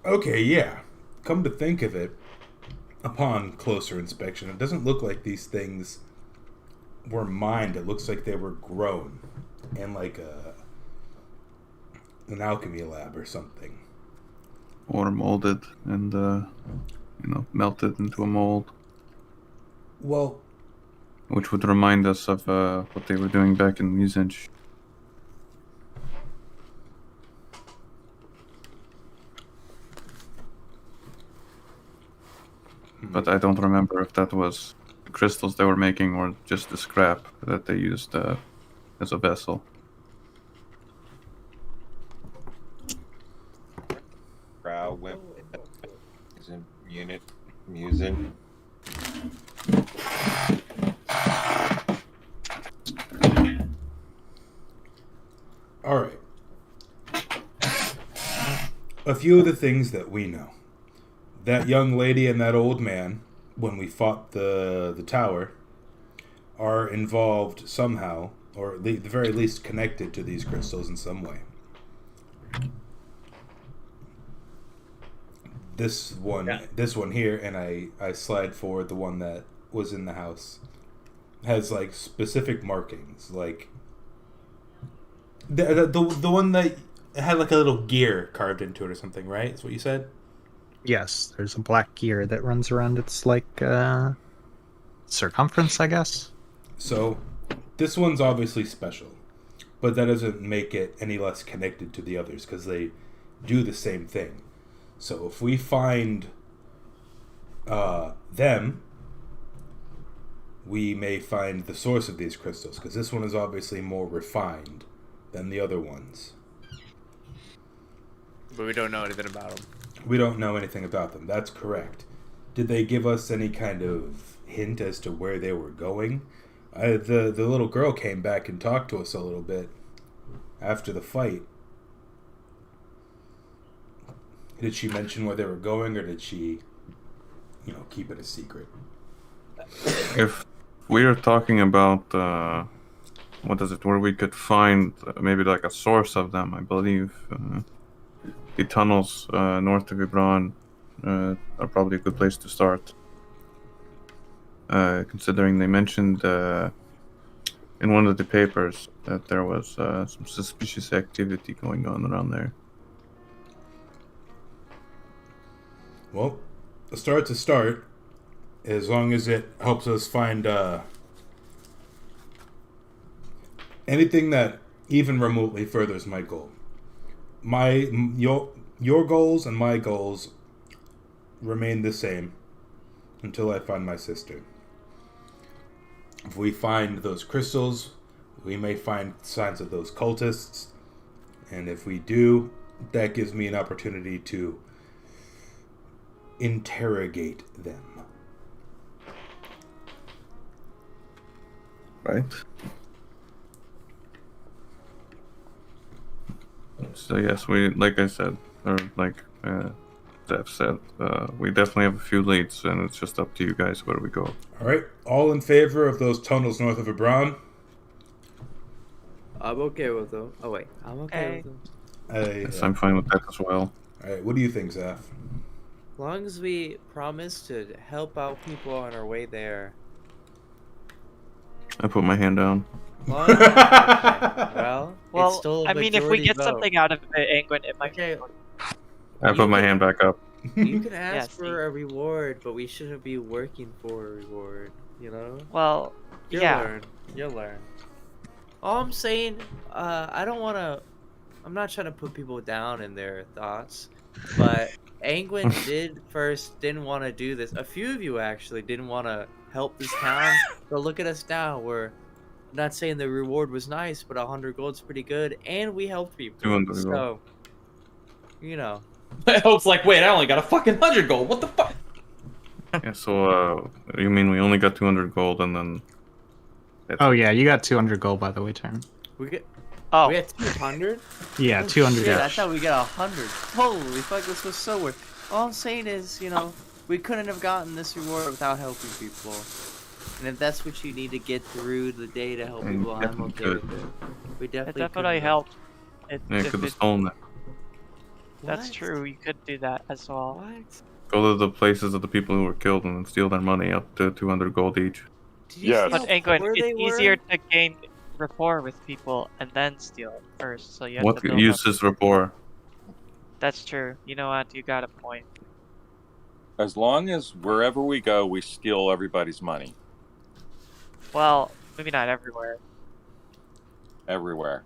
S6: Okay, yeah. Come to think of it, upon closer inspection, it doesn't look like these things were mined. It looks like they were grown in like an alchemy lab or something.
S2: Or molded and, melted into a mold.
S6: Well...
S2: Which would remind us of what they were doing back in Muzinch. But I don't remember if that was the crystals they were making or just the scrap that they used as a vessel.
S3: Brow whip is in unit musing.
S6: All right. A few of the things that we know. That young lady and that old man, when we fought the tower, are involved somehow, or at the very least connected to these crystals in some way. This one here, and I slide forward the one that was in the house, has like specific markings, like the one that had like a little gear carved into it or something, right? That's what you said?
S4: Yes, there's a black gear that runs around its like circumference, I guess.
S6: So, this one's obviously special, but that doesn't make it any less connected to the others because they do the same thing. So, if we find them, we may find the source of these crystals because this one is obviously more refined than the other ones.
S1: But we don't know anything about them.
S6: We don't know anything about them. That's correct. Did they give us any kind of hint as to where they were going? The little girl came back and talked to us a little bit after the fight. Did she mention where they were going, or did she, keep it a secret?
S2: If we are talking about where we could find maybe like a source of them, I believe the tunnels north of Ibran are probably a good place to start. Considering they mentioned in one of the papers that there was some suspicious activity going on around there.
S6: Well, a start's a start, as long as it helps us find anything that even remotely furthers my goal. Your goals and my goals remain the same until I find my sister. If we find those crystals, we may find signs of those cultists, and if we do, that gives me an opportunity to interrogate them.
S2: Right. So yes, we, like I said, or like Zeph said, we definitely have a few leads, and it's just up to you guys where we go.
S6: All right, all in favor of those tunnels north of Ibran?
S1: I'm okay with them. Oh wait, I'm okay with them.
S2: Yes, I'm fine with that as well.
S6: All right, what do you think, Zeph?
S1: As long as we promise to help out people on our way there.
S2: I put my hand down.
S1: Well, okay. Well, it's still a
S8: I mean, if we
S1: majority
S8: get
S1: vote.
S8: something out of it, Angwin, it might.
S1: Okay.
S2: I put my hand back up.
S1: You can ask
S8: see.
S1: for a reward, but we shouldn't be working for a reward, you know?
S8: Well,
S1: You'll
S8: yeah.
S1: learn. You'll learn. All I'm saying, I don't want to... I'm not trying to put people down in their thoughts, but Angwin didn't want to do this. A few of you actually didn't want to help this town, but look at us now. We're not saying the reward was nice, but 100 gold's pretty good, and we helped people.
S2: 200
S1: so,
S2: gold.
S1: you know.
S9: Hope's like, wait, I only got a fucking 100 gold. What the fuck?
S2: Yeah, so you mean we only got 200 gold and then...
S4: Oh yeah, you got 200 gold by the way, Turn.
S1: We get...
S8: Oh,
S1: We had 200?
S4: Yeah, 200
S1: Shit, I
S4: each.
S1: thought we got 100. Holy fuck, this was so weird. All I'm saying is, we couldn't have gotten this reward without helping people. And if that's what you need to get through the day to help people, I'm
S2: definitely
S1: okay
S2: could.
S1: with it. We
S8: it
S1: definitely
S8: definitely
S1: could've-
S8: helped.
S2: Yeah,
S8: If
S2: could have
S8: it-
S2: stolen it.
S8: That's
S1: What?
S8: true. You could do that as well.
S1: What?
S2: Go to the places of the people who were killed and then steal their money up to 200 gold each.
S1: Did you
S3: Yes.
S1: see
S8: But
S1: how
S8: Angwin,
S1: poor they
S8: it's
S1: were?
S8: easier to gain rapport with people and then steal it first. So you have
S2: What
S8: to build
S2: use
S8: up.
S2: is rapport?
S8: That's true. You know what? You got a point.
S3: As long as wherever we go, we steal everybody's money.
S8: Well, maybe not everywhere.
S3: Everywhere.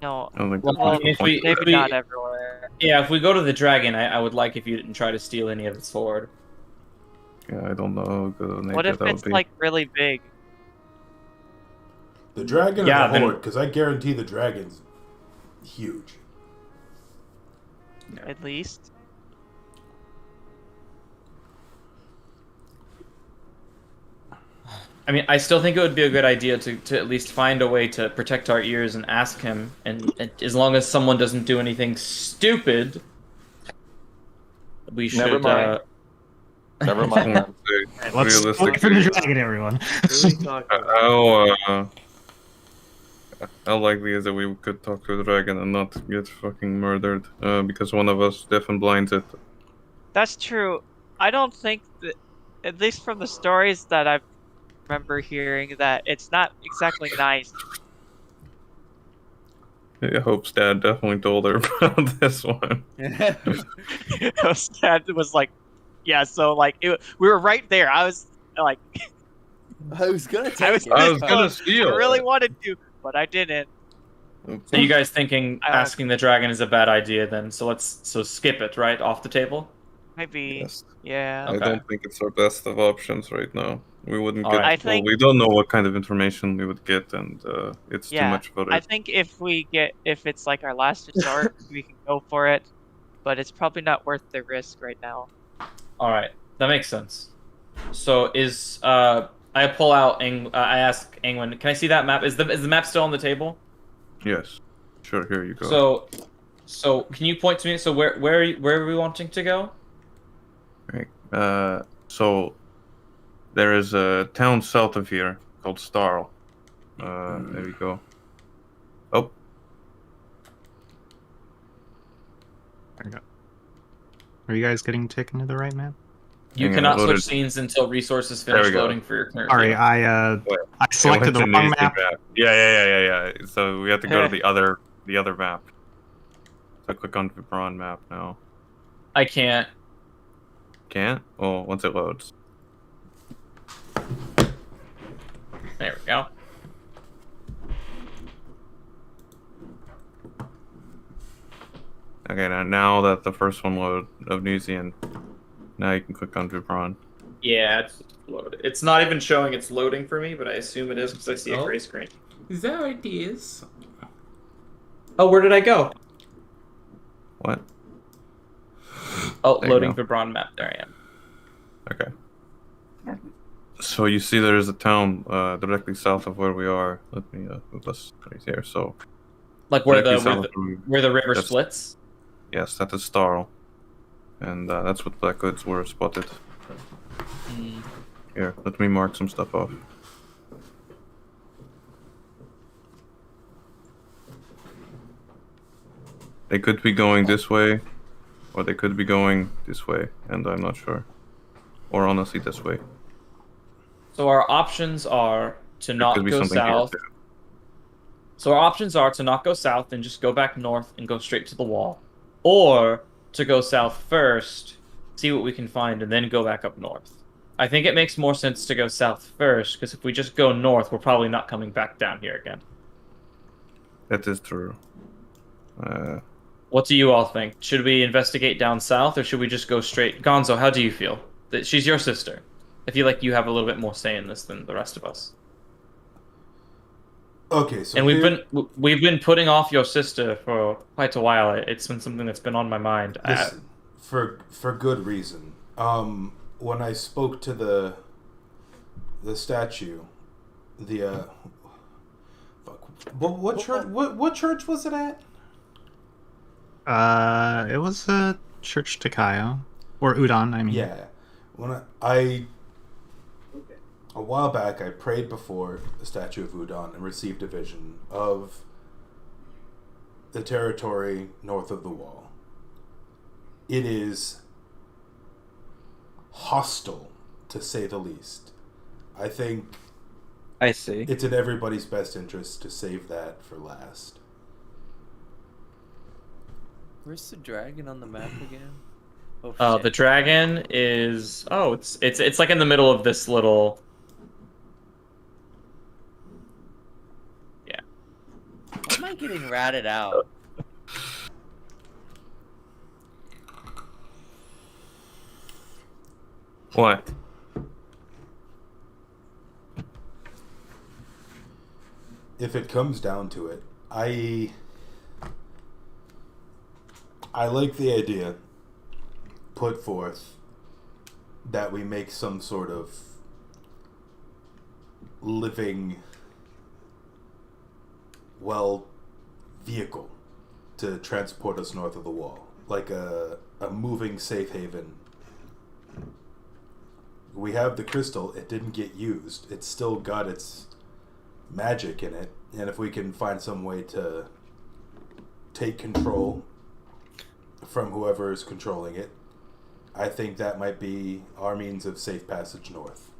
S8: No,
S2: I don't think
S9: Well,
S2: that's much of a
S9: if
S2: point.
S9: we-
S8: maybe not everywhere.
S9: Yeah, if we go to the dragon, I would like if you didn't try to steal any of its sword.
S2: Yeah, I don't know how good of a
S8: What
S2: nature
S8: if
S2: that
S8: it's
S2: would be.
S8: like really big?
S6: The dragon
S9: Yeah,
S6: or the
S9: then-
S6: horde? Because I guarantee the dragon's huge.
S8: At least.
S9: I mean, I still think it would be a good idea to at least find a way to protect our ears and ask him. And as long as someone doesn't do anything stupid, we should.
S3: Never mind. Never mind. then.
S4: Let's look for the
S2: Realistically,
S4: dragon, everyone.
S1: What are we talking about?
S2: how likely is it we could talk to a dragon and not get fucking murdered because one of us deaf and blinds it?
S8: That's true. I don't think that, at least from the stories that I remember hearing, that it's not exactly nice.
S2: Yeah, Hope's dad definitely told her about this one.
S8: Dad was like, yeah, so like we were right there. I was like,
S10: I was gonna take
S8: I was
S10: it.
S8: gonna,
S2: I was gonna steal
S8: I really
S2: it.
S8: wanted to, but I didn't.
S9: So you guys thinking
S8: I-
S9: asking the dragon is a bad idea then? So skip it right off the table.
S8: Maybe.
S2: Yes.
S8: Yeah.
S2: I
S9: Okay.
S2: don't think it's our best of options right now. We wouldn't
S9: All
S2: get.
S9: right.
S8: I think-
S2: Well, we don't know what kind of information we would get, and it's too
S8: Yeah.
S2: much for
S8: I
S2: it.
S8: think if it's like our last resort, we can go for it. But it's probably not worth the risk right now.
S9: All right, that makes sense. So I pull out I ask Angwin, can I see that map? Is the map still on the table?
S2: Yes. Sure. Here you go.
S9: So can you point to me? So where are we wanting to go?
S2: Right. So there is a town south of here called Starl. There we go. Oh,
S4: Are you guys getting taken to the right map?
S9: You
S2: Hang on,
S9: cannot
S2: loaded.
S9: switch scenes until resources
S2: There we
S9: finish
S2: go.
S9: loading for your current.
S4: Sorry,
S9: view.
S4: I
S2: Wait.
S4: selected the
S2: It's a
S4: wrong
S2: nasty
S4: map.
S2: Yeah. So we have to go to the other map. So click on Vibron map now.
S9: I can't.
S2: Can't? Oh, once it loads.
S9: There we go.
S2: Okay, now that the first one loaded of New Zealand, now you can click on Vibron.
S9: Yeah, it's loaded. It's not even showing it's loading for me, but I assume it is because I see a
S7: Oh.
S9: gray screen.
S7: Is that what it is?
S9: Oh, where did I go?
S2: What?
S9: Oh,
S2: There you
S9: loading
S2: go.
S9: Vibron map. There I am.
S2: Okay. So you see there is a town directly south of where we are. Let me move this right here. So
S9: Like where
S2: directly
S9: the
S2: south from-
S9: where the river
S2: That's-
S9: splits.
S2: yes, that is Starl. And that's what black goods were spotted.
S9: Hmm.
S2: Here, let me mark some stuff off. They could be going this way, or they could be going this way, and I'm not sure. Or honestly, this way.
S9: So our options are to
S2: There
S9: not
S2: could be
S9: go
S2: something here,
S9: south.
S2: too.
S9: So our options are to not go south and just go back north and go straight to the wall, or to go south first, see what we can find, and then go back up north. I think it makes more sense to go south first, because if we just go north, we're probably not coming back down here again.
S2: That is true.
S9: What do you all think? Should we investigate down south, or should we just go straight? Gonzo, how do you feel? That she's your sister. I feel like you have a little bit more say in this than the rest of us.
S6: Okay, so
S9: And
S6: here-
S9: we've been putting off your sister for quite a while. It's been something that's been on my mind.
S6: Listen, for good reason. When I spoke to the statue, the fuck, what church? What church was it at?
S4: It was a church to Kaio. Or Udon, I mean.
S6: Yeah, when I a while back I prayed before the statue of Udon and received a vision of the territory north of the wall. It is hostile, to say the least. I think
S10: I see.
S6: it's in everybody's best interest to save that for last.
S10: Where's the dragon on the map again?
S9: Oh, the dragon is. Oh, it's like in the middle of this little. Yeah.
S10: Why am I getting ratted out?
S2: What?
S6: If it comes down to it, I like the idea put forth that we make some sort of living, vehicle to transport us north of the wall, like a moving safe haven. We have the crystal, it didn't get used, it's still got its magic in it, and if we can find some way to take control from whoever is controlling it, I think that might be our means of safe passage north.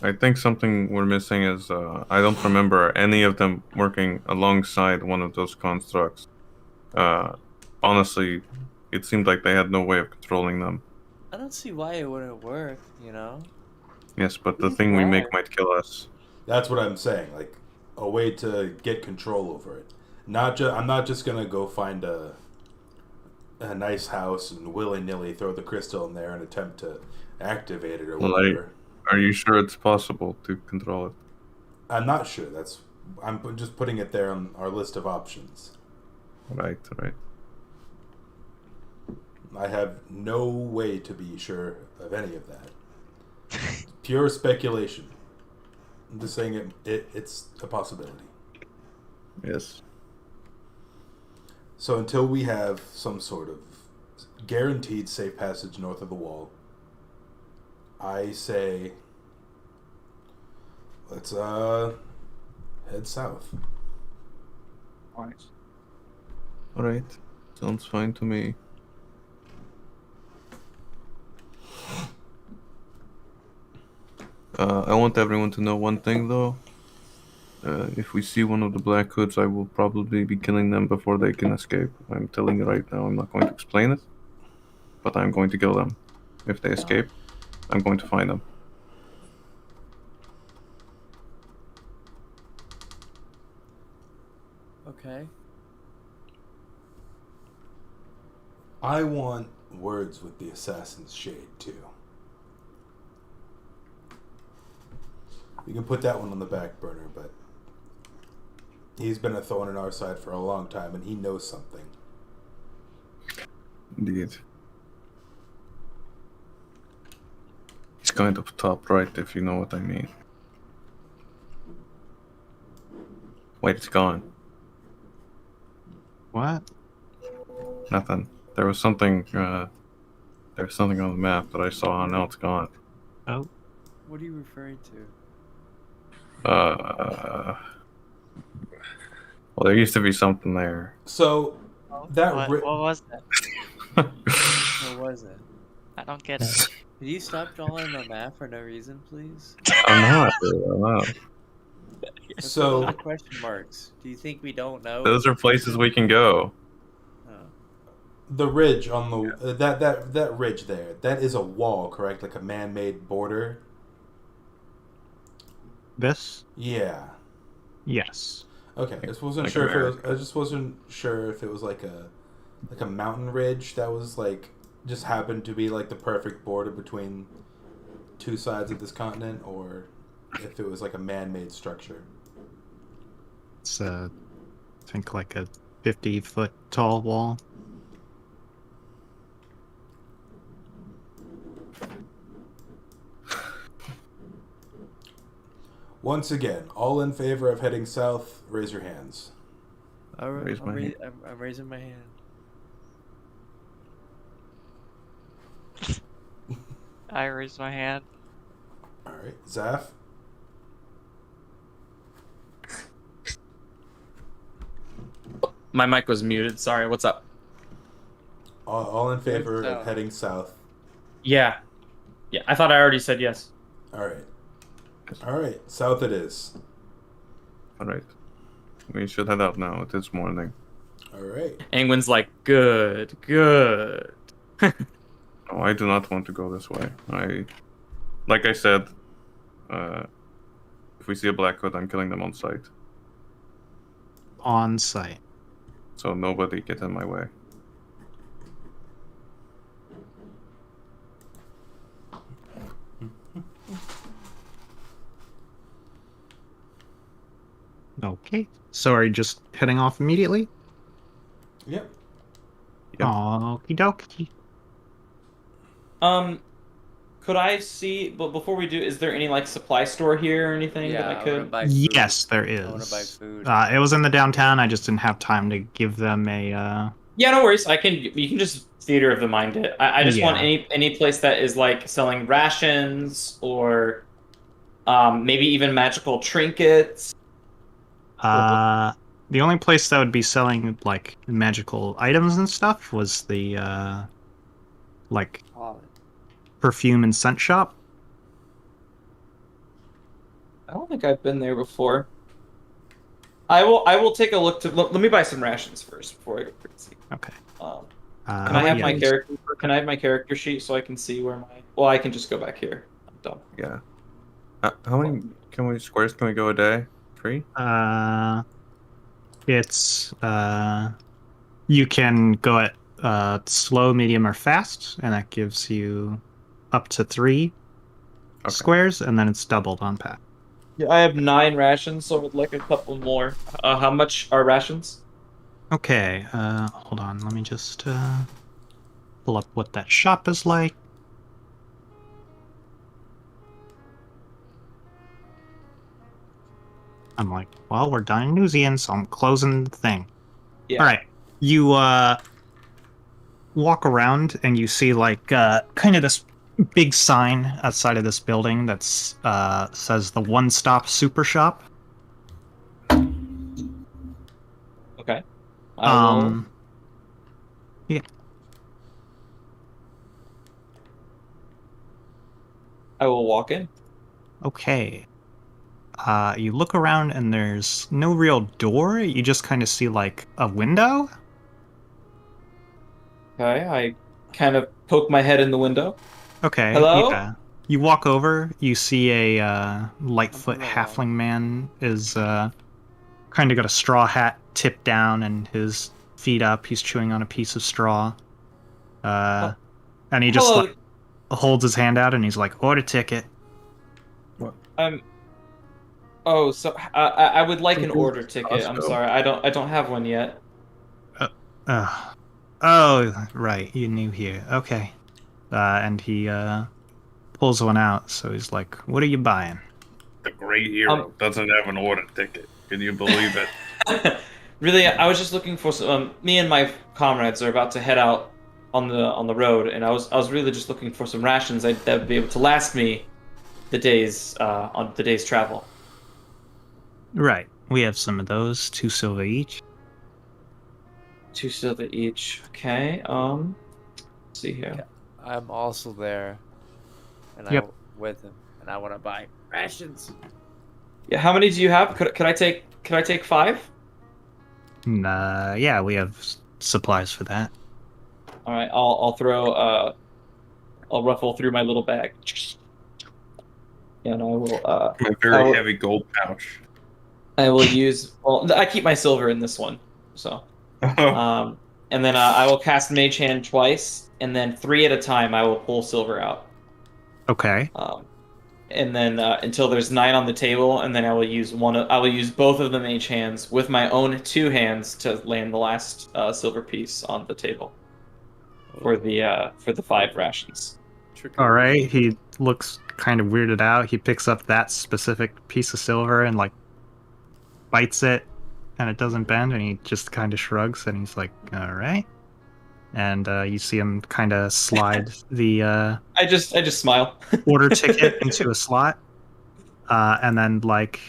S2: I think something we're missing is I don't remember any of them working alongside one of those constructs. Honestly, it seemed like they had no way of controlling them.
S10: I don't see why it wouldn't work, you know?
S2: Yes, but the thing we make might kill us.
S6: That's what I'm saying. Like a way to get control over it. I'm not just gonna go find a nice house and willy-nilly throw the crystal in there and attempt to activate it or
S2: Well,
S6: whatever.
S2: Are you sure it's possible to control it?
S6: I'm not sure. I'm just putting it there on our list of options.
S2: Right.
S6: I have no way to be sure of any of that. Pure speculation. I'm just saying it's a possibility.
S2: Yes.
S6: So until we have some sort of guaranteed safe passage north of the wall, I say let's head south.
S2: Alright. Sounds fine to me. I want everyone to know one thing though. If we see one of the Black Hoods, I will probably be killing them before they can escape. I'm telling you right now, I'm not going to explain it, but I'm going to kill them. If they escape, I'm going to find them.
S10: Okay.
S6: I want words with the Assassin's Shade too. We can put that one on the back burner, but he's been a thorn in our side for a long time, and he knows something.
S2: Indeed. He's kind of top right, if you know what I mean. Wait, it's gone.
S4: What?
S2: Nothing. There was something. There was something on the map that I saw, and now it's gone.
S4: Oh.
S10: What are you referring to?
S2: Well, there used to be something there.
S6: So that
S8: What was it?
S10: What was it?
S8: I don't get it.
S10: Could you stop drawing the map for no reason, please?
S2: I'm not. I'm not.
S10: What's
S6: So-
S10: with all the question marks. Do you think we don't know?
S2: Those are places we can go.
S10: Oh.
S6: the ridge on the that ridge there, that is a wall, correct? Like a man-made border.
S4: This?
S6: Yeah.
S4: Yes.
S6: Okay. I just wasn't
S2: Like
S6: sure if it was.
S2: America.
S6: I just wasn't sure if it was like a mountain ridge that was like just happened to be like the perfect border between two sides of this continent, or if it was like a man-made structure.
S4: It's I think like a 50-foot tall wall.
S6: Once again, all in favor of heading south, raise your hands.
S10: I'm
S2: Raise my hand.
S10: raising my hand.
S8: I raised my hand.
S6: All right, Zaf.
S9: My mic was muted. Sorry. What's up?
S6: All in favor of
S10: south.
S6: heading south.
S9: Yeah. Yeah. I thought I already said yes.
S6: All right. All right, south it is.
S2: Alright. We should head out now. It is morning.
S6: All right.
S9: Angwin's like, good, good.
S2: Oh, I do not want to go this way. Like I said, if we see a Black Hood, I'm killing them on sight.
S4: On site.
S2: So nobody get in my way.
S4: Okay. So are you just heading off immediately?
S6: Yep.
S2: Yep.
S4: Okie dokie.
S9: Could I see? But before we do, is there any like supply store here or anything
S10: Yeah,
S9: that I
S10: I wanna
S9: could?
S10: buy food.
S4: Yes, there is.
S10: I wanna buy food.
S4: It was in the downtown. I just didn't have time to give them a.
S9: Yeah, no worries. You can just theater of the mind it. I just want any place that is like selling rations or, maybe even magical trinkets.
S4: The only place that would be selling like magical items and stuff was the like perfume and scent shop.
S9: I don't think I've been there before. I will take a look to. Let me buy some rations first before I go crazy.
S4: Okay.
S9: Can I have my character? Can I have my character sheet so I can see where my? Well, I can just go back here. I'm dumb.
S2: Yeah. How many squares can we go a day? 3?
S4: It's you can go at slow, medium, or fast, and that gives you up to 3 squares, and then it's doubled on path.
S9: Yeah, I have 9 rations, so I would like a couple more. How much are rations?
S4: Okay, hold on. Let me just pull up what that shop is like. I'm like, well, we're done in Newsian, so I'm closing the thing.
S9: Yeah.
S4: All right, you walk around and you see like kind of this big sign outside of this building that's says the One Stop Super Shop.
S9: Okay. I will...
S4: Yeah.
S9: I will walk in.
S4: Okay. You look around and there's no real door. You just kind of see like a window.
S9: Okay, I kind of poke my head in the window.
S4: Okay.
S9: Hello?
S4: Yeah. You walk over. You see a Lightfoot
S10: Hello.
S4: halfling man is kind of got a straw hat tipped down and his feet up. He's chewing on a piece of straw. And he just
S9: Hello.
S4: like holds his hand out and he's like, "Order ticket."
S9: Oh, so I would like an
S2: Mhm.
S9: order ticket. I'm
S2: Costco.
S9: sorry, I don't have one yet.
S4: Oh, right. You knew here. Okay. And he pulls one out. So he's like, "What are you buying?"
S2: The great hero doesn't have an order ticket. Can you believe it?
S9: Really, I was just looking for some. Me and my comrades are about to head out on the road, and I was really just looking for some rations that would be able to last me the days on the day's travel.
S4: Right. We have some of those. 2 silver each.
S9: 2 silver each. Okay. Let's see here.
S10: I'm also there, and
S4: Yep.
S10: I'm with him, and I want to buy rations.
S9: Yeah. How many do you have? Could I take 5?
S4: Yeah, we have supplies for that.
S9: All right. I'll throw. I'll ruffle through my little bag. And I will.
S2: My very heavy gold pouch.
S9: I will use. Well, I keep my silver in this one, so. And then I will cast Mage Hand twice, and then 3 at a time I will pull silver out.
S4: Okay.
S9: And then until there's 9 on the table, and then I will use I will use both of the Mage Hands with my own 2 hands to land the last silver piece on the table for the 5 rations.
S4: All right. He looks kind of weirded out. He picks up that specific piece of silver and like bites it, and it doesn't bend, and he just kind of shrugs, and he's like, "All right." And you see him kind of slide the
S9: I just smile.
S4: order ticket into a slot, and then like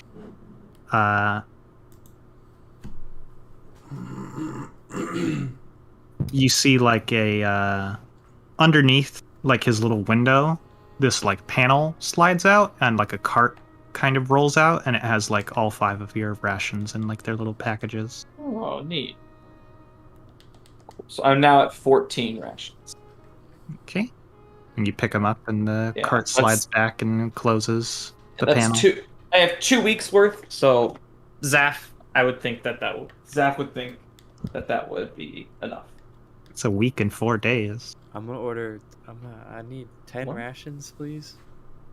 S4: you see like a underneath like his little window, this like panel slides out, and like a cart kind of rolls out, and it has like all 5 of your rations in like their little packages.
S9: Oh, neat. Cool. So I'm now at 14 rations.
S4: Okay. And you pick them up, and the
S9: Yeah,
S4: cart slides back and closes the
S9: That's
S4: panel.
S9: 2. I have 2 weeks worth. So Zaf, I would think Zaf would think that would be enough.
S4: It's a week and 4 days.
S10: I'm gonna order. I need 10
S9: What?
S10: rations, please.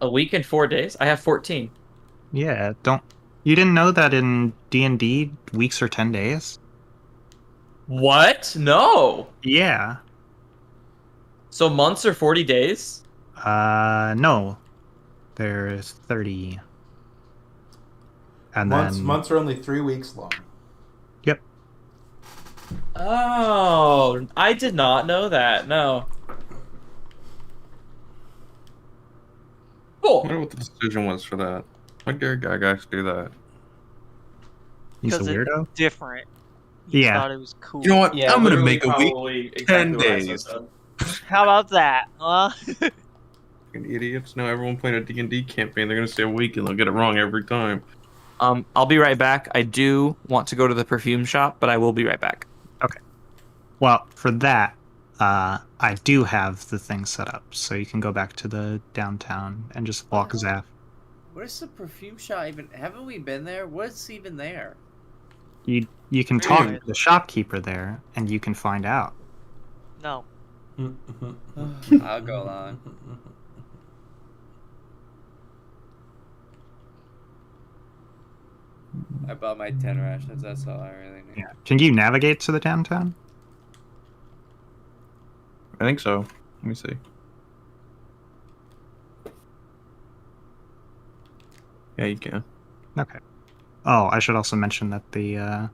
S9: A week and 4 days? I have 14.
S4: Yeah, you didn't know that in D&D weeks are 10 days?
S9: What? No.
S4: Yeah.
S9: So months are 40 days?
S4: No. There's 30. And then
S6: Months are only 3 weeks long.
S4: Yep.
S9: Oh, I did not know that. No.
S2: I
S9: Cool.
S2: wonder what the decision was for that. Why dare guys do that?
S4: He's a
S8: Because
S4: weirdo.
S8: it's different. He
S4: Yeah.
S8: thought it was cool.
S2: You know what?
S9: Yeah,
S2: I'm gonna
S9: literally
S2: make a week
S9: probably
S2: 10
S9: exactly what I said,
S2: days.
S9: though.
S8: How about that? Huh?
S2: Fucking idiots. Now everyone playing a D&D campaign, they're gonna say a week and they'll get it wrong every time.
S9: I'll be right back. I do want to go to the perfume shop, but I will be right back.
S4: Well, for that, I do have the thing set up, so you can go back to the downtown and just walk Zaf.
S1: Where's the perfume shop even? Haven't we been there? What's even there?
S4: You can
S8: Very
S4: talk
S8: good.
S4: to the shopkeeper there, and you can find out.
S8: No.
S1: I'll go along. I bought my 10 rations. That's all I really need.
S4: Yeah. Can you navigate to the downtown?
S2: I think so. Let me see. Yeah, you can.
S4: Okay. Oh, I should also mention that the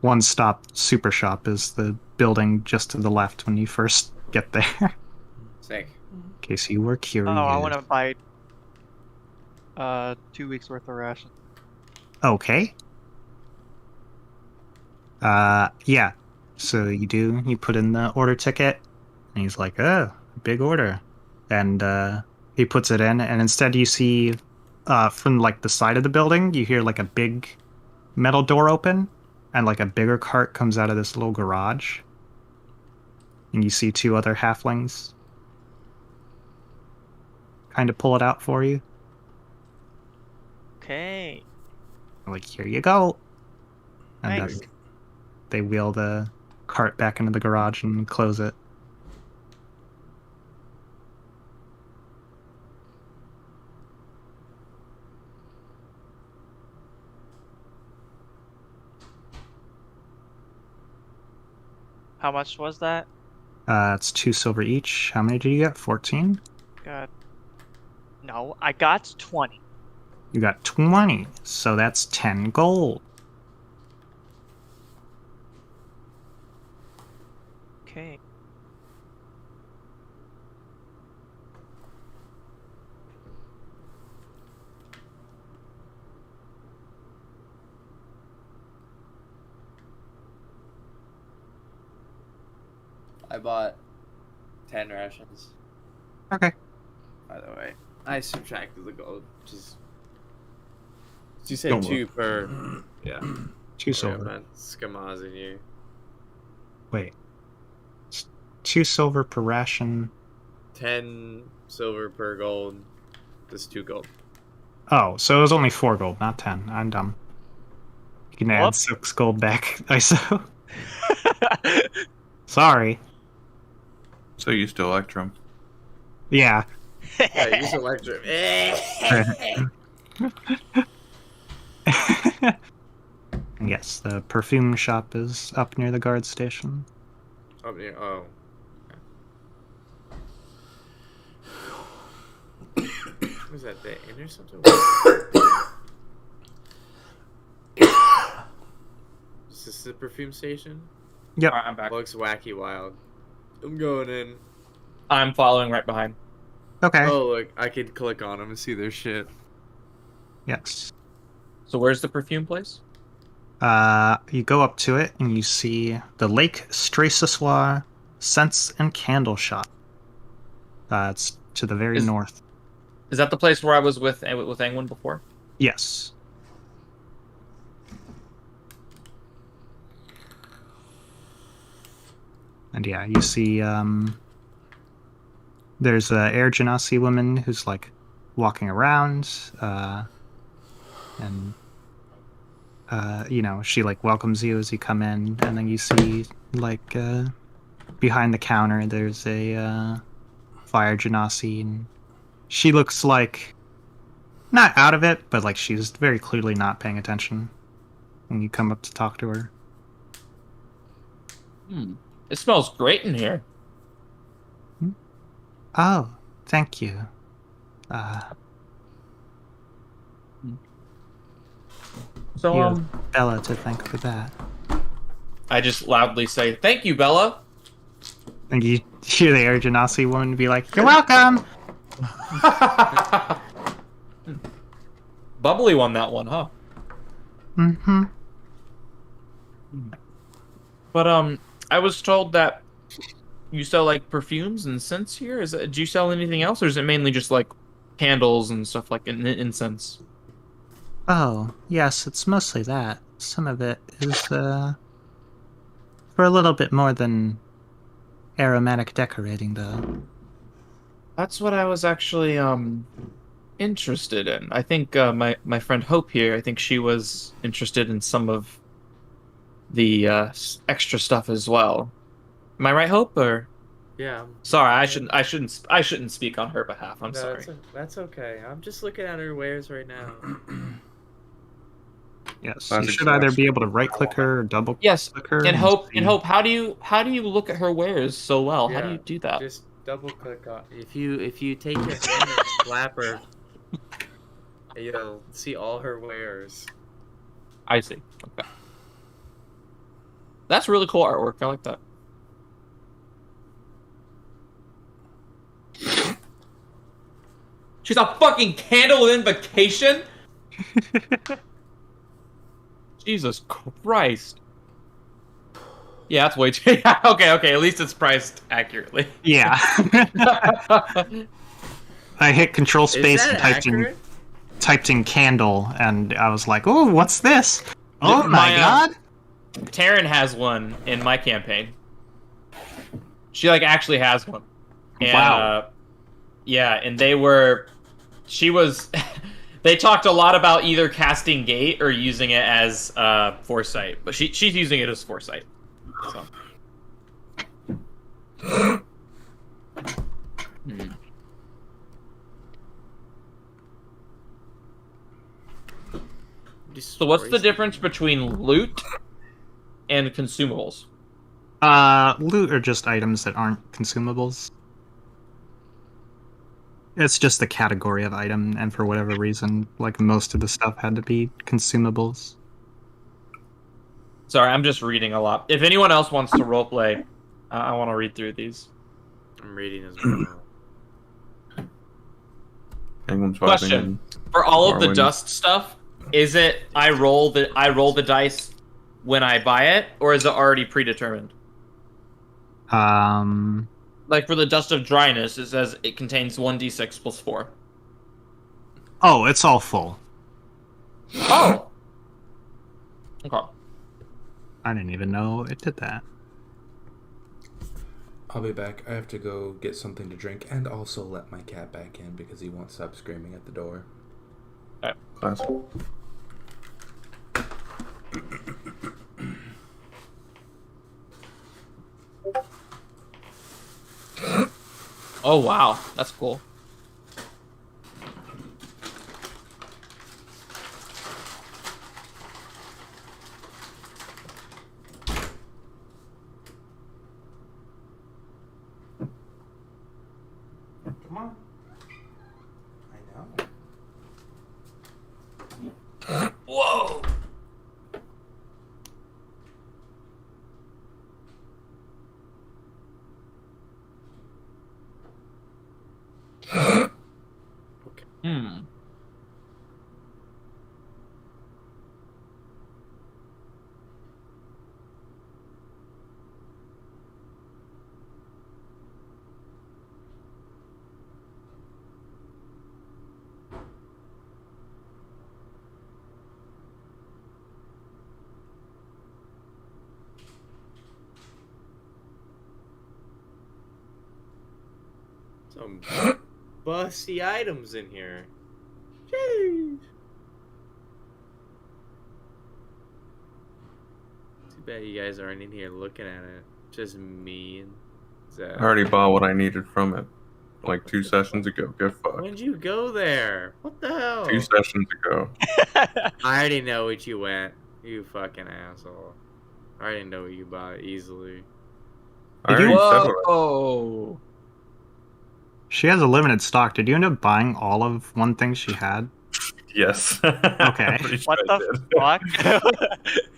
S4: one-stop super shop is the building just to the left when you first get there. In
S1: Sick.
S4: case you were curious.
S8: Oh, I want to buy 2 weeks worth of ration.
S4: Okay. Yeah. So you put in the order ticket, and he's like, oh, big order. And he puts it in, and instead you see, from like the side of the building, you hear like a big metal door open, and like a bigger cart comes out of this little garage. And you see two other halflings kind of pull it out for you.
S8: Okay.
S4: Like, here you go. And
S8: Thanks.
S4: then they wheel the cart back into the garage and close it.
S8: How much was that?
S4: It's 2 silver each. How many did you get? 14?
S8: God. No, I got 20.
S4: You got 20, so that's 10 gold.
S8: Okay.
S1: I bought 10 rations.
S4: Okay.
S1: By the way, I subtracted the gold. Just you said
S2: Don't
S1: 2 per. Yeah.
S4: 2
S1: Sorry, I'm
S4: silver.
S1: not schemazing you.
S4: Wait. It's 2 silver per ration.
S1: 10 silver per gold. That's 2 gold.
S4: Oh, so it was only 4 gold, not 10. I'm dumb. You can add
S8: Whoop.
S4: 6 gold back, ISO. Sorry.
S2: So used to Electrum.
S4: Yeah.
S1: Yeah, use electric.
S4: Yes, the perfume shop is up near the guard station.
S1: Up near. Oh. Was that the inn or something? Is this the perfume station?
S4: Yep.
S9: Alright, I'm back.
S1: Looks wacky wild. I'm going in.
S9: I'm following right behind.
S4: Okay.
S1: Oh, look, I could click on them and see their shit.
S4: Yes.
S9: So where's the perfume place?
S4: You go up to it and you see the Lake Stracessoir Scents and Candle Shop. It's to the very north.
S9: Is that the place where I was with Angwin before?
S4: Yes. And yeah, you see, there's a Air Genasi woman who's like walking around, and you know, she like welcomes you as you come in, and then you see like behind the counter there's a Fire Genasi, and she looks like not out of it, but like she's very clearly not paying attention when you come up to talk to her.
S9: It smells great in here.
S4: Oh, thank you.
S9: So
S4: You have Bella to thank for that.
S9: I just loudly say, "Thank you, Bella."
S4: And you hear the Air Genasi woman be like, "You're welcome!"
S9: Bubbly won that one, huh?
S4: Mm-hmm.
S9: But I was told that you sell like perfumes and scents here. Do you sell anything else, or is it mainly just like candles and stuff like incense?
S4: Oh, yes, it's mostly that. Some of it is, for a little bit more than aromatic decorating, though.
S9: That's what I was actually interested in. I think my friend Hope here. I think she was interested in some of the extra stuff as well. Am I right, Hope? Or
S10: Yeah.
S9: sorry, I shouldn't speak on her behalf. I'm sorry.
S10: That's okay. I'm just looking at her wares right now.
S4: Yes,
S2: That's
S4: you should
S2: exactly-
S4: either be able to right-click her or double-click
S9: Yes,
S4: her.
S9: and Hope,
S4: see-
S9: how do you look at her wares so well? How do you do that?
S10: Just double click on if you take your hand and slap her, you'll see all her wares.
S9: I see. Okay. That's really cool artwork. I like that. She's a fucking candle of invocation? Jesus Christ. Yeah, that's way too... okay, at least it's priced accurately.
S4: Yeah. I hit Control Space and
S10: accurate?
S4: typed in candle, and I was like, "Oh, what's this? Oh my
S9: My,
S4: god!"
S9: Taryn has one in my campaign. She like actually has one. And,
S4: Wow.
S9: Yeah, and she was they talked a lot about either casting Gate or using it as Foresight, but she's using it as Foresight. So. So what's the difference between loot and consumables?
S4: Loot are just items that aren't consumables. It's just the category of item, and for whatever reason, like most of the stuff had to be consumables.
S9: Sorry, I'm just reading a lot. If anyone else wants to roleplay, I want to read through these.
S10: I'm reading as well.
S2: Penguin's
S9: Question: for all of the dust stuff, is it I roll the dice when I buy it, or is it already predetermined? Like for the dust of dryness, it says it contains 1d6 plus 4.
S4: Oh, it's all full.
S9: Oh. Okay.
S4: I didn't even know it did that.
S6: I'll be back. I have to go get something to drink and also let my cat back in because he won't stop screaming at the door.
S2: Classic.
S9: Oh wow, that's cool.
S6: Come on. I know.
S9: Whoa. Hmm.
S10: Some busty items in here. Jeez. Too bad you guys aren't in here looking at it. Just me and Zach.
S2: I already bought what I needed from it like 2 sessions ago. Get fucked.
S10: When'd you go there? What the hell?
S2: 2 sessions ago.
S10: I already know what you went. You fucking asshole. I already know what you bought easily.
S2: I already said what I-
S9: Whoa.
S4: She has a limited stock. Did you end up buying all of one thing she had?
S2: Yes.
S4: Okay.
S2: I'm pretty sure
S8: What
S2: I
S8: the
S2: did.
S8: fuck?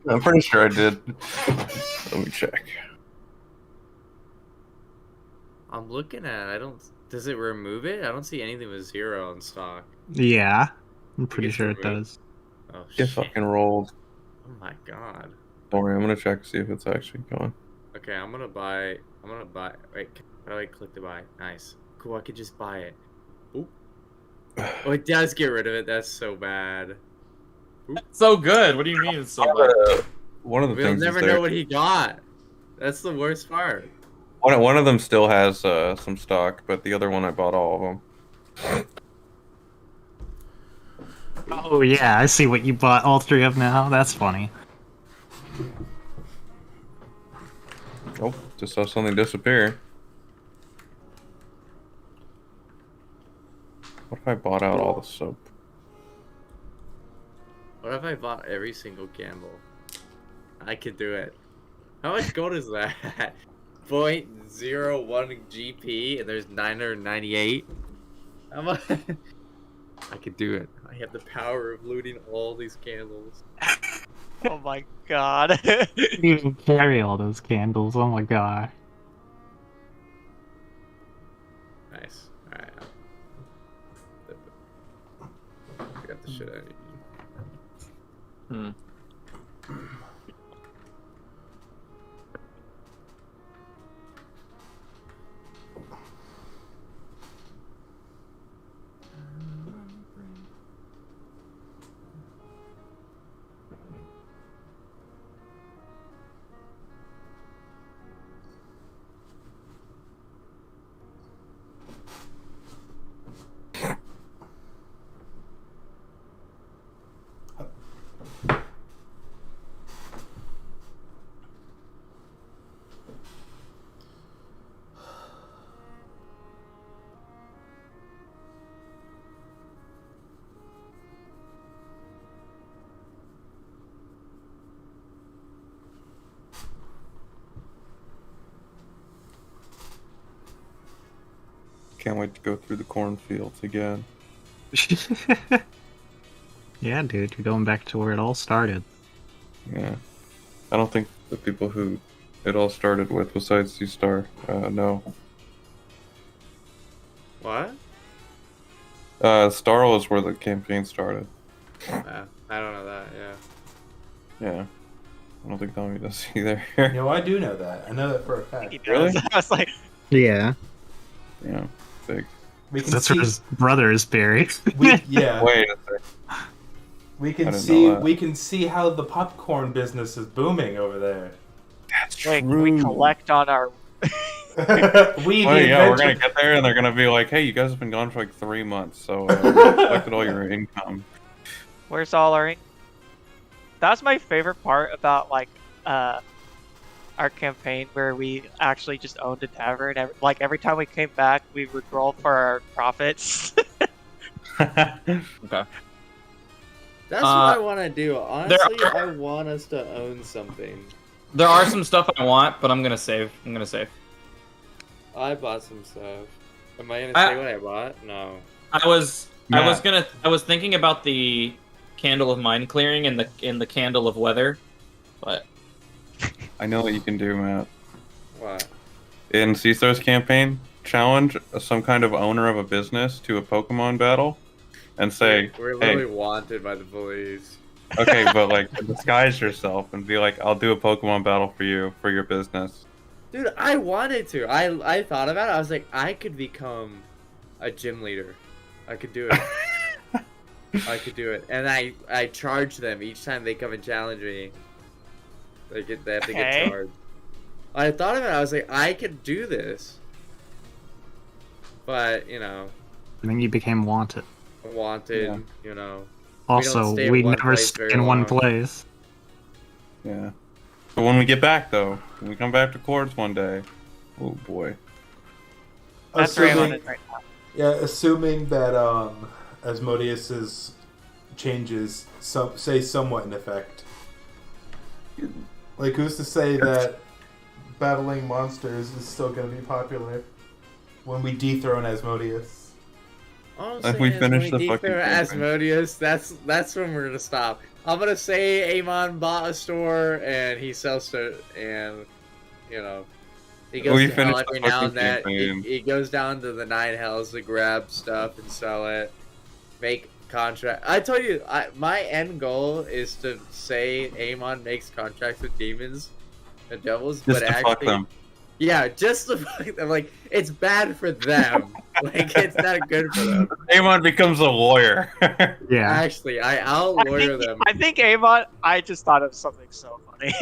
S2: I'm pretty sure I did. Let me check.
S10: I'm looking at it. I don't. Does it remove it? I don't see anything with 0 in stock.
S4: Yeah, I'm pretty
S10: gets
S4: sure it
S10: removed?
S4: does.
S10: Oh
S2: Get
S10: shit.
S2: fucking rolled.
S10: Oh my god.
S2: Don't worry, I'm gonna check to see if it's actually gone.
S10: Okay, I'm gonna buy. Wait, how do I click to buy? Nice. Cool. I could just buy it. Oop. Oh, it does get rid of it. That's so bad.
S9: So good. What do you mean it's so bad?
S2: One of the
S10: We'll
S2: things
S10: never
S2: is there.
S10: know what he got. That's the worst part.
S2: One of them still has some stock, but the other one I bought all of them.
S4: Oh yeah, I see what you bought all 3 of now. That's funny.
S2: Oh, just saw something disappear. What if I bought out all the soap?
S10: What if I bought every single gamble? I could do it. How much gold is that? 0.01 GP and there's 998. How much? I could do it. I have the power of looting all these candles.
S8: Oh my god.
S4: You can carry all those candles. Oh my god.
S10: Nice. Alright. I got the shit I need.
S5: Hmm.
S2: Can't wait to go through the cornfields again.
S4: Yeah, dude, you're going back to where it all started.
S2: Yeah. I don't think the people who it all started with, besides C-Star, know.
S10: What?
S2: Star was where the campaign started.
S10: I don't know that, yeah.
S2: Yeah. I don't think Tommy does either.
S6: No, I do know that. I know that for a fact.
S8: He does.
S2: Really?
S8: I was like,
S4: Yeah.
S2: Yeah. Big.
S6: We can
S4: That's
S6: see.
S4: where his brother is buried.
S6: Yeah.
S2: Wait a second.
S6: We
S2: I
S6: can
S2: didn't
S6: see.
S2: know that.
S6: We can see how the popcorn business is booming over there.
S2: That's
S8: wait, we collect on our.
S6: we
S2: Oh
S6: the
S2: yeah, we're
S6: adventure-
S2: gonna get there and they're gonna be like, hey, you guys have been gone for like 3 months, so we collected all your income.
S8: Where's all our ink? That's my favorite part about like our campaign where we actually just owned a tavern. Like every time we came back, we would roll for our profits.
S9: Okay.
S10: That's what I want to do. Honestly,
S9: are-
S10: I want us to own something.
S9: There are some stuff I want, but I'm gonna save.
S10: I bought some stuff. Am I gonna
S9: I-
S10: say what I bought? No.
S9: I was
S2: Matt.
S9: thinking about the candle of mind clearing and the candle of weather, but
S2: I know what you can do, Matt.
S10: What?
S2: In C-Star's campaign, challenge some kind of owner of a business to a Pokemon battle and say,
S10: We're
S2: hey,
S10: literally wanted by the police.
S2: okay, but like disguise yourself and be like, I'll do a Pokemon battle for you for your business.
S10: Dude, I wanted to. I thought about it. I was like, I could become a gym leader. I could do it. I could do it. And I charge them each time they come and challenge me. They have to get
S8: Okay.
S10: charged. I thought about it. I was like, I could do this. But, you know,
S4: And then you became wanted.
S10: wanted,
S2: Yeah.
S10: you know.
S4: Also,
S10: stay in
S4: we
S10: one
S4: never
S10: place
S4: stay
S10: very
S4: in one
S10: long.
S4: place.
S2: Yeah. But when we get back, though, when we come back to Chords one day, oh boy.
S8: That's where I'm on
S6: assuming,
S8: it right now.
S6: yeah, assuming that Asmodeus's changes say somewhat in effect. Like, who's to say that battling monsters is still going to be popular when we dethrone Asmodeus?
S10: All I'm
S2: If we
S10: saying is
S2: finish
S10: when
S2: the
S10: we
S2: fucking
S10: declare
S2: campaign.
S10: Asmodeus, that's when we're gonna stop. I'm gonna say Amon bought a store and he sells to, and you know, he goes
S2: We
S10: to hell
S2: finished
S10: every
S2: the
S10: now and
S2: fucking
S10: then.
S2: campaign.
S10: He goes down to the 9 hells to grab stuff and sell it, make contract. I told you, my end goal is to say Amon makes contracts with demons and devils,
S2: Just
S10: but
S2: to
S10: actually,
S2: fuck them.
S10: yeah, just to fuck them. Like, it's bad for them. Like, it's not good for them.
S2: Amon becomes a lawyer.
S4: Yeah.
S10: Actually, I'll lawyer them.
S8: I think Avon. I just thought of something so funny.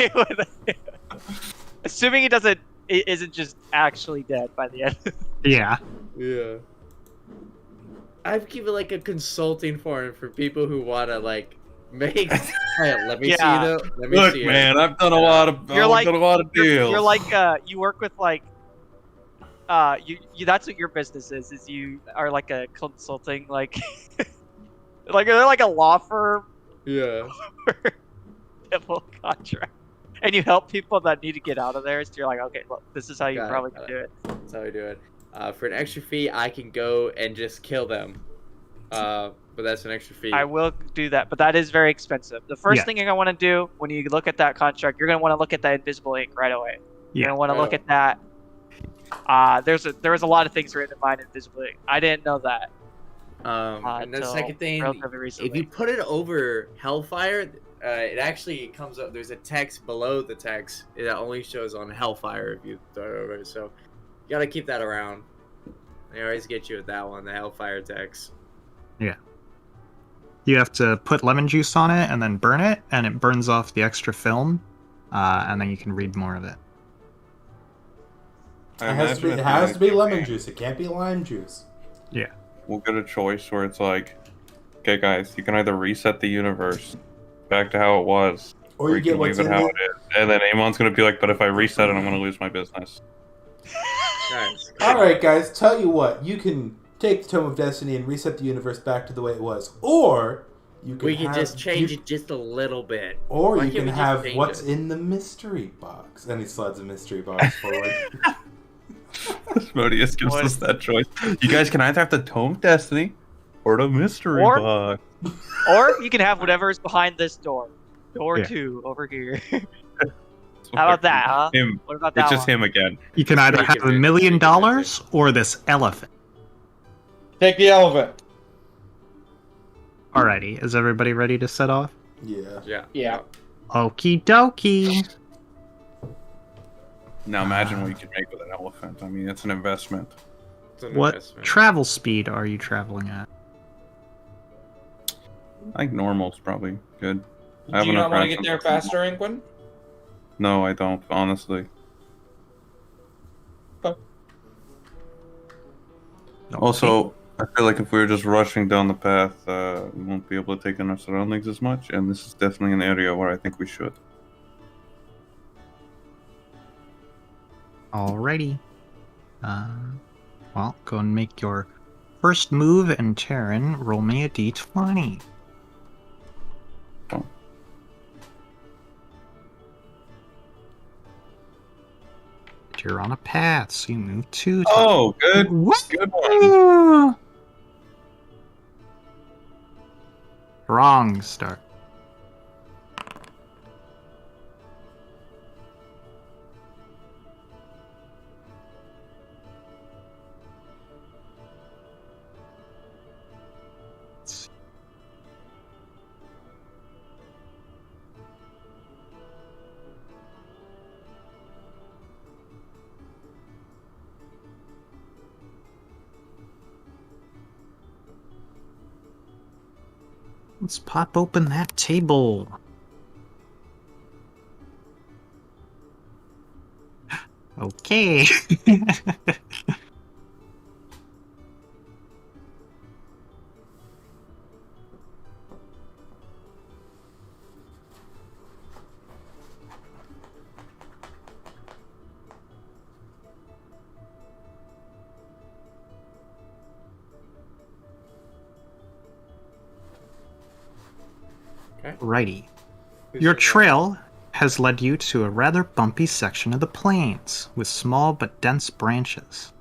S8: Assuming he doesn't, isn't just actually dead by the end.
S4: Yeah.
S10: Yeah. I've given like a consulting forum for people who want to like make. Hey, let me
S8: Yeah.
S10: see though. Let me
S2: Look,
S10: see
S2: man,
S10: it.
S2: I've done a lot of
S8: You're like-
S2: done a lot of deals.
S8: You're like you work with like you that's what your business is you are like a consulting like like they're like a law firm
S10: Yeah.
S8: civil contract. And you help people that need to get out of there. So you're like, okay, look, this is how you
S10: Got it,
S8: probably
S10: got
S8: can do it.
S10: That's how we do it. For an extra fee, I can go and just kill them. But that's an extra fee.
S8: I will do that, but that is very expensive. The first
S4: Yeah.
S8: thing I want to do when you look at that contract, you're gonna want to look at that invisible ink right away. You're
S4: Yeah.
S8: gonna want to
S10: Right
S8: look
S10: away.
S8: at that. There was a lot of things written in mine invisible ink. I didn't know that.
S10: And the
S8: till
S10: second thing,
S8: relatively recently.
S10: if you put it over Hellfire, it actually comes up. There's a text below the text that only shows on Hellfire if you throw it over. So you gotta keep that around. They always get you with that one, the Hellfire text.
S4: You have to put lemon juice on it and then burn it, and it burns off the extra film, and then you can read more of it.
S2: I
S6: It has to be,
S2: imagine
S6: it
S2: at the
S6: has to be
S2: end,
S6: lemon juice. It can't be lime juice.
S2: We'll get a choice where it's like, okay, guys, you can either reset the universe back to how it was,
S6: Or you
S2: you
S6: get
S2: can
S6: what's
S2: leave
S6: in
S2: it how
S6: the,
S2: it is. And then Amon's gonna be like, but if I reset it, I'm gonna lose my business.
S10: Nice.
S6: All right, guys. Tell you what, you can take the Tome of Destiny and reset the universe back to the way it was, or you can
S10: We can
S6: have,
S10: just change it just a little bit.
S6: or
S10: Why
S6: you
S10: can't
S6: can
S10: we just
S6: have
S10: change
S6: what's
S10: it?
S6: in the mystery box, and he slides a mystery box forward.
S2: Asmodeus gives
S8: What?
S2: us that choice. You guys can either have the Tome of Destiny or the mystery
S8: Or-
S2: box.
S8: Or you can have whatever is behind this door. Door
S4: Yeah.
S8: 2 over here. How about that, huh?
S2: Him.
S8: What about that
S2: It's just
S8: one?
S2: him again.
S4: You can either
S10: Pretty
S4: have $1
S10: convincing,
S4: million
S10: pretty convincing.
S4: or this elephant.
S9: Take the elephant.
S4: Alrighty, is everybody ready to set off?
S6: Yeah.
S10: Yeah.
S9: Yeah.
S4: Okie dokie.
S2: Now imagine what you could make with an elephant. I mean, it's an investment.
S10: It's an
S4: What
S10: investment.
S4: travel speed are you traveling at?
S2: I think normal's probably good. I
S9: Do
S2: have
S9: you not
S2: enough
S9: want to get
S2: rations
S9: there
S2: for
S9: faster, Inquin?
S2: No, I don't, honestly. Also, I feel like if we were just rushing down the path, we won't be able to take in our surroundings as much, and this is definitely an area where I think we should.
S4: Alrighty. Well, go and make your first move, and Terran, roll me a d20.
S2: Oh.
S4: You're on a path, so you move 2
S2: Oh, good.
S4: What?
S2: Good one.
S4: Wrong start. Let's pop open that table. Okay. Righty. Your trail has led you to a rather bumpy section of the plains, with small but dense branches.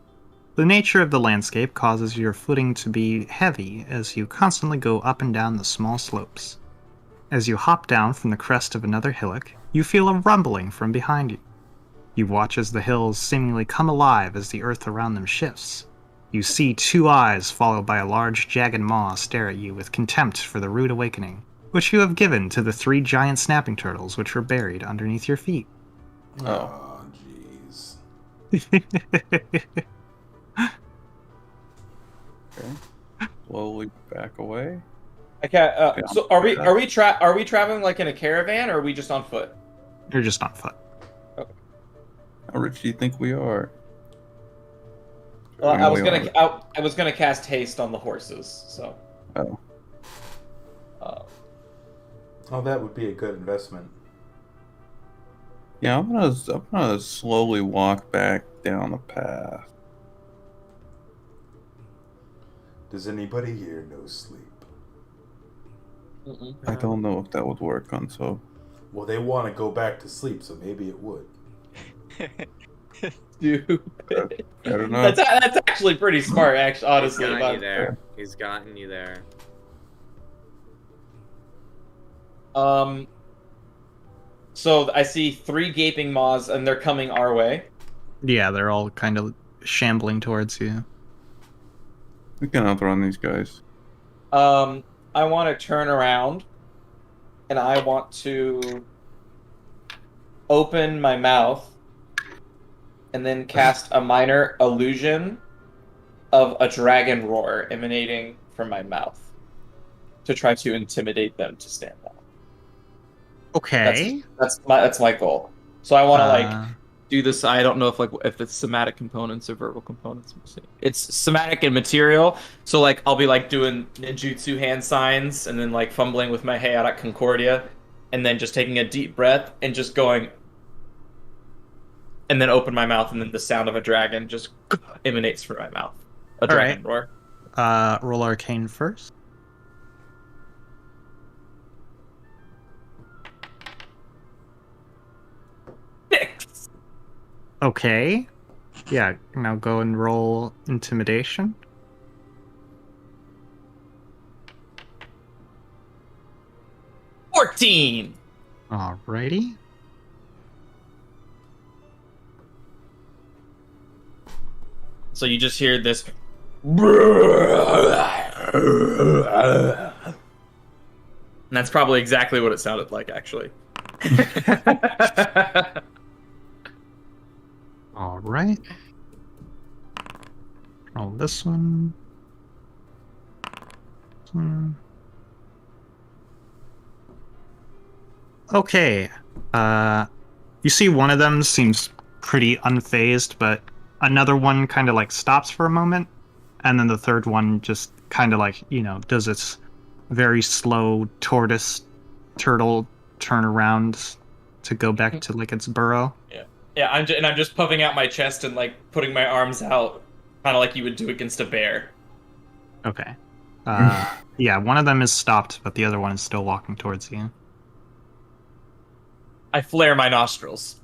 S4: The nature of the landscape causes your footing to be heavy as you constantly go up and down the small slopes. As you hop down from the crest of another hillock, you feel a rumbling from behind you. You watch as the hills seemingly come alive as the earth around them shifts. You see two eyes followed by a large jagged maw stare at you with contempt for the rude awakening, which you have given to the 3 giant snapping turtles which were buried underneath your feet.
S6: Oh, jeez.
S2: Slowly back away.
S9: Okay.
S2: Yeah.
S9: So are we traveling like in a caravan, or are we just on foot?
S4: You're just on foot.
S2: How rich do you think we are?
S9: Well,
S2: I only want-
S9: I was gonna cast haste on the horses, so.
S2: Oh.
S6: Oh, that would be a good investment.
S2: Yeah, I'm gonna slowly walk back down the path.
S6: Does anybody here know sleep?
S2: I don't know if that would work on so.
S6: Well, they want to go back to sleep, so maybe it would.
S9: Stupid.
S2: I don't know.
S9: That's actually pretty smart, actually. Honestly,
S10: He's gotten you
S9: but-
S10: there. He's gotten you there.
S9: So I see 3 gaping maws, and they're coming our way.
S4: Yeah, they're all kind of shambling towards you.
S2: We can outrun these guys.
S9: I want to turn around, and I want to open my mouth, and then cast a minor illusion of a dragon roar emanating from my mouth to try to intimidate them to stand up.
S4: Okay.
S9: That's my goal. So I want to do this. I don't know if it's somatic components or verbal components. It's somatic and material. So like I'll be like doing ninjutsu hand signs and then like fumbling with my Hayata Concordia, and then just taking a deep breath and just going, and then open my mouth, and then the sound of a dragon just emanates from my mouth. A dragon roar.
S4: Roll Arcane first. Okay. Yeah, now go and roll Intimidation.
S9: $14.
S4: Alrighty.
S9: So you just hear this. And that's probably exactly what it sounded like, actually.
S4: Alright. Roll this one. This one. Okay. You see one of them seems pretty unfazed, but another one kind of like stops for a moment, and then the third one just kind of like, does its very slow tortoise turtle turn around to go back to like its burrow.
S9: Yeah, I'm just puffing out my chest and like putting my arms out, kind of like you would do against a bear.
S4: Okay. Yeah, one of them is stopped, but the other one is still walking towards you.
S9: I flare my nostrils.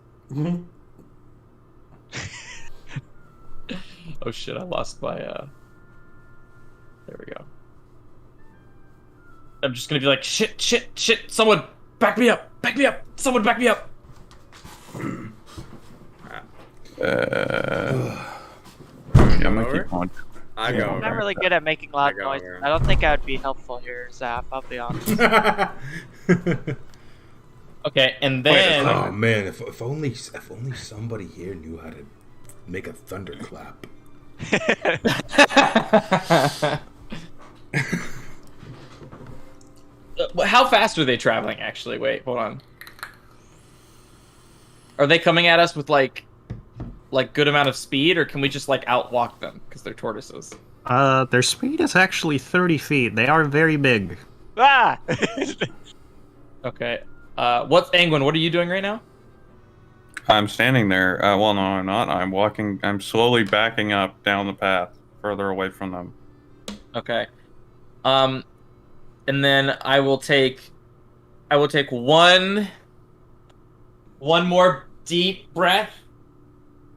S9: Oh shit, I lost my, There we go. I'm just gonna be like, shit, someone back me up, someone back me up!
S2: Yeah, I'm gonna keep on.
S10: I go
S8: I'm
S10: over.
S8: not really good at making loud
S10: go
S8: noises.
S10: over.
S8: I don't think I would be helpful here, Zap. I'll be honest.
S9: Okay, and then...
S6: Oh man, if only somebody here knew how to make a thunderclap.
S9: How fast are they traveling, actually? Wait, hold on. Are they coming at us with, like good amount of speed, or can we just, like, outwalk them, because they're tortoises?
S4: Their speed is actually 30 feet. They are very big.
S8: Ah!
S9: Okay. What's Angwin? What are you doing right now?
S2: I'm standing there. Well, no, I'm not. I'm walking. I'm slowly backing up down the path, further away from them.
S9: Okay. And then I will take one more deep breath,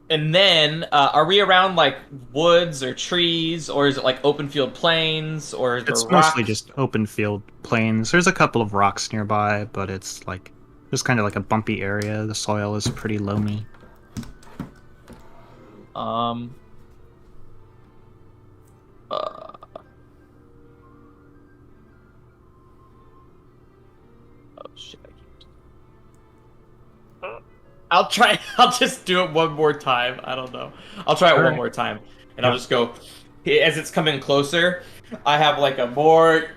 S9: and then are we around like woods or trees, or is it like open field plains, or is there
S4: It's
S9: rocks?
S4: mostly just open field plains. There's a couple of rocks nearby, but it's like just kind of like a bumpy area. The soil is pretty loamy.
S9: Oh shit! I'll try. I'll just do it one more time. I don't know. I'll try it one more time, and I'll just go. As it's coming closer, I have like a more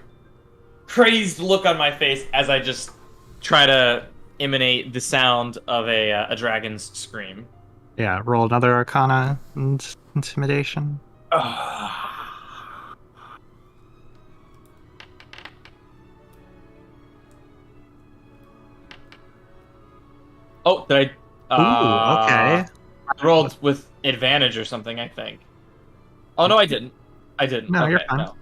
S9: crazed look on my face as I just try to emanate the sound of a dragon's scream.
S4: Yeah, roll another Arcana and Intimidation.
S9: Oh, did I?
S4: Ooh, okay.
S9: I rolled with advantage or something, I think. Oh no, I didn't. I didn't.
S4: No,
S9: okay,
S4: you're fine.
S9: no.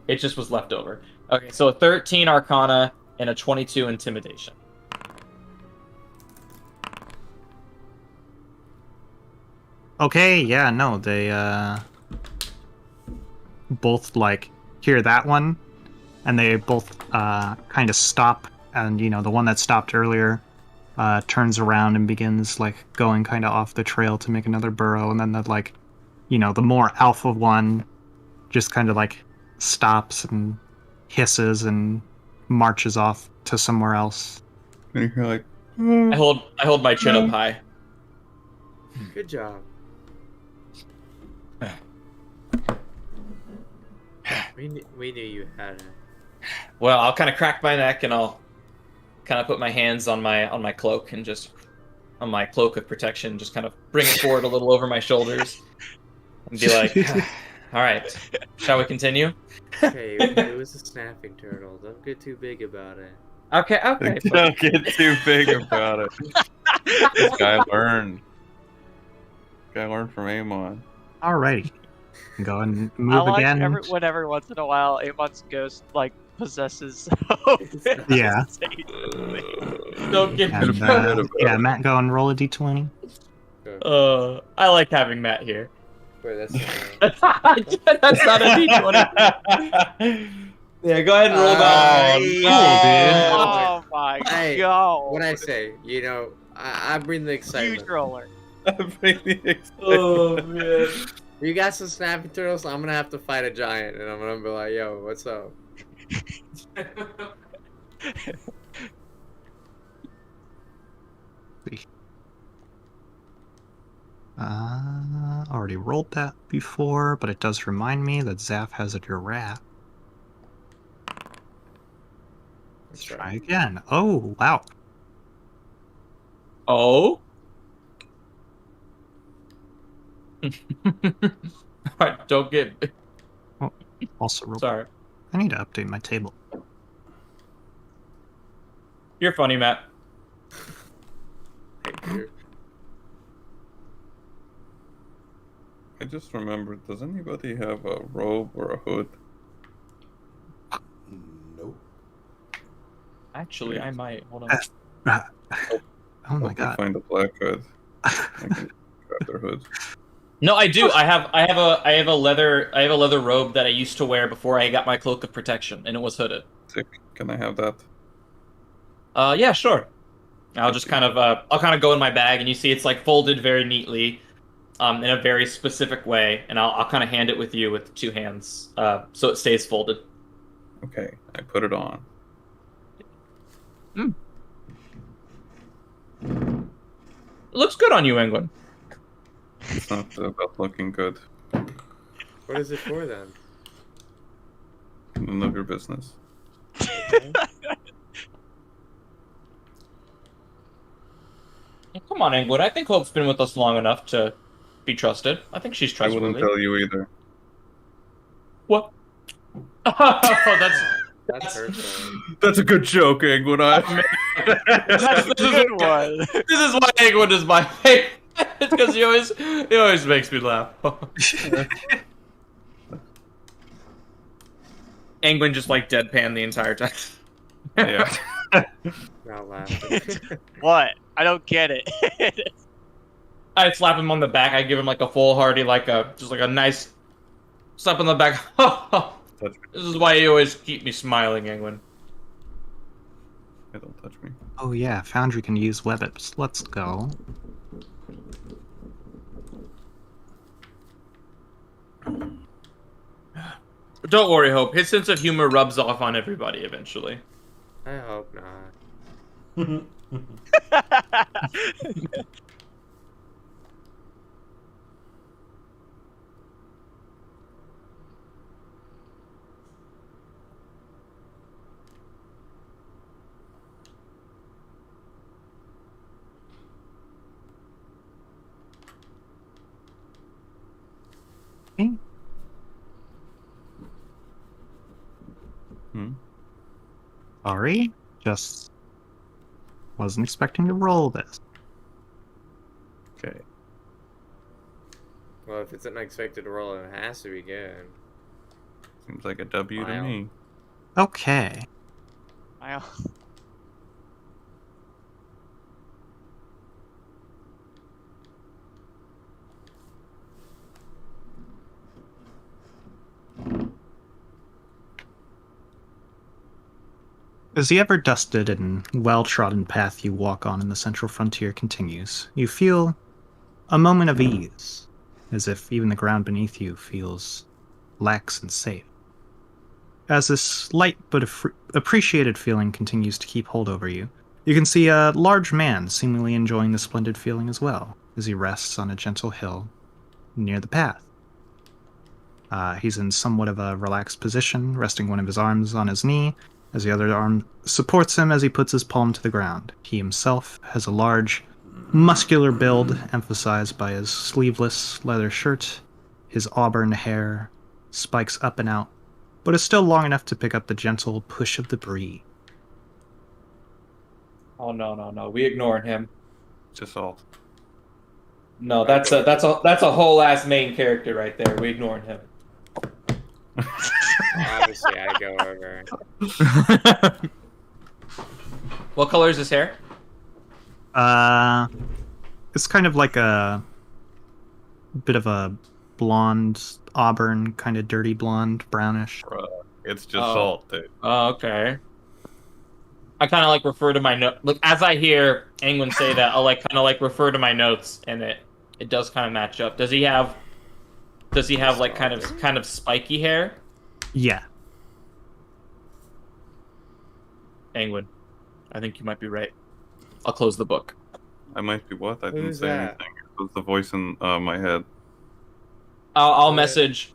S9: It just was left over. Okay, so a 13 Arcana and a 22 Intimidation.
S4: Okay, yeah, no, they both like hear that one, and they both kind of stop, and the one that stopped earlier turns around and begins like going kind of off the trail to make another burrow, and then the more alpha one just kind of like stops and hisses and marches off to somewhere else.
S2: And you're like,
S9: I hold my chin up high.
S10: Good job. We knew you had it.
S9: Well, I'll kind of crack my neck and I'll kind of put my hands on my cloak and just on my cloak of protection, just kind of bring it forward a little over my shoulders and be like, "All right, shall we continue?"
S10: Okay, it was a snapping turtle. Don't get too big about it.
S9: Okay.
S2: don't get too big about it. This guy learned. From Amon.
S4: Alrighty. Go and
S8: I
S4: move
S8: like
S4: again.
S8: every once in a while, Amon's ghost like possesses.
S4: Yeah.
S9: Don't get me
S4: And, yeah, Matt, go and roll a d20.
S9: I like having Matt here.
S10: Wait, that's
S9: That's not a d20. Yeah, go ahead and roll that.
S8: Oh my
S10: Hey,
S8: god!
S10: what I say? I bring the
S8: Huge
S10: excitement.
S8: roller.
S9: Oh man.
S10: You got some snapping turtles. I'm gonna have to fight a giant, and I'm gonna be like, "Yo, what's up?"
S4: Already rolled that before, but it does remind me that Zaf has a giraffe. Let's try again. Oh, wow.
S9: Oh. Alright, don't get.
S4: Also,
S9: Sorry.
S4: I need to update my table.
S9: You're funny, Matt.
S10: Thank you.
S2: I just remembered, does anybody have a robe or a hood?
S6: Nope.
S9: Actually, I might. Hold on.
S4: Oh my
S2: Hope
S4: god.
S2: they find a black hood. I can grab their hood.
S9: No, I do. I have a leather robe that I used to wear before I got my cloak of protection, and it was hooded.
S2: Sick. Can I have that?
S9: Yeah, sure. I'll just kind of go in my bag, and you see it's like folded very neatly, in a very specific way, and I'll kind of hand it with you with two hands, so it stays folded.
S2: Okay, I put it on.
S9: It looks good on you, England.
S2: It's not about looking good.
S10: What is it for then?
S2: None of your business.
S9: Come on, England. I think Hope's been with us long enough to be trusted. I think she's
S2: I
S9: trustworthy.
S2: wouldn't tell you either.
S9: What? Oh,
S10: That's hurtful.
S2: That's a good joke, England.
S8: That's a good one.
S9: This is why England is my favorite. It's because he always makes me laugh. England just like deadpan the entire time.
S2: Yeah.
S10: Not laughing.
S8: What? I don't get it.
S9: I slap him on the back. I give him like a full hearty, just like a nice slap on the back. This is why you always keep me smiling, England.
S2: Hey, don't touch me.
S4: Oh yeah, Foundry can use webbits. Let's go.
S9: Don't worry, Hope. His sense of humor rubs off on everybody eventually.
S10: I hope not.
S4: Sorry, just wasn't expecting to roll this.
S2: Okay.
S1: Well, if it's unexpected roll, it has to be good.
S2: Seems like a W to
S1: Wow.
S2: me.
S4: Okay.
S8: Wow.
S4: As the ever-dusted and well-trodden path you walk on in the central frontier continues, you feel a moment of ease, as if even the ground beneath you feels lax and safe. As this light but appreciated feeling continues to keep hold over you, you can see a large man seemingly enjoying the splendid feeling as well, as he rests on a gentle hill near the path. He's in somewhat of a relaxed position, resting one of his arms on his knee, as the other arm supports him as he puts his palm to the ground. He himself has a large, muscular build, emphasized by his sleeveless leather shirt. His auburn hair spikes up and out, but is still long enough to pick up the gentle push of the breeze.
S9: Oh no. We ignoring him.
S2: Just all.
S9: No, that's a whole ass main character right there. We ignoring him.
S1: Obviously, I go over.
S9: What color is his hair?
S4: It's kind of like a bit of a blonde, auburn, kind of dirty blonde, brownish.
S2: It's just salt, dude.
S9: Oh, okay. I kind of like refer to my note. Look, as I hear Angwin say that, I'll like kind of like refer to my notes, and it does kind of match up. Does he have like kind of spiky hair?
S4: Yeah.
S9: Angwin, I think you might be right. I'll close the book.
S2: I might be what? I didn't
S1: Who's
S2: say
S1: that?
S2: anything. It was the voice in my head.
S9: I'll message.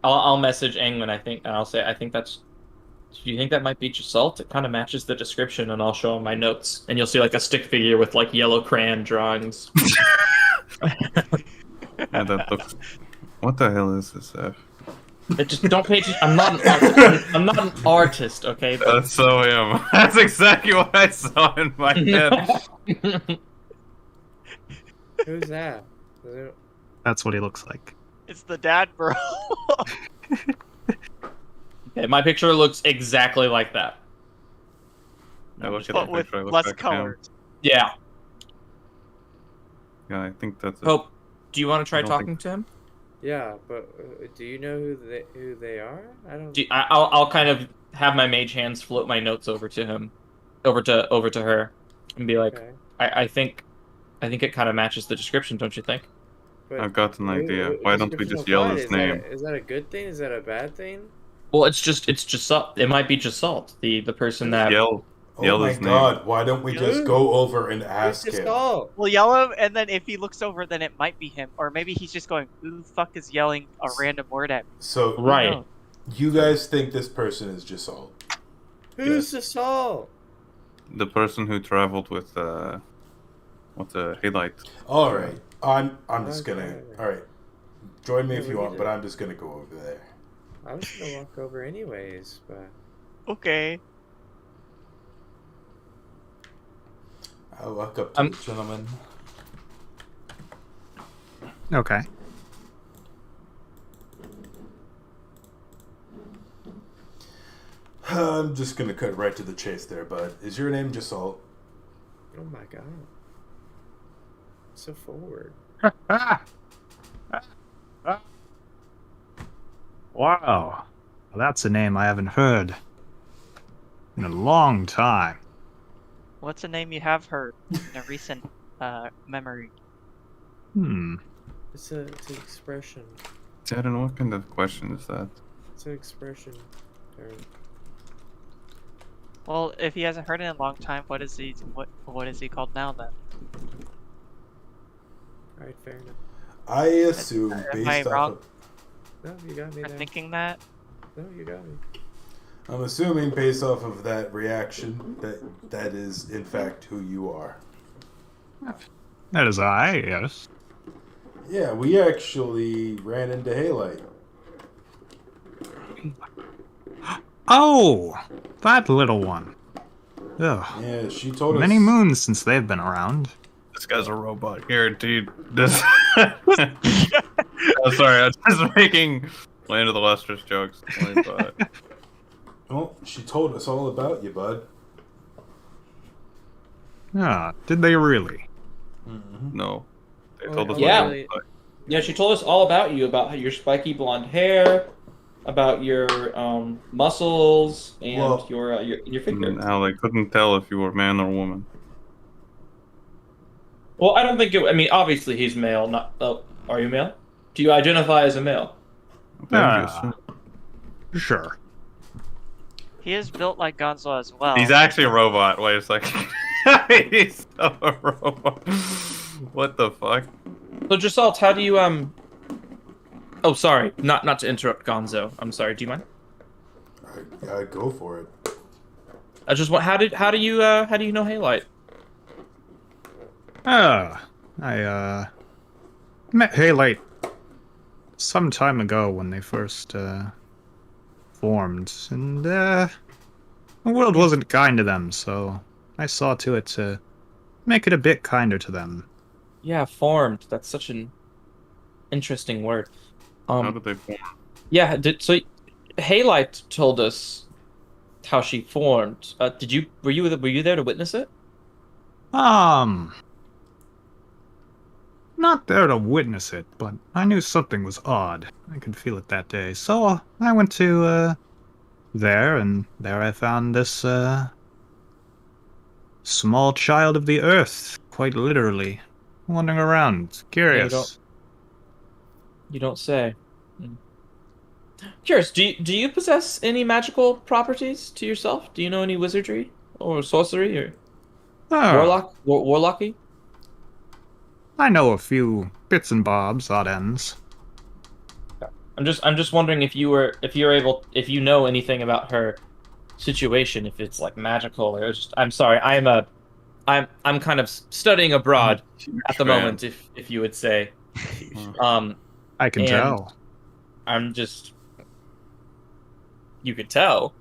S9: I'll message Angwin. I think, and I'll say I think that's. Do you think that might be Jasalt? It kind of matches the description, and I'll show him my notes, and you'll see like a stick figure with like yellow crayon drawings.
S2: Yeah, that looks. What the hell is this, F?
S9: Just don't pay attention. I'm not an artist. I'm not an artist, okay? But...
S2: That's so him. That's exactly what I saw in my head.
S1: Who's that? Is it...
S4: That's what he looks like.
S8: It's the dad, bro.
S9: Okay, my picture looks exactly like that.
S2: I look at
S8: But
S2: the
S8: with
S2: picture, I look
S8: less
S2: back at him.
S8: colors.
S9: Yeah.
S2: Yeah, I think that's it.
S9: Hope, do you want to try
S2: I don't
S9: talking
S2: think-
S9: to him?
S1: Yeah, but do you know who they are? I don't.
S9: I'll kind of have my mage hands float my notes over to him, over to her, and be like,
S1: Okay.
S9: I think it kind of matches the description, don't you think?
S1: But
S2: I've got an idea.
S1: who-
S2: Why
S1: who's
S2: don't we
S1: the
S2: just
S1: original
S2: yell
S1: plot?
S2: his
S1: Is that
S2: name?
S1: is that a good thing? Is that a bad thing?
S9: Well, it's just it might be Jasalt, the person that.
S2: Yell
S6: Oh my
S2: his name.
S6: god, why don't we just
S1: Dude.
S6: go over and ask
S1: It's
S6: him?
S1: all.
S8: We'll yell him, and then if he looks over, then it might be him. Or maybe he's just going, who the fuck is yelling a random word at me?
S6: So,
S9: Right.
S8: No.
S6: you guys think this person is Jasal?
S1: Who's the Saul?
S2: The person who traveled with what's a halite?
S6: Alright, I'm just gonna...
S1: Okay.
S6: Alright, join me
S1: Yeah,
S6: if you
S1: we
S6: want,
S1: need
S6: but
S1: to-
S6: I'm just gonna go over there.
S1: I was gonna walk over anyways, but
S8: Okay.
S6: I'll walk up to the gentleman.
S4: Okay.
S6: I'm just gonna cut right to the chase there, bud. Is your name Jasal?
S1: oh my god, so forward.
S4: Wow. Well, that's a name I haven't heard in a long time.
S8: What's a name you have heard in a recent memory?
S1: It's an expression.
S2: I don't know what kind of question is that.
S1: It's an expression. Or-
S8: Well, if he hasn't heard it in a long time, what is he called now then?
S1: Alright, fair enough.
S6: I assume
S8: Am
S6: based
S8: I
S6: off
S8: wrong?
S6: of...
S1: No, you got me
S8: For
S1: there.
S8: thinking that?
S1: No, you got me.
S6: I'm assuming based off of that reaction that is in fact who you are.
S4: That is I, yes.
S6: Yeah, we actually ran into Halite.
S4: Oh, that little one. Ugh.
S6: Yeah, she told us.
S4: Many moons since they've been around.
S2: This guy's a robot, guaranteed. This. Oh, sorry, I was just making Land of the Lustrous jokes.
S6: Well, she told us all about you, bud.
S4: Ah, did they really?
S2: No, they told us.
S9: Yeah.
S2: what they look like.
S9: Yeah, she told us all about you, about your spiky blonde hair, about your muscles, and
S6: Well-
S9: your figure.
S2: And how they couldn't tell if you were man or woman.
S9: Well, I don't think it. I mean, obviously he's male. Not. Oh, are you male? Do you identify as a male?
S4: Ah, sure.
S8: He is built like Gonzo as well.
S2: He's actually a robot. Wait a second. He's still a robot. What the fuck?
S9: So, Giselle, how do you Oh, sorry. Not to interrupt Gonzo. I'm sorry. Do you mind?
S6: I go for it.
S9: I just want. How do you know Halite?
S4: I met Halite some time ago when they first formed, and the world wasn't kind to them, so I saw to it to make it a bit kinder to them.
S9: Yeah, formed. That's such an interesting word.
S2: How did they form?
S9: Yeah. So Halite told us how she formed. Were you there to witness it?
S4: Not there to witness it, but I knew something was odd. I could feel it that day. So I went to, there, and there I found this, small child of the earth, quite literally, wandering around, curious.
S9: You don't say. Curious, do you possess any magical properties to yourself? Do you know any wizardry or sorcery or warlocky?
S4: I know a few bits and bobs, odd ends.
S9: I'm just wondering if you know anything about her situation, if it's like magical or just. I'm sorry, I'm kind of studying abroad at the moment, if you would say.
S4: I can tell.
S9: I'm just. You could tell.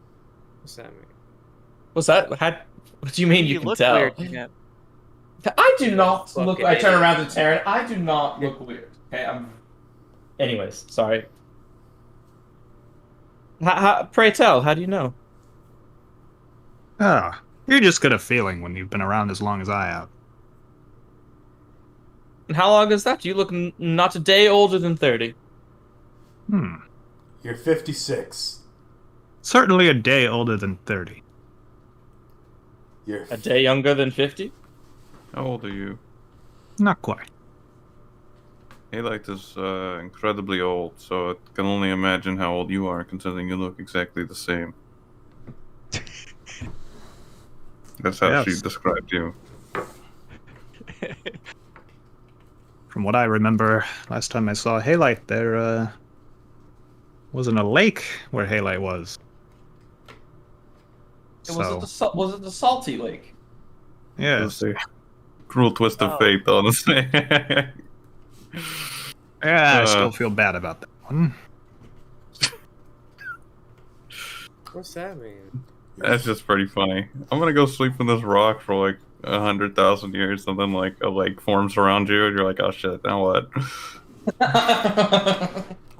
S10: What's that mean?
S9: What's that? What do you mean you can
S8: look
S9: tell?
S8: weird to him.
S9: I do not
S10: Fucking
S9: look. I turn
S10: idiot.
S9: around to Taryn. I do not look weird. Okay, Anyways, sorry. Pray tell. How do you know?
S4: You just get a feeling when you've been around as long as I have.
S9: And how long is that? You look not a day older than 30.
S6: You're 56.
S4: Certainly a day older than 30.
S6: You're
S9: A day younger than 50.
S2: How old are you?
S4: Not quite.
S2: Halite is incredibly old, so I can only imagine how old you are, considering you look exactly the same. That's how she
S4: Yes.
S2: described you.
S4: From what I remember, last time I saw Halite, there wasn't a lake where Halite was.
S9: Was it the salty lake?
S4: Yes.
S2: It's a cruel twist of fate, honestly.
S4: Yeah, I still feel bad about that one.
S10: What's that mean?
S2: That's just pretty funny. I'm gonna go sleep in this rock for like 100,000 years, and then like a lake forms around you, and you're like, oh shit, now what?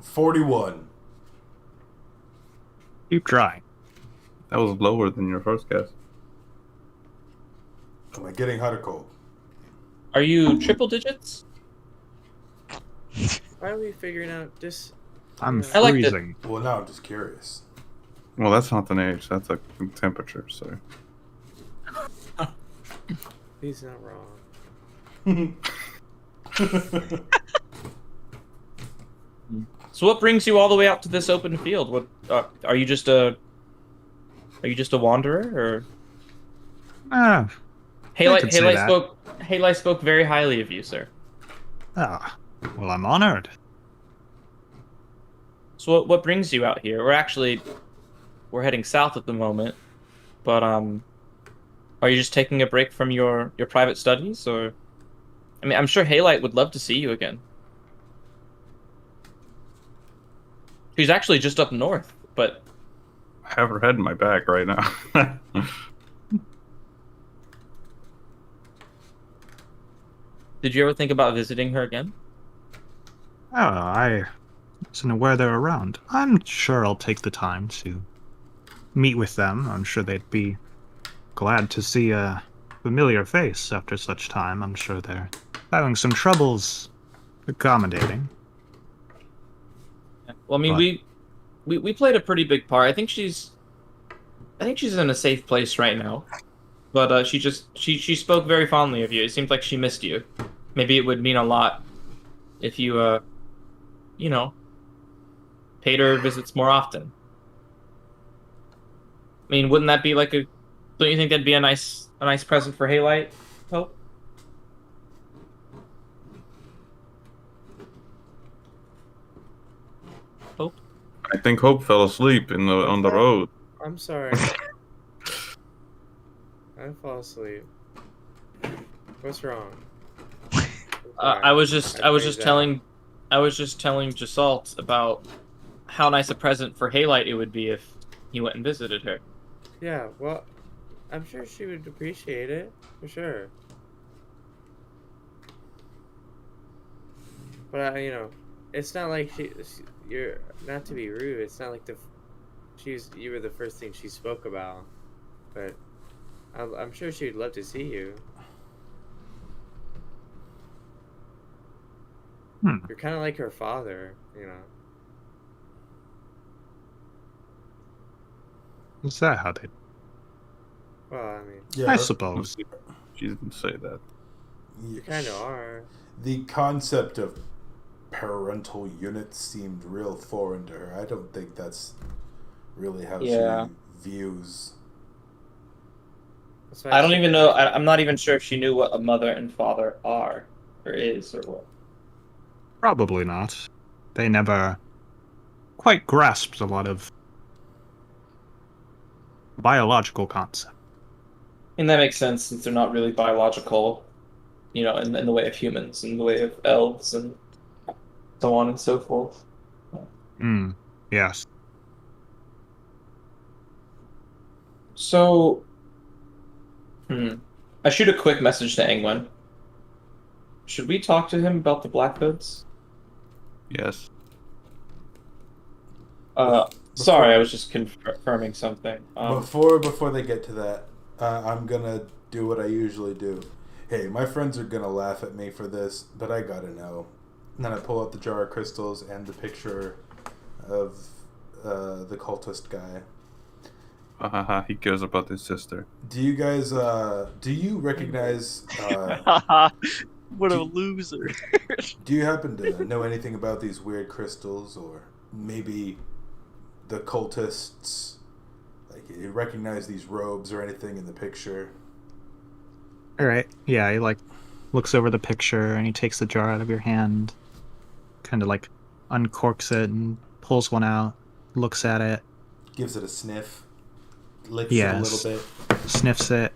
S6: 41.
S4: Keep trying.
S2: That was lower than your first guess.
S6: Am I getting hot or cold?
S9: Are you triple digits?
S10: Why are we figuring out this?
S4: I'm
S9: I like the-
S4: freezing.
S6: Well, now I'm just curious.
S2: Well, that's not an age, that's a temperature, so.
S10: He's not wrong.
S9: So what brings you all the way out to this open field? What are you just a wanderer, or
S4: Ah, could say that.
S9: Halite spoke very highly of you, sir.
S4: well, I'm honored.
S9: So what brings you out here? We're heading south at the moment, but are you just taking a break from your private studies, or? I mean, I'm sure Halite would love to see you again. She's actually just up north, but
S2: I have her head in my back right now.
S9: Did you ever think about visiting her again?
S4: Oh, I wasn't aware they're around. I'm sure I'll take the time to meet with them. I'm sure they'd be glad to see a familiar face after such time. I'm sure they're having some troubles accommodating.
S9: Well, I mean, we played a pretty big part. I think she's in a safe place right now. But she spoke very fondly of you. It seemed like she missed you. Maybe it would mean a lot if you paid her visits more often. I mean, wouldn't that be like a? Don't you think that'd be a nice present for Halite, Hope? Hope.
S2: I think Hope fell asleep on the road.
S10: I'm sorry. I fall asleep. What's wrong?
S9: I was just telling Jasalt about how nice a present for Halite it would be if he went and visited her.
S10: Yeah, well, I'm sure she would appreciate it, for sure. But it's not like you're not to be rude. It's not like you were the first thing she spoke about, but I'm sure she'd love to see you. You're kind of like her father,
S4: Is that how they?
S10: Well, I mean,
S6: Yeah,
S4: I suppose.
S2: She didn't say that.
S10: you kind of are.
S6: The concept of parental units seemed real foreign to her. I don't think that's really how she views.
S9: I don't even know. I'm not even sure if she knew what a mother and father are, or is, or what.
S4: Probably not. They never quite grasped a lot of biological concepts.
S9: And that makes sense since they're not really biological, in the way of humans, in the way of elves, and so on and so forth.
S4: Yes.
S9: So, I shoot a quick message to Angwin. Should we talk to him about the Blackhoods?
S2: Yes.
S9: Sorry, I was just confirming something.
S6: Before they get to that, I'm gonna do what I usually do. Hey, my friends are gonna laugh at me for this, but I gotta know. And then I pull out the jar of crystals and the picture of the cultist guy.
S2: He cares about his sister.
S6: Do you guys do you recognize
S8: What a loser.
S6: do you happen to know anything about these weird crystals, or maybe the cultists, like, you recognize these robes or anything in the picture?
S4: Alright, yeah, he looks over the picture and he takes the jar out of your hand, kind of uncorks it and pulls one out, looks at it,
S6: Gives it a sniff, licks it a little bit.
S4: Sniffs it,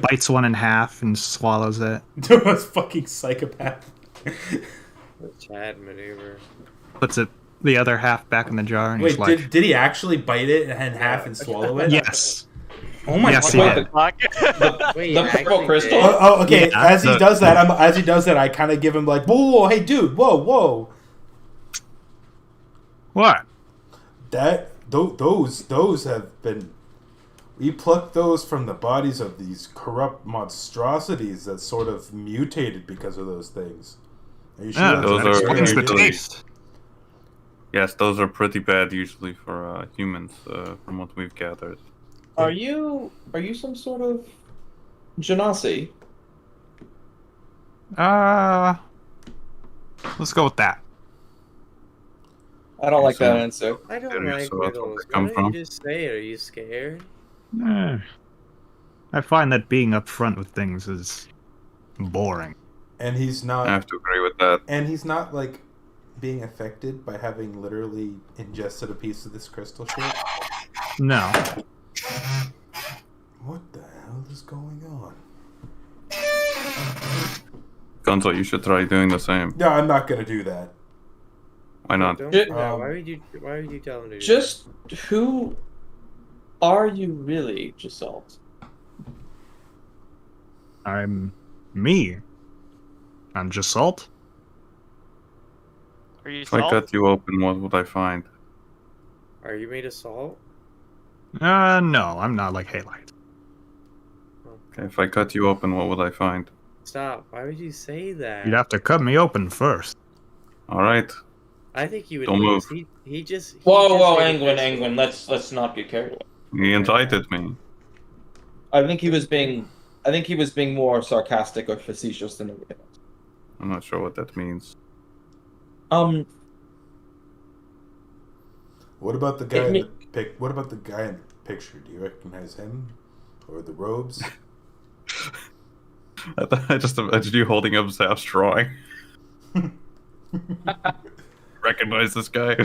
S4: bites one in half and swallows it.
S6: That's fucking psychopath.
S10: The Chad maneuver.
S4: Puts the other half back in the jar and
S6: Wait,
S4: he's like,
S6: did he actually bite it in half and swallow it?
S4: yes.
S6: Oh my
S4: Yes,
S6: god.
S4: he did.
S10: Wait,
S9: The purple crystal?
S6: Okay.
S4: Yeah,
S6: as he does that, I kind of give him like, whoa, hey, dude, whoa.
S4: What?
S6: Those have been. We plucked those from the bodies of these corrupt monstrosities that sort of mutated because of those things. Are you sure
S4: Yeah,
S2: those
S4: that
S2: are
S4: explains the
S2: usually-
S4: taste.
S2: Yes, those are pretty bad usually for humans, from what we've gathered.
S9: Are you some sort of genasi?
S4: Let's go with that.
S9: I don't like that answer.
S10: I don't
S2: There you
S10: like
S2: saw that's where
S10: riddles.
S2: they come
S10: Why don't
S2: from.
S10: you just say it? Are you scared?
S4: I find that being upfront with things is boring.
S6: And he's
S2: I
S6: not.
S2: have to agree with that.
S6: And he's not like being affected by having literally ingested a piece of this crystal shit.
S4: No.
S6: What the hell is going on?
S2: Gonzo, you should try doing the same.
S6: No, I'm not gonna do that.
S2: Why not?
S10: Don't do that.
S6: Um,
S10: Why would you tell him to do
S9: Just who Are you really, Giselle?
S4: I'm me. I'm just Salt.
S8: Are you
S2: If I
S8: salt?
S2: cut you open, what would I find?
S10: Are you made of salt?
S4: No, I'm not like Halite.
S2: Okay, if I cut you open, what would I find?
S10: Stop. Why would you say that?
S4: You'd have to cut me open first.
S2: All right.
S10: I think you would
S2: Don't
S10: lose.
S2: move.
S10: He just.
S9: Whoa, Angwin, let's not get carried away.
S2: He invited me.
S9: I think he was being more sarcastic or facetious than anything else.
S2: I'm not sure what that means.
S6: What about the guy in the What about the guy in the picture? Do you recognize him, or the robes?
S2: I just imagined you holding up Zap's drawing. Recognize this guy.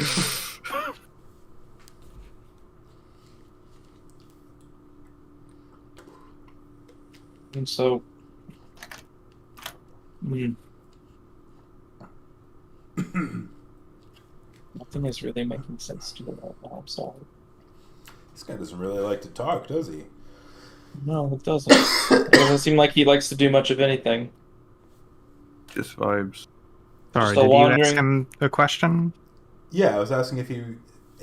S9: And so, nothing is really making sense to me right now. I'm sorry.
S6: This guy doesn't really like to talk, does he?
S9: No, it doesn't. It doesn't seem like he likes to do much of anything.
S2: Just vibes.
S4: Sorry,
S9: Still
S4: did you ask
S9: wandering?
S4: him a question?
S6: Yeah, I was asking if he.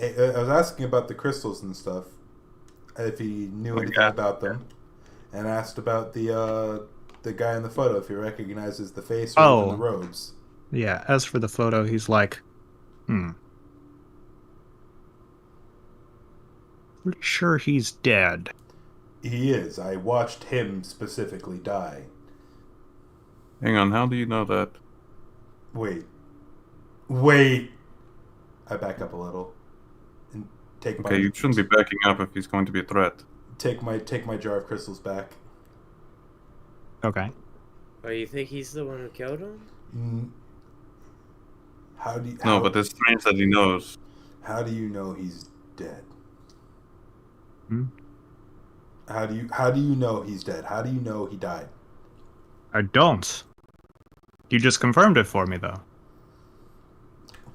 S6: I was asking about the crystals and stuff. If he knew anything about them, and asked about the guy in the photo if he recognizes the face or even the robes.
S4: Yeah, as for the photo, he's like, pretty sure he's dead.
S6: He is. I watched him specifically die.
S2: Hang on, how do you know that?
S6: Wait. I back up a little and take my.
S2: Okay, you shouldn't be backing up if he's going to be a threat.
S6: Take my jar of crystals back.
S4: Okay.
S10: Oh, you think he's the one who killed him?
S6: How do you?
S2: No, but it's strange that he knows.
S6: How do you know he's dead?
S4: Hmm?
S6: How do you know he's dead? How do you know he died?
S4: I don't. You just confirmed it for me, though.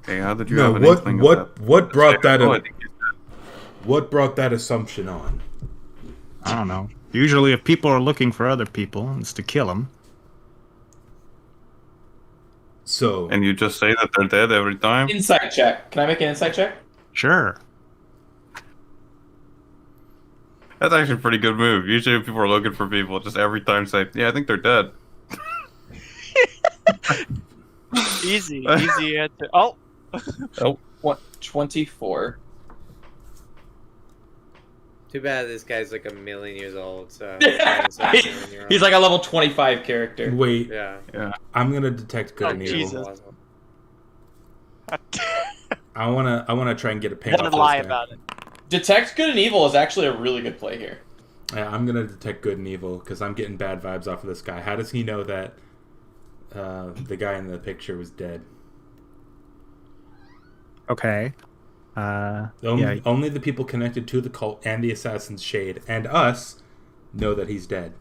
S2: Okay, how did you
S6: No,
S2: have an inkling of that?
S6: what brought that
S2: Oh, I
S6: up?
S2: think he's dead.
S6: What brought that assumption on?
S4: I don't know. Usually, if people are looking for other people, it's to kill them.
S6: So
S2: And you just say that they're dead every time?
S9: Insight check. Can I make an insight check?
S4: Sure.
S2: That's actually a pretty good move. Usually if people are looking for people, just every time say, yeah, I think they're dead.
S8: Easy answer. Oh,
S9: What? 24.
S10: Too bad this guy's like 1,000,000 years old. So
S9: He's like a level 25 character.
S6: wait,
S10: yeah.
S6: I'm gonna detect good
S8: Oh,
S6: and evil.
S8: Jesus.
S6: I wanna try and get a ping
S8: Don't
S6: off this
S8: lie
S6: guy.
S8: about it.
S9: Detect good and evil is actually a really good play here.
S6: Yeah, I'm gonna detect good and evil because I'm getting bad vibes off of this guy. How does he know that the guy in the picture was dead?
S4: Okay.
S6: Only the people connected to the cult and the Assassin's Shade and us know that he's dead.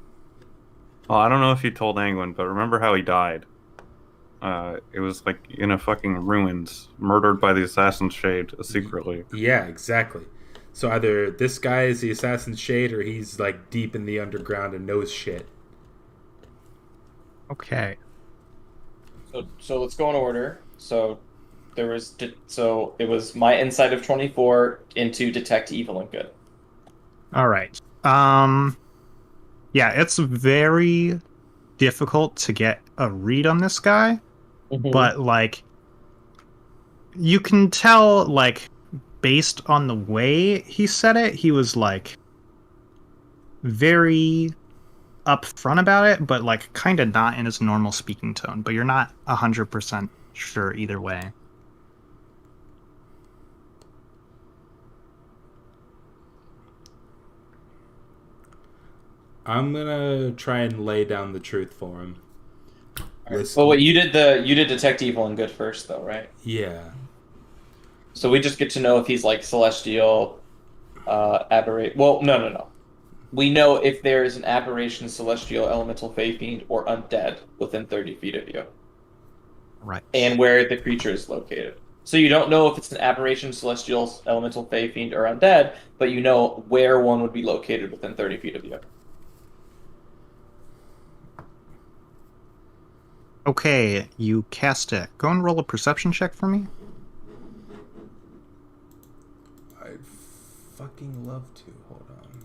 S2: Well, I don't know if you told Angwin, but remember how he died? It was like in a fucking ruins, murdered by the Assassin's Shade secretly.
S6: Yeah, exactly. So either this guy is the Assassin's Shade or he's like deep in the underground and knows shit.
S4: Okay.
S9: So let's go in order. So it was my insight of 24 into detect evil and good.
S4: All right. Yeah, it's very difficult to get a read on this guy, but like you can tell, like, based on the way he said it, he was like very upfront about it, but like kind of not in his normal speaking tone. But you're not 100% sure either way.
S6: I'm gonna try and lay down the truth for him.
S9: Well, wait, you did detect evil and good first, though, right?
S6: Yeah.
S9: So we just get to know if he's like celestial, aberrate. Well, no. We know if there is an aberration, celestial, elemental, fey fiend, or undead within 30 feet of you,
S4: Right.
S9: and where the creature is located. So you don't know if it's an aberration, celestial, elemental, fey, fiend, or undead, but you know where one would be located within 30 feet of you.
S4: Okay, you cast it. Go and roll a perception check for me.
S6: I'd fucking love to. Hold on.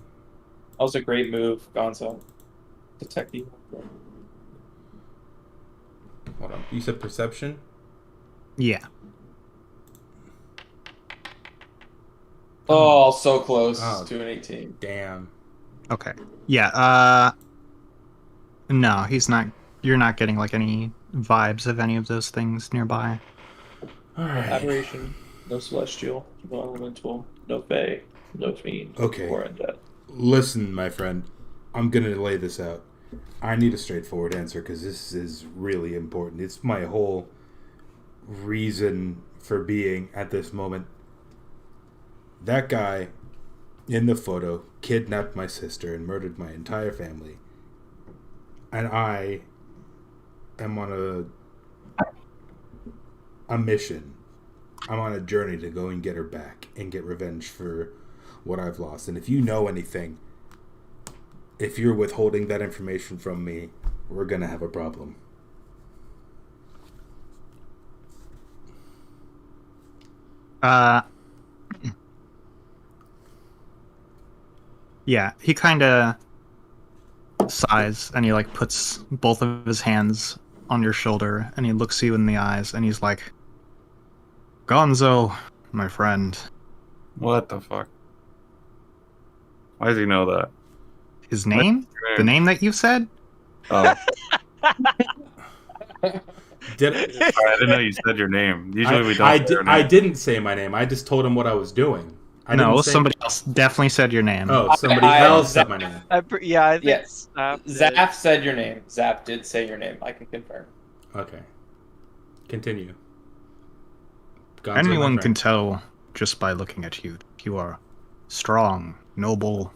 S9: That was a great move, Gonzo. Detect evil.
S6: Hold on. You said perception?
S4: Yeah.
S9: Oh, so close
S6: Oh.
S9: to an 18.
S6: Damn.
S4: Okay. Yeah, no, he's not. You're not getting like any vibes of any of those things nearby.
S6: Alright.
S9: Aberration, no celestial, no elemental, no fey, no fiend,
S6: Okay.
S9: or undead.
S6: Listen, my friend. I'm gonna lay this out. I need a straightforward answer because this is really important. It's my whole reason for being at this moment. That guy in the photo kidnapped my sister and murdered my entire family. And I am on a mission. I'm on a journey to go and get her back and get revenge for what I've lost. And if you know anything, if you're withholding that information from me, we're gonna have a problem.
S4: Yeah, he kind of sighs and he like puts both of his hands on your shoulder and he looks you in the eyes and he's like, Gonzo, my friend.
S2: What the fuck? Why does he know that?
S4: His name? The name that you said?
S2: Oh,
S6: Did
S2: I didn't know you said your name. Usually we don't. say your name.
S6: I didn't say my name. I just told him what I was doing. I
S4: No,
S6: didn't say...
S4: somebody else definitely said your name.
S6: Oh, somebody
S9: I-
S6: else said my name.
S8: I think
S9: Yes.
S8: Snap did.
S9: Zap said your name. Zap did say your name. I can confirm.
S6: Okay. Continue. Gonzo, my
S4: Anyone
S6: friend.
S4: can tell just by looking at you. You are strong, noble,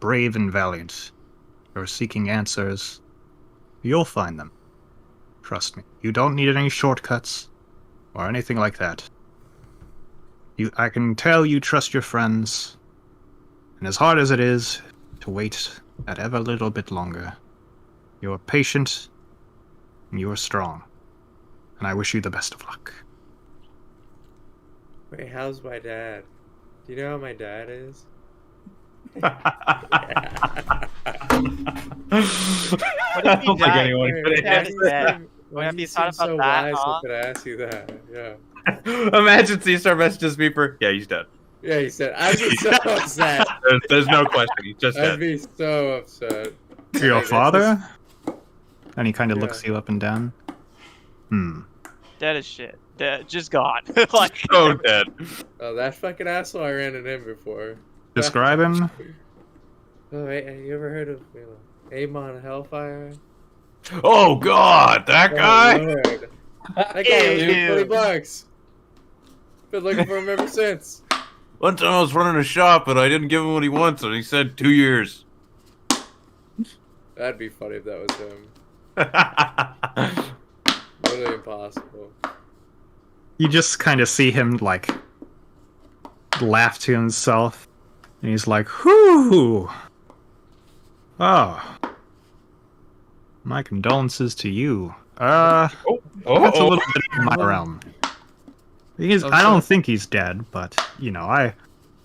S4: brave, and valiant. You're seeking answers. You'll find them. Trust me. You don't need any shortcuts or anything like that. I can tell you trust your friends, and as hard as it is to wait that ever little bit longer, you're patient and you are strong, and I wish you the best of luck.
S10: Wait, how's my dad? Do you know how my dad is?
S8: What if
S2: I don't think
S8: died?
S2: anyone could
S8: Dad
S2: answer
S8: is
S2: that.
S8: dead. What if you thought about that, huh?
S10: I could ask you that. Yeah.
S2: Imagine C-Star messages me for, yeah, he's dead.
S10: Yeah, he said. I'd be so upset.
S2: There's no question. He's just
S10: I'd
S2: dead.
S10: be so upset.
S4: Your
S10: Like, that's
S4: father? And he kind of
S10: Yeah.
S4: looks you up and down.
S8: Dead as shit. Dead, just gone. Like,
S2: So dead.
S10: Oh, that fucking asshole! I ran into him before.
S4: Describe him.
S10: Oh, wait, have you ever heard of Amon Hellfire?
S2: Oh God, that guy.
S10: Oh, Lord. That guy owes me
S8: Ew.
S10: $20. Been looking for him ever since.
S2: One time I was running a shop and I didn't give him what he wants, and he said 2 years.
S10: That'd be funny if that was him. Literally impossible.
S4: You just kind of see him like laugh to himself, and he's like, "Whoo! Oh, my condolences to you. That's a little bit in my realm. I don't think he's dead, but you know, I've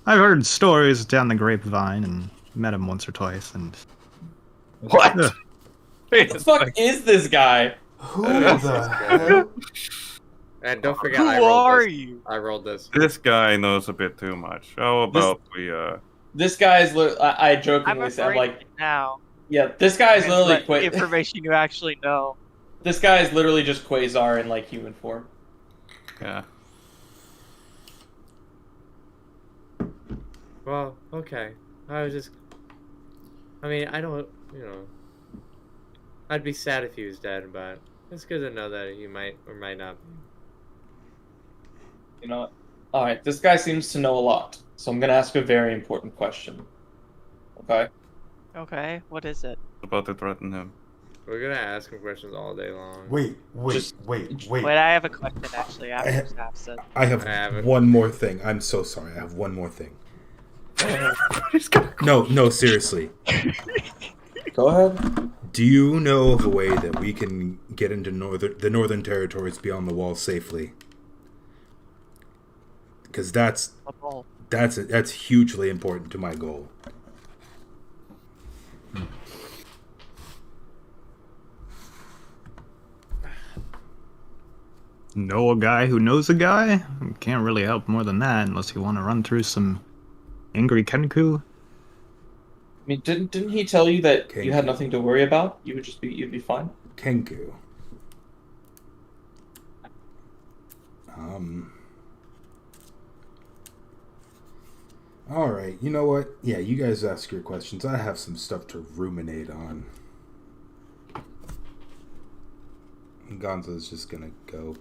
S4: heard stories down the grapevine and met him once or twice, and
S2: What?
S4: Ugh.
S2: Wait
S9: What
S2: a
S9: the fuck
S2: second.
S9: is this guy?
S6: Who the hell?
S10: And don't forget,
S8: who
S10: I rolled
S8: are
S10: this.
S8: you?
S10: I rolled this.
S2: This guy knows a bit too much. How about we
S9: This guy is. I
S8: I'm
S9: jokingly say, I'm
S8: afraid
S9: like,
S8: now.
S9: yeah, this guy is literally
S8: What
S9: quit.
S8: information you actually know.
S9: This guy is literally just Quasar in like human form.
S2: yeah.
S10: Well, okay. I mean, I don't, I'd be sad if he was dead, but it's good to know that he might or might not be.
S9: You know what? Alright, this guy seems to know a lot. So I'm gonna ask a very important question. Okay?
S8: Okay, what is it?
S2: About to threaten him.
S10: We're gonna ask him questions all day long.
S6: Wait.
S8: Wait, I have a question actually after Snap said.
S6: I have one more thing. I'm so sorry. I have one more thing. No, seriously.
S5: Go ahead.
S6: Do you know of a way that we can get into the northern territories beyond the wall safely? Because that's hugely important to my goal.
S4: Know a guy who knows a guy? Can't really help more than that unless you want to run through some angry Kenku.
S5: I mean, didn't he tell you that you had
S6: Kenku.
S5: nothing to worry about? You'd be fine.
S6: Kenku. Alright, you know what? Yeah, you guys ask your questions. I have some stuff to ruminate on. Gonzo's just gonna go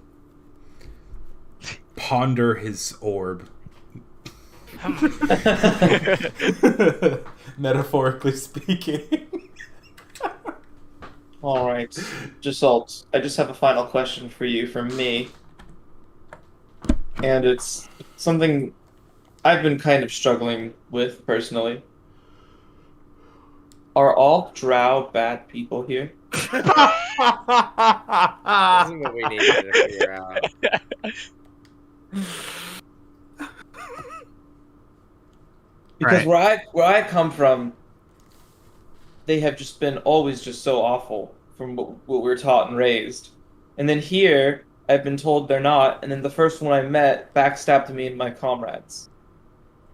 S6: ponder his orb. Metaphorically speaking.
S5: All right, Jasalt. I just have a final question for you from me, and it's something I've been kind of struggling with personally. Are all drow bad people here?
S10: This is what we need to figure out.
S5: Because
S4: Right.
S5: where I come from, they have just been always just so awful from what we're taught and raised. And then here, I've been told they're not, and then the first one I met backstabbed me and my comrades.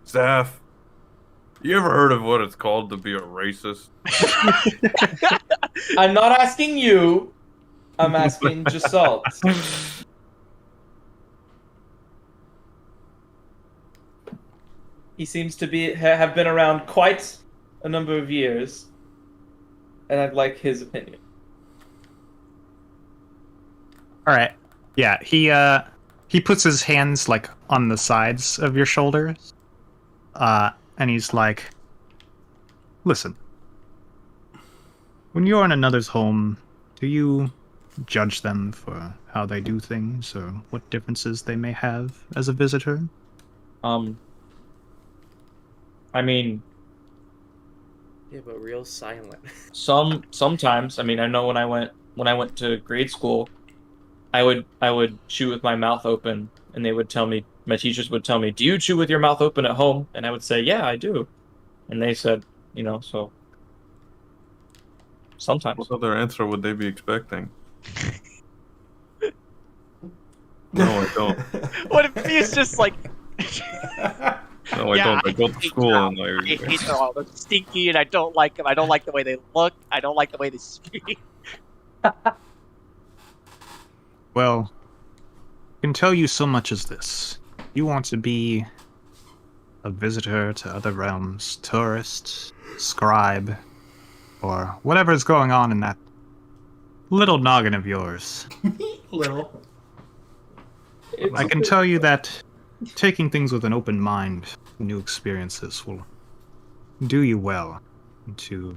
S2: Steph, you ever heard of what it's called to be a racist?
S5: I'm not asking you, I'm asking Jasalt. He seems to have been around quite a number of years, and I'd like his opinion.
S4: All right. Yeah, he puts his hands like on the sides of your shoulders, and he's like, "Listen, when you're in another's home, do you judge them for how they do things or what differences they may have as a visitor?"
S9: I mean,
S10: Yeah, but real silent.
S9: sometimes. I mean, I know when I went to grade school, I would chew with my mouth open, and they would tell me, my teachers would tell me, "Do you chew with your mouth open at home?" And I would say, "Yeah, I do." And they said, so sometimes.
S2: What other answer would they be expecting? No, I don't.
S8: What if he's just like,
S2: No, I
S8: Yeah,
S2: don't. I go to
S8: hate
S2: school
S8: drow.
S2: and
S8: I hate them all. They're stinky, and I don't like them. I don't like the way they look. I don't like the way they speak.
S4: Well, I can tell you so much as this. You want to be a visitor to other realms, tourist, scribe, or whatever is going on in that little noggin of yours.
S6: Little.
S4: I can tell you that taking things with an open mind, new experiences will do you well to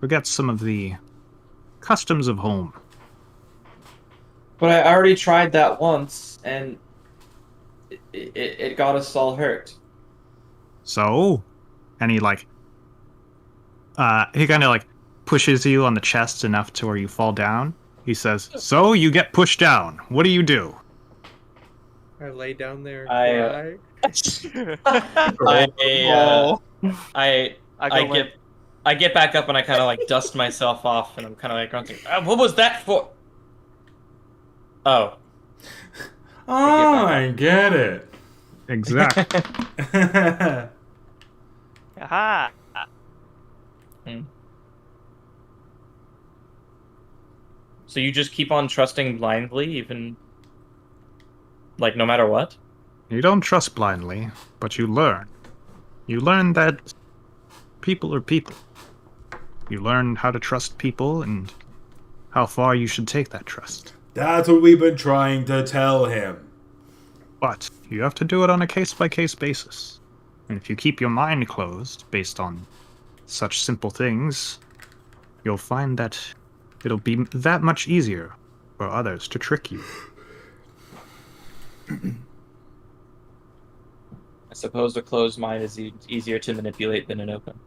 S4: forget some of the customs of home.
S5: But I already tried that once, and it got us all hurt.
S4: So, and he kind of like pushes you on the chest enough to where you fall down. He says, "So you get pushed down. What do you do?"
S10: I lay down there and
S5: I,
S10: cry.
S9: I get back up and I kind of like dust myself off, and I'm kind of like grunting. What was that for? Oh,
S6: Oh, I get it.
S4: Exactly.
S8: Aha!
S9: so you just keep on trusting blindly, even like no matter what?
S4: You don't trust blindly, but you learn. You learn that people are people. You learn how to trust people and how far you should take that trust.
S6: That's what we've been trying to tell him.
S4: But you have to do it on a case-by-case basis. And if you keep your mind closed based on such simple things, you'll find that it'll be that much easier for others to trick you.
S9: I suppose a closed mind is easier to manipulate than an open.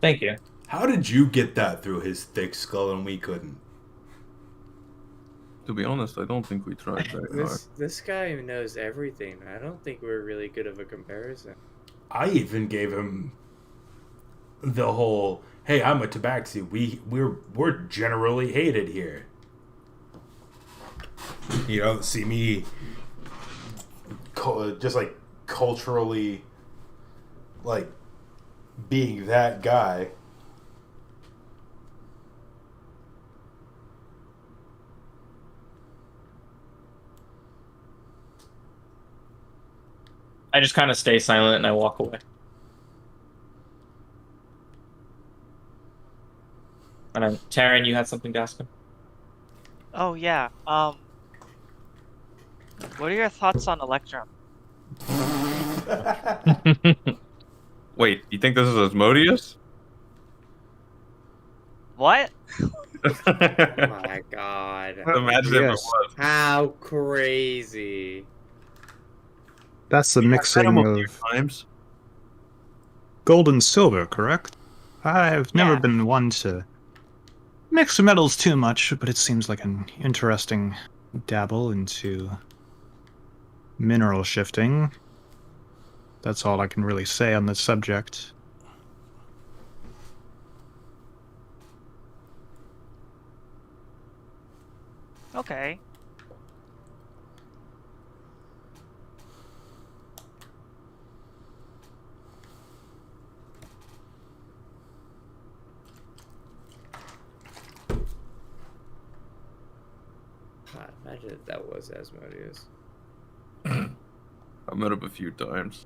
S9: Thank you.
S6: How did you get that through his thick skull and we couldn't?
S2: To be honest, I don't think we tried very hard.
S10: This guy knows everything. I don't think we're really good of a comparison.
S6: I even gave him the whole, "Hey, I'm a tabaxi. We're generally hated here. You don't see me just like culturally like being that guy."
S9: I just kind of stay silent and I walk away. And I'm Taryn, you had something to ask him?
S8: Oh yeah. What are your thoughts on Electrum?
S2: Wait, you think this is Asmodeus?
S8: What?
S10: Oh my god.
S2: Imagine if it
S4: Yes.
S2: was.
S10: How crazy.
S4: That's the
S2: Met
S4: mixing
S2: him a few
S4: of
S2: times.
S4: gold and silver, correct? I've never
S8: Yeah.
S4: been one to mix the metals too much, but it seems like an interesting dabble into mineral shifting. That's all I can really say on this subject.
S8: Okay.
S10: God, imagine if that was Asmodeus.
S2: I've met him a few times.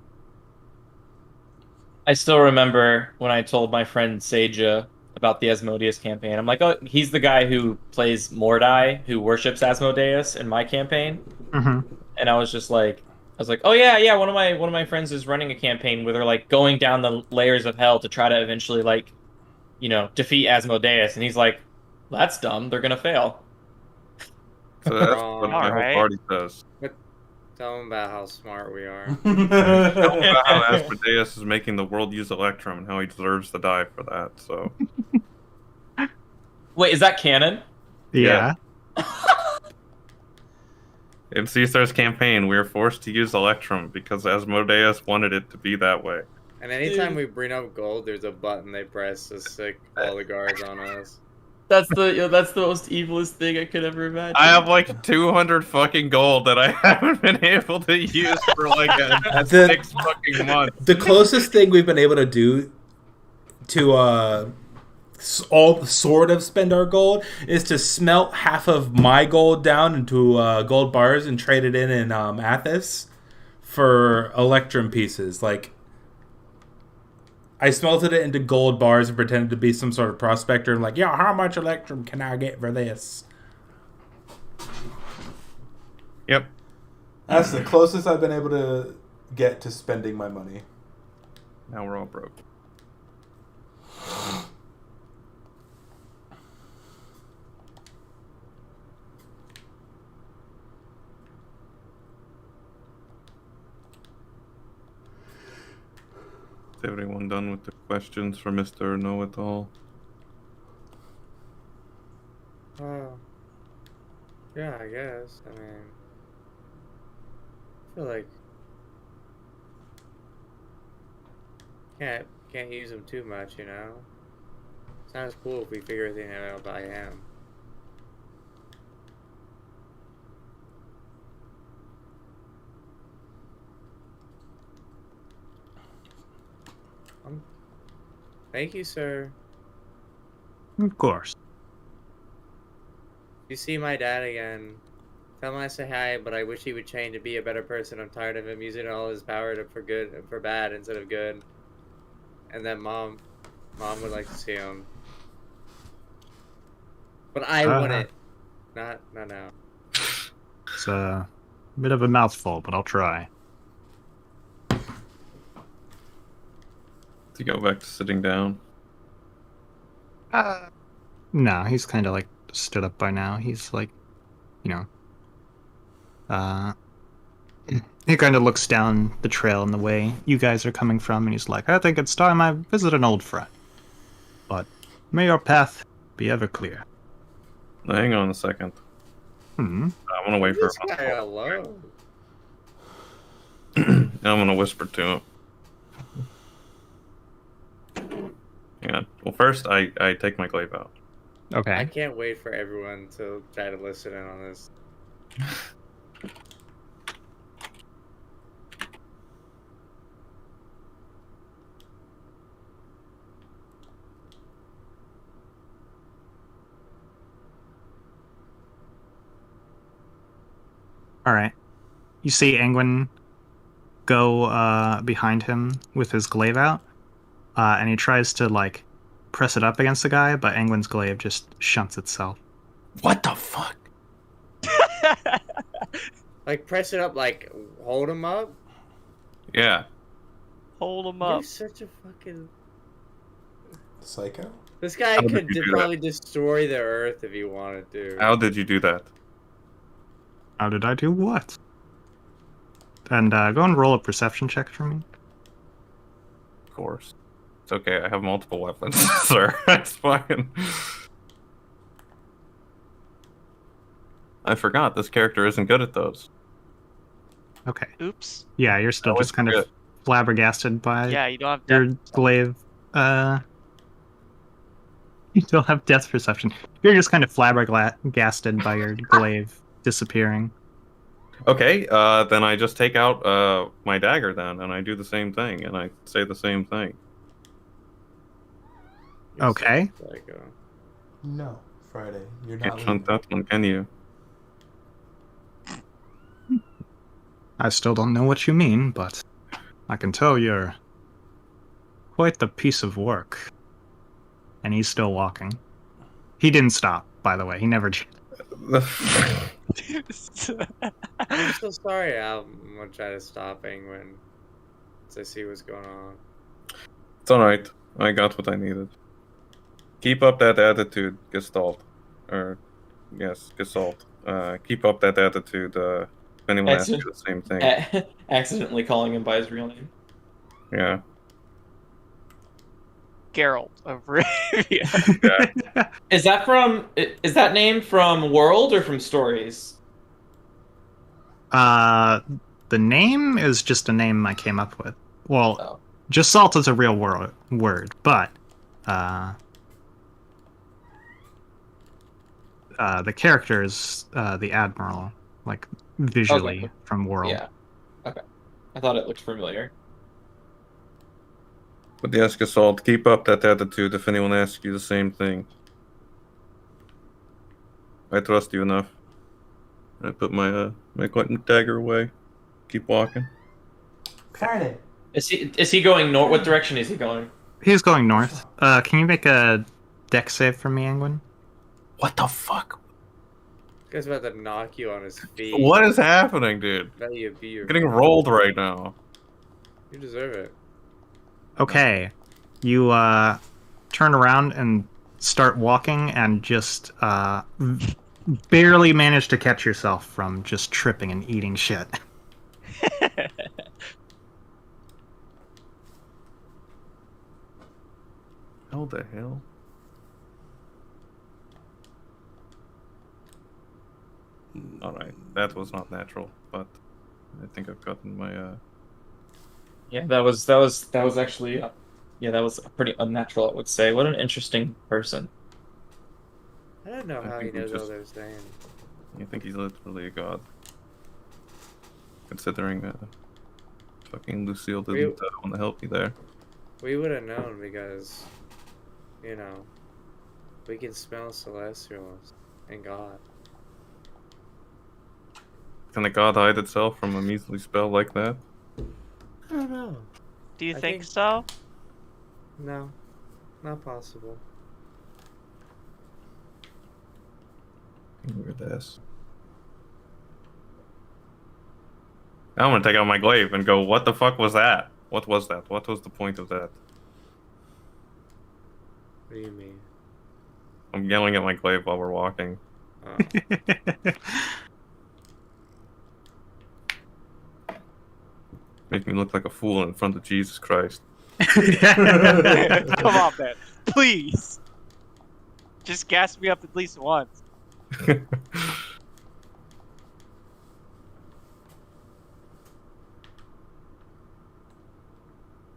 S9: I still remember when I told my friend Seja about the Asmodeus campaign. I'm like, oh, he's the guy who plays Mordai, who worships Asmodeus in my campaign.
S4: Mm-hmm.
S9: And I was like, oh yeah, one of my friends is running a campaign where they're like going down the layers of hell to try to eventually like, defeat Asmodeus. And he's like, that's dumb. They're gonna fail.
S2: So that's
S10: Wrong.
S2: what my whole
S8: Alright.
S2: party says.
S10: Tell him about how smart we are.
S2: Tell him about how Asmodeus is making the world use Electrum and how he deserves to die for that. So
S9: Wait, is that canon?
S4: Yeah.
S2: in Caesar's campaign, we are forced to use Electrum because Asmodeus wanted it to be that way.
S10: And anytime we bring up gold, there's a button they press to sick all the guards on us.
S9: That's the most evilest thing I could ever imagine.
S2: I have like 200 fucking gold that I haven't been able to use for like a 6 fucking months.
S6: The closest thing we've been able to do to all sort of spend our gold is to smelt half of my gold down into gold bars and trade it in Athos for Electrum pieces. Like, I smelted it into gold bars and pretended to be some sort of prospector and like, yeah, how much Electrum can I get for this?
S2: Yep.
S6: That's the closest I've been able to get to spending my money.
S2: Now we're all broke. Is everyone done with the questions for Mr. Know-It-All?
S10: Yeah, I guess. I mean, I feel like can't use them too much, you know. It's not as cool if we figure everything out by him. Thank you, sir.
S4: Of course.
S10: If you see my dad again, tell him I say hi, but I wish he would change to be a better person. I'm tired of him using all his power for good and for bad instead of good. And then mom would like to see him. But I wouldn't. Not now.
S4: It's a bit of a mouthful, but I'll try.
S2: To go back to sitting down.
S4: No, he's kind of like stood up by now. He's like, you know, he kind of looks down the trail in the way you guys are coming from, and he's like, I think it's time I visit an old friend. But may your path be ever clear.
S2: Now, hang on a second.
S4: Hmm.
S2: I want to wait for
S10: This guy alone.
S2: I'm gonna whisper to him. Hang on. Well, first I take my glaive out.
S10: I
S4: Okay.
S10: can't wait for everyone to try to listen in on this.
S4: All right. You see Angwin go behind him with his glaive out, and he tries to like press it up against the guy, but Angwin's glaive just shunts itself.
S2: What the fuck?
S10: Like, press it up, like, hold him up?
S2: Yeah.
S8: Hold him
S10: You're
S8: up.
S10: such a fucking...
S6: Psycho?
S10: This guy
S2: How did
S10: could
S2: you do
S10: probably destroy the earth if he wanted to.
S2: How did you do that?
S4: How did I do what? And go and roll a perception check for me.
S2: Of course. It's okay. I have multiple weapons, sir. It's fine. I forgot this character isn't good at those.
S4: Okay.
S8: Oops.
S4: Yeah, you're still
S2: always
S4: just kind of
S2: forget.
S4: flabbergasted by
S8: Yeah, you don't have
S4: your
S8: depth.
S4: glaive. You don't have depth perception. You're just kind of flabbergasted by your glaive disappearing.
S2: Okay, then I just take out my dagger then, and I do the same thing, and I say the same thing.
S10: You're
S4: Okay.
S10: such a psycho.
S6: No, Friday. You're
S2: Can't
S6: not
S2: shunt
S6: leaving.
S2: that one, can you?
S4: I still don't know what you mean, but I can tell you're quite the piece of work. And he's still walking. He didn't stop, by the way. He never did.
S10: I'm so sorry. I'm gonna try to stop Penguin once I see what's going on.
S2: It's alright. I got what I needed. Keep up that attitude, Gestalt. Or, yes, Gestalt. Keep up that attitude. If anyone asks you the same thing.
S5: Accidentally calling him by his real name.
S2: Yeah.
S8: Geralt of Rivia.
S2: Yeah.
S5: Is that name from World or from Stories?
S4: The name is just a name I came up with. Well,
S5: Oh.
S4: Gestalt is a real word, but the character is the Admiral, like visually
S5: Okay.
S4: from World.
S5: Yeah. Okay. I thought it looked familiar.
S2: But yes, Gestalt, keep up that attitude if anyone asks you the same thing. I trust you enough. I put my dagger away. Keep walking.
S6: Friday.
S5: Is he going north? What direction is he going?
S4: He's going north. Can you make a dex save for me, Angwin?
S2: What the fuck?
S10: This guy's about to knock you on his feet.
S2: What is happening, dude?
S10: Let you be your
S2: I'm getting rolled right now.
S10: You deserve it.
S4: Okay. You turn around and start walking and just barely manage to catch yourself from just tripping and eating shit.
S2: How the hell? Alright, that was not natural, but I think I've gotten my
S5: Yeah, that was actually that was pretty unnatural, I would say. What an interesting person.
S10: I don't know
S2: I
S10: how he
S2: think we
S10: knows
S2: just-
S10: all they're saying.
S2: I think he's literally a god. Considering fucking Lucille didn't want to help you there.
S10: We would have known because, you know, we can smell celestials and God.
S2: Can a god hide itself from a measly spell like that?
S10: I don't know.
S8: Do you
S10: I
S8: think
S10: think-
S8: so?
S10: No, not possible.
S2: Weird ass. Now I'm gonna take out my glaive and go, what the fuck was that? What was that? What was the point of that?
S10: What do you mean?
S2: I'm yelling at my glaive while we're walking.
S10: Oh.
S2: Make me look like a fool in front of Jesus Christ.
S8: Come on, man. Please. Just gas me up at least once.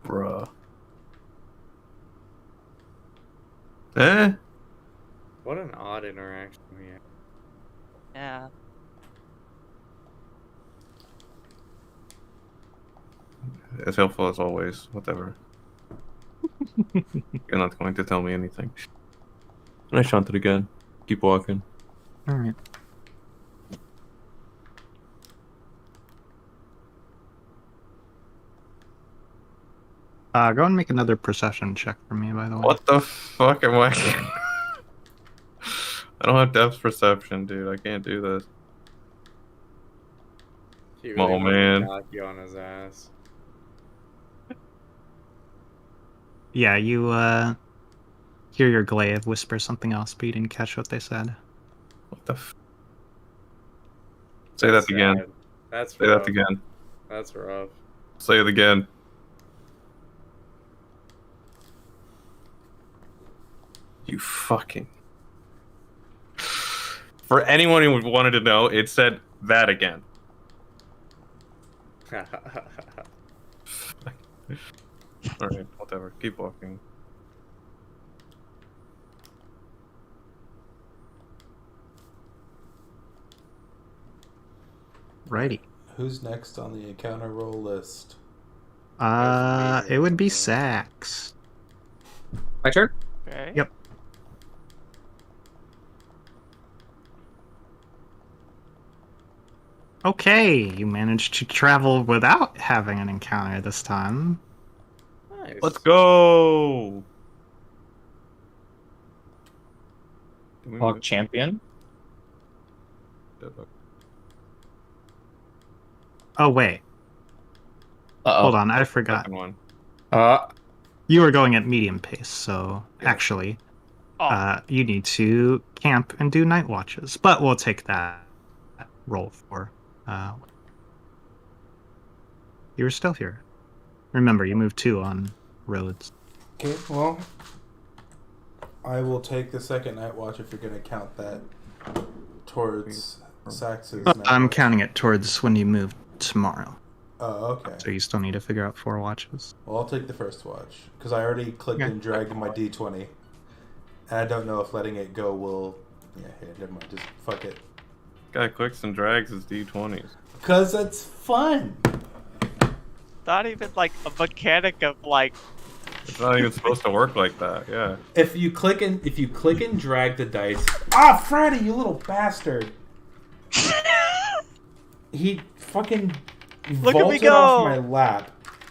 S2: Bruh. Eh?
S10: What an odd interaction we had.
S8: Yeah.
S2: As helpful as always. Whatever. You're not going to tell me anything. And I shunted again. Keep walking.
S4: Alright. Go and make another perception check for me, by the way.
S2: What the fuck am I? I don't have depth perception, dude. I can't do this.
S10: He
S2: Oh,
S10: wanted to
S2: man.
S10: knock you on his ass.
S4: Yeah, you hear your glaive whisper something else, but you didn't catch what they said.
S2: What the Say that again.
S10: Sad. That's
S2: Say
S10: rough.
S2: that again.
S10: That's rough.
S2: Say it again. You fucking... For anyone who wanted to know, it said that again. Alright, whatever. Keep walking.
S4: Righty.
S6: Who's next on the encounter roll list?
S4: It would be Sax.
S9: My turn?
S8: Okay.
S4: Yep. Okay, you managed to travel without having an encounter this time.
S10: Nice.
S2: Let's go! Did we
S9: Hog
S2: move?
S9: champion.
S4: Oh, wait.
S9: Uh-oh.
S4: Hold on, I forgot.
S2: Second one.
S4: You were going at medium pace, so
S2: Yeah.
S4: actually,
S8: Oh,
S4: you need to camp and do night watches. But we'll take that roll for. You were still here. Remember, you moved 2 on roads.
S6: Okay, well, I will take the second night watch if you're going to count that towards Sax's night
S4: I'm
S6: watch.
S4: counting it towards when you move tomorrow.
S6: Oh, okay.
S4: So you still need to figure out 4 watches.
S6: Well, I'll take the first watch because I already clicked
S4: Okay.
S6: and dragged my D20, and I don't know if letting it go will. Yeah, here, never mind. Just fuck it.
S2: Guy clicks and drags his D20s.
S6: Cause it's fun.
S8: not even like a mechanic of like.
S2: It's not even supposed to work like that, yeah.
S6: If you click and drag the dice. Freddy, you little bastard! He fucking
S8: Look at me
S6: vaulted off
S8: go!
S6: my lap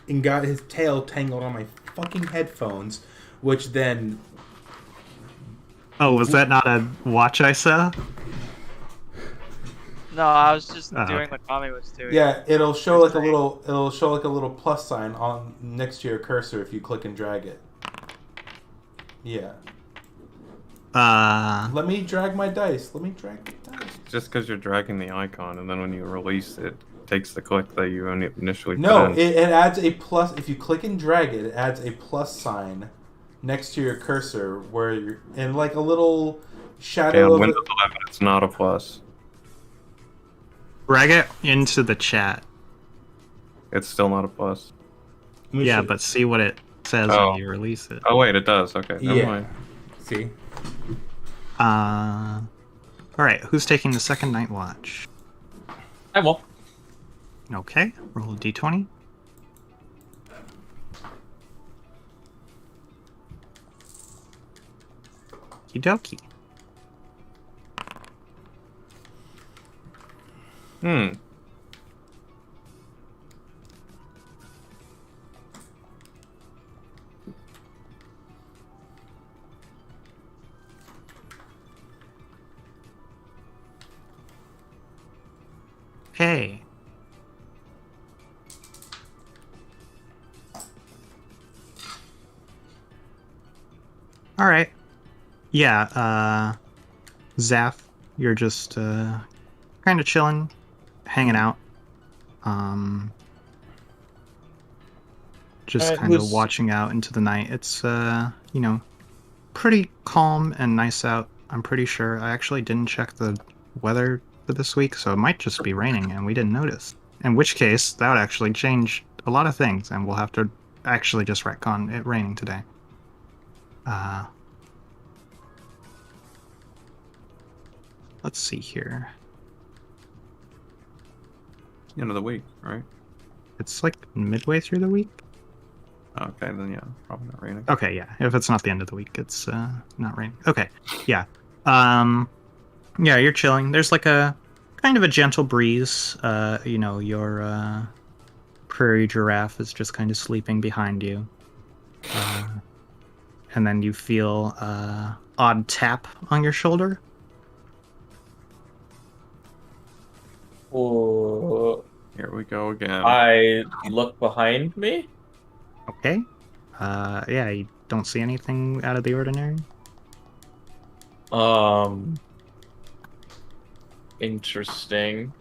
S6: and got his tail tangled on my fucking headphones, which then
S4: Oh, was that not a watch I saw?
S8: No, I was just
S4: Oh,
S8: doing
S4: okay.
S8: what Tommy was doing.
S6: yeah, it'll show like a
S8: Great.
S6: little plus sign on next to your cursor if you click and drag it. Yeah. Let me drag my dice. Let me drag the dice.
S2: Just because you're dragging the icon, and then when you release it, takes the click that you initially
S6: No,
S2: put in.
S6: it adds a plus. If you click and drag it, it adds a plus sign next to your cursor where you're in like a little
S2: Yeah,
S6: shadow
S2: on
S6: of
S2: Windows 11, it's not a plus.
S4: Drag it into the chat.
S2: It's still not a plus.
S4: Yeah, but see what it says
S2: Oh.
S4: when you release it.
S2: Oh wait, it does. Okay, never
S6: Yeah.
S2: mind.
S6: See?
S4: Alright, who's taking the second night watch?
S9: I will.
S4: Okay, roll a d20. Okie dokie.
S2: Hmm.
S4: Okay. All right. Yeah, Zaf, you're just kind of chilling, hanging out. Just
S9: Alright,
S4: kind of
S9: who's-
S4: watching out into the night. It's pretty calm and nice out. I'm pretty sure. I actually didn't check the weather for this week, so it might just be raining and we didn't notice. In which case, that would actually change a lot of things, and we'll have to actually just retcon it raining today. Let's see here.
S2: End of the week, right?
S4: It's like midway through the week.
S2: Okay, then yeah, probably not raining.
S4: Okay, yeah. If it's not the end of the week, it's not raining. Okay, yeah. Yeah, you're chilling. There's like a kind of a gentle breeze. Your prairie giraffe is just kind of sleeping behind you. And then you feel odd tap on your shoulder.
S9: Oh,
S2: Here we go again.
S9: I look behind me.
S4: Okay. Yeah, you don't see anything out of the ordinary.
S9: Interesting.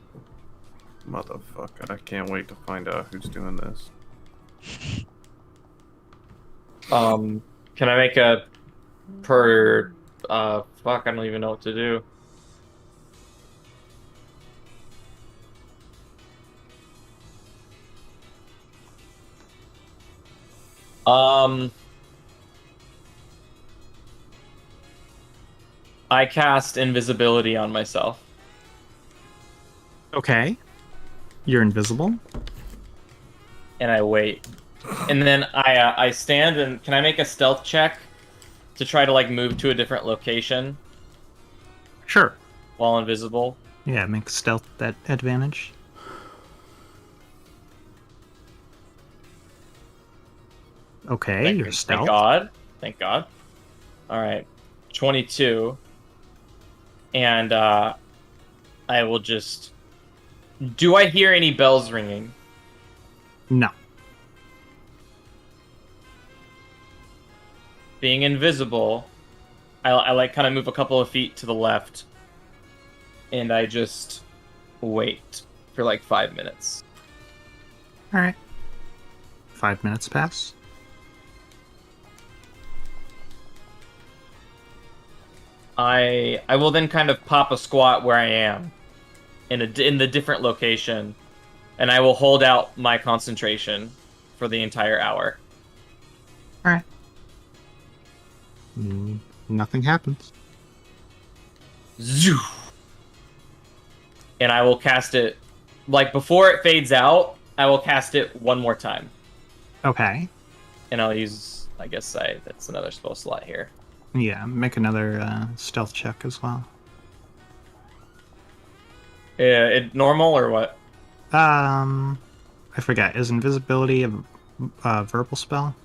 S2: Motherfucker, I can't wait to find out who's doing this.
S9: Can I make a fuck, I don't even know what to do. I cast invisibility on myself.
S4: Okay. You're invisible.
S9: And I wait. And then I stand and can I make a stealth check to try to like move to a different location
S4: Sure.
S9: while invisible?
S4: Yeah, make stealth that advantage. Okay, you're stealth.
S9: Thank God. Thank God. All right. 22. And I will just... Do I hear any bells ringing?
S4: No.
S9: Being invisible, I like kind of move a couple of feet to the left. And I just wait for like 5 minutes.
S4: All right. 5 minutes pass.
S9: I will then kind of pop a squat where I am in the different location, and I will hold out my concentration for the entire hour.
S4: All right. Nothing happens.
S9: Zoo. And I will cast it like before it fades out. I will cast it one more time,
S4: Okay.
S9: and I'll use. I guess that's another spell slot here.
S4: Yeah, make another stealth check as well.
S9: It normal or what?
S4: I forget. Is invisibility a verbal spell?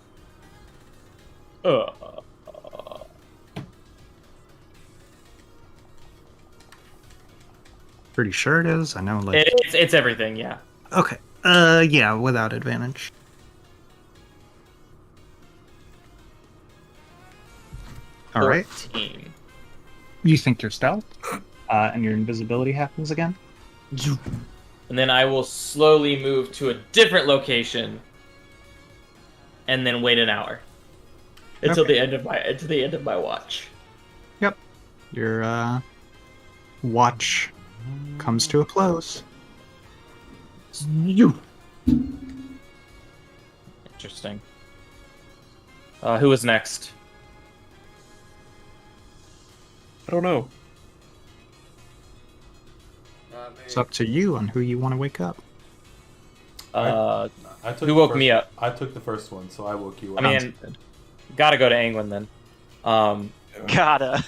S4: Pretty sure it is. I know, like.
S9: It's everything. Yeah.
S4: Okay. Yeah, without advantage. All right.
S9: 14.
S4: You think you're stealth, and your invisibility happens again.
S9: And then I will slowly move to a different location, and then wait an hour until the end of my watch.
S4: Yep. Your watch comes to a close.
S9: Interesting. Who is next?
S2: I don't know.
S4: It's up to you on who you want to wake up.
S6: I took
S9: Who
S6: the
S9: woke
S6: first-
S9: me up?
S6: I took the first one, so I woke you up.
S9: I mean, gotta go to Angwin then.
S8: Gotta.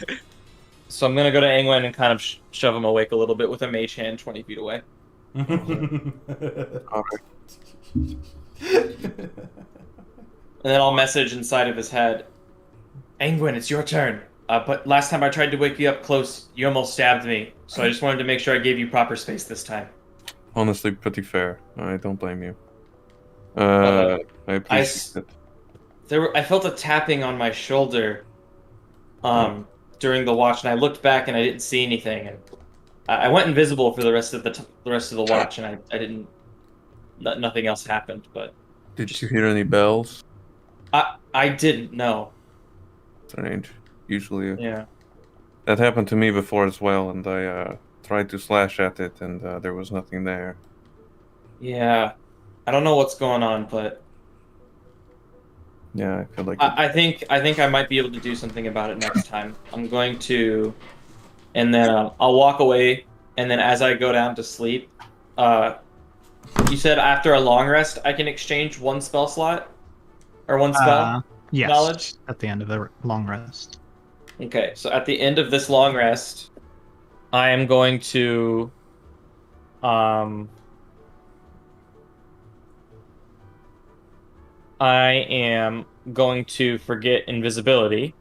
S9: So I'm gonna go to Angwin and kind of shove him awake a little bit with a mage hand 20 feet away.
S2: Okay.
S9: And then I'll message inside of his head, Angwin, it's your turn. But last time I tried to wake you up close, you almost stabbed me. So I just wanted to make sure I gave you proper space this time.
S2: Honestly, pretty fair. I don't blame you. I appreciate it.
S9: I felt a tapping on my shoulder. during the watch, and I looked back and I didn't see anything, and I went invisible for the rest of the watch, and I didn't. Nothing else happened, but
S2: Did you hear any bells?
S9: I didn't know.
S2: Strange. Usually,
S9: Yeah.
S2: that happened to me before as well, and I tried to slash at it, and there was nothing there.
S9: Yeah. I don't know what's going on, but
S2: Yeah, I feel like
S9: I think I might be able to do something about it next time. I'm going to, and then I'll walk away, and then as I go down to sleep, you said after a long rest I can exchange one spell slot or one spell
S4: Yes,
S9: knowledge.
S4: at the end of the long rest.
S9: Okay, so at the end of this long rest, I am going to I am going to forget invisibility.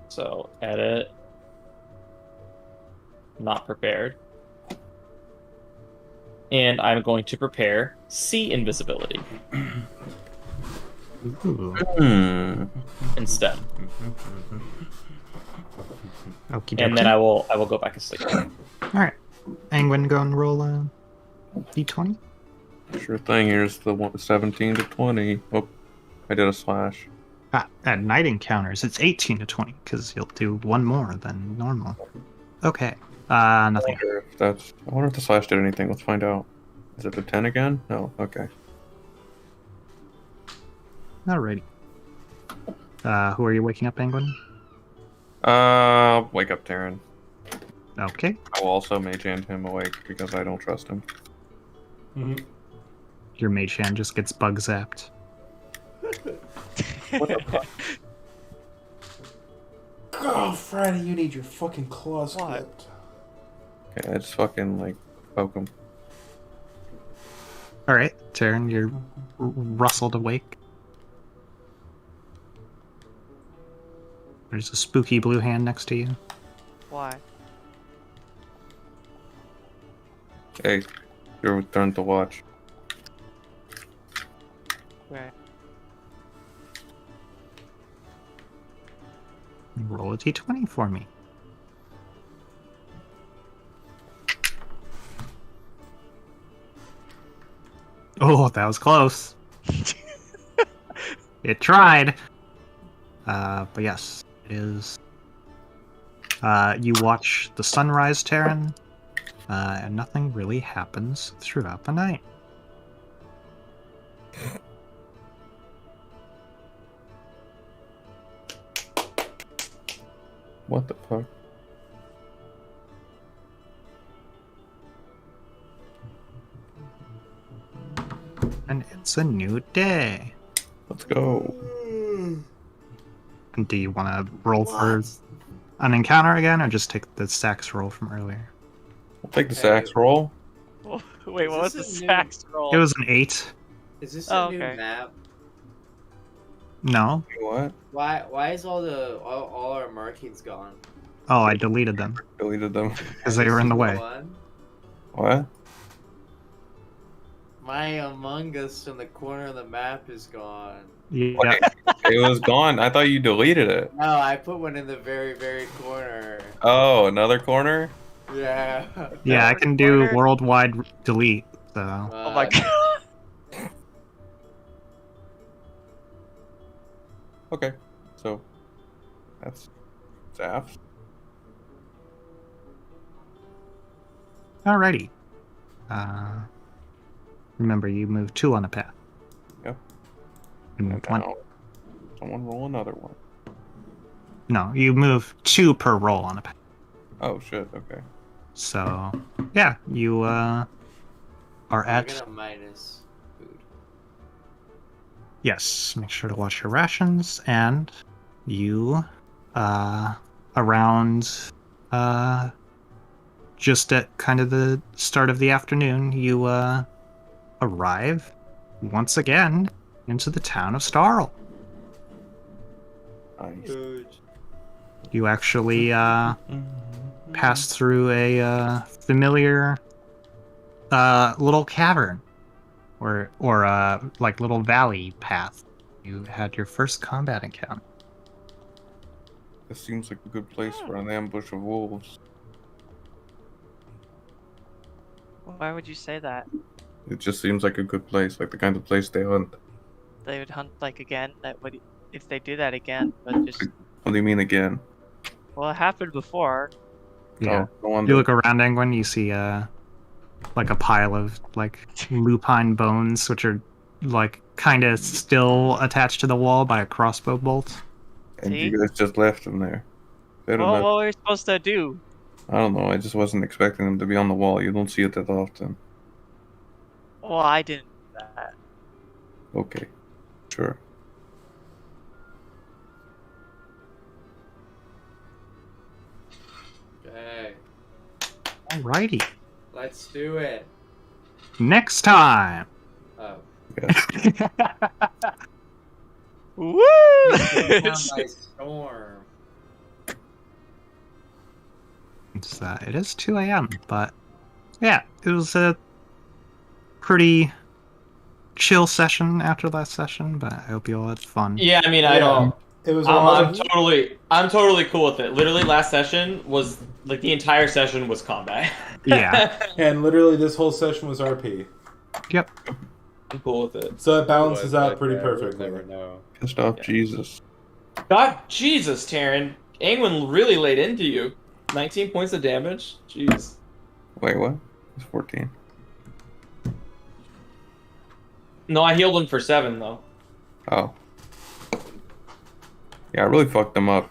S9: So edit. Not prepared. And I'm going to prepare see invisibility
S4: Ooh.
S9: instead.
S4: Okie
S9: And then
S4: dokie.
S9: I will go back to sleep.
S4: Alright. Angwin, go and roll a d20.
S2: sure thing. Here's the 17 to 20. Oh, I did a slash.
S4: At night encounters, it's 18 to 20, because you'll do one more than normal. Okay. Nothing.
S2: I wonder if the slash did anything. Let's find out. Is it a 10 again? No. Okay.
S4: Alrighty. Who are you waking up, Angwin?
S2: Wake up, Taryn.
S4: Okay.
S2: I will also mage hand him awake because I don't trust him.
S4: Your mage hand just gets bug zapped.
S2: What the fuck?
S6: Oh, Friday, you need your fucking claws
S8: What?
S6: clipped.
S2: Okay, I just fucking like poke him.
S4: Alright, Taryn, you're rustled awake. There's a spooky blue hand next to you.
S8: Why?
S2: Hey, your turn to watch.
S8: Okay.
S4: Roll a d20 for me. Oh, that was close. It tried. But yes, it is. You watch the sunrise, Taryn, and nothing really happens throughout the night.
S2: What the fuck?
S4: And it's a new day.
S2: Let's go.
S4: Do you want to roll for an encounter again, or just take the sax roll from earlier?
S2: I'll take the sax roll.
S8: Wait, what was
S10: Is
S8: the
S10: this a new-
S8: sax roll?
S4: It was an 8.
S10: Is this
S8: Oh,
S10: a new
S8: okay.
S10: map?
S4: No.
S2: What?
S10: Why is all our markings gone?
S4: Oh, I deleted them
S2: Deleted them.
S4: because they were in the way.
S10: One?
S2: What?
S10: My Among Us in the corner of the map is gone.
S4: Yeah.
S2: It was gone. I thought you deleted it.
S10: No, I put one in the very, very corner.
S2: Oh, another corner?
S10: Yeah.
S4: Yeah, I can do
S8: Corner.
S4: worldwide delete. So
S8: Oh my god.
S2: Okay. So, that's Zaf.
S4: alrighty. Remember, you move 2 on a path.
S2: Yep.
S4: You move
S2: And
S4: 1.
S2: now, someone roll another one.
S4: No, you move 2 per roll on a path.
S2: Oh, shit. Okay.
S4: So, yeah, you are
S10: I'm
S4: at.
S10: gonna minus food.
S4: Yes, make sure to watch your rations, and you, around, just at kind of the start of the afternoon, you, arrive once again into the town of Starl.
S2: Nice.
S4: You actually, pass through a, familiar, little cavern, or like little valley path You had your first combat encounter.
S2: This seems like a good place for an ambush of wolves.
S8: Why would you say that?
S2: It just seems like a good place, like the kind of place they hunt.
S8: They would hunt like again. That would if they do that again. But just
S2: What do you mean again?
S8: well, it happened before.
S4: Yeah.
S2: Oh, no wonder.
S4: You look around, Engwin, you see like a pile of like lupine bones, which are like kind of still attached to the wall by a crossbow bolt.
S2: And
S8: See?
S2: you guys just left them there. Fair
S8: Well,
S2: enough.
S8: what were we supposed to do?
S2: I don't know. I just wasn't expecting them to be on the wall. You don't see it that often.
S8: Well, I didn't do that.
S2: Okay. Sure.
S10: Okay,
S4: Alrighty.
S10: let's do it.
S4: Next time.
S10: Oh.
S8: Woo!
S10: Down by storm.
S4: It is 2 a.m., but yeah, it was a pretty chill session after that session, but I hope you all had fun.
S9: Yeah, I mean, I
S6: Yeah.
S9: don't.
S6: It was a lot
S9: I'm totally cool with it. Literally, last session was like the entire session was combat.
S4: Yeah.
S6: and literally this whole session was RP.
S4: Yep.
S9: I'm cool with it.
S6: So it balances out
S10: But,
S6: pretty
S10: we'll
S6: perfectly.
S10: never know.
S2: Pissed off
S9: Yeah.
S2: Jesus.
S9: God, Jesus, Taryn, Angwin really laid into you. 19 points of damage. Jeez.
S2: Wait, what? It's 14.
S9: No, I healed him for 7 though.
S2: Oh. Yeah, I really fucked them up.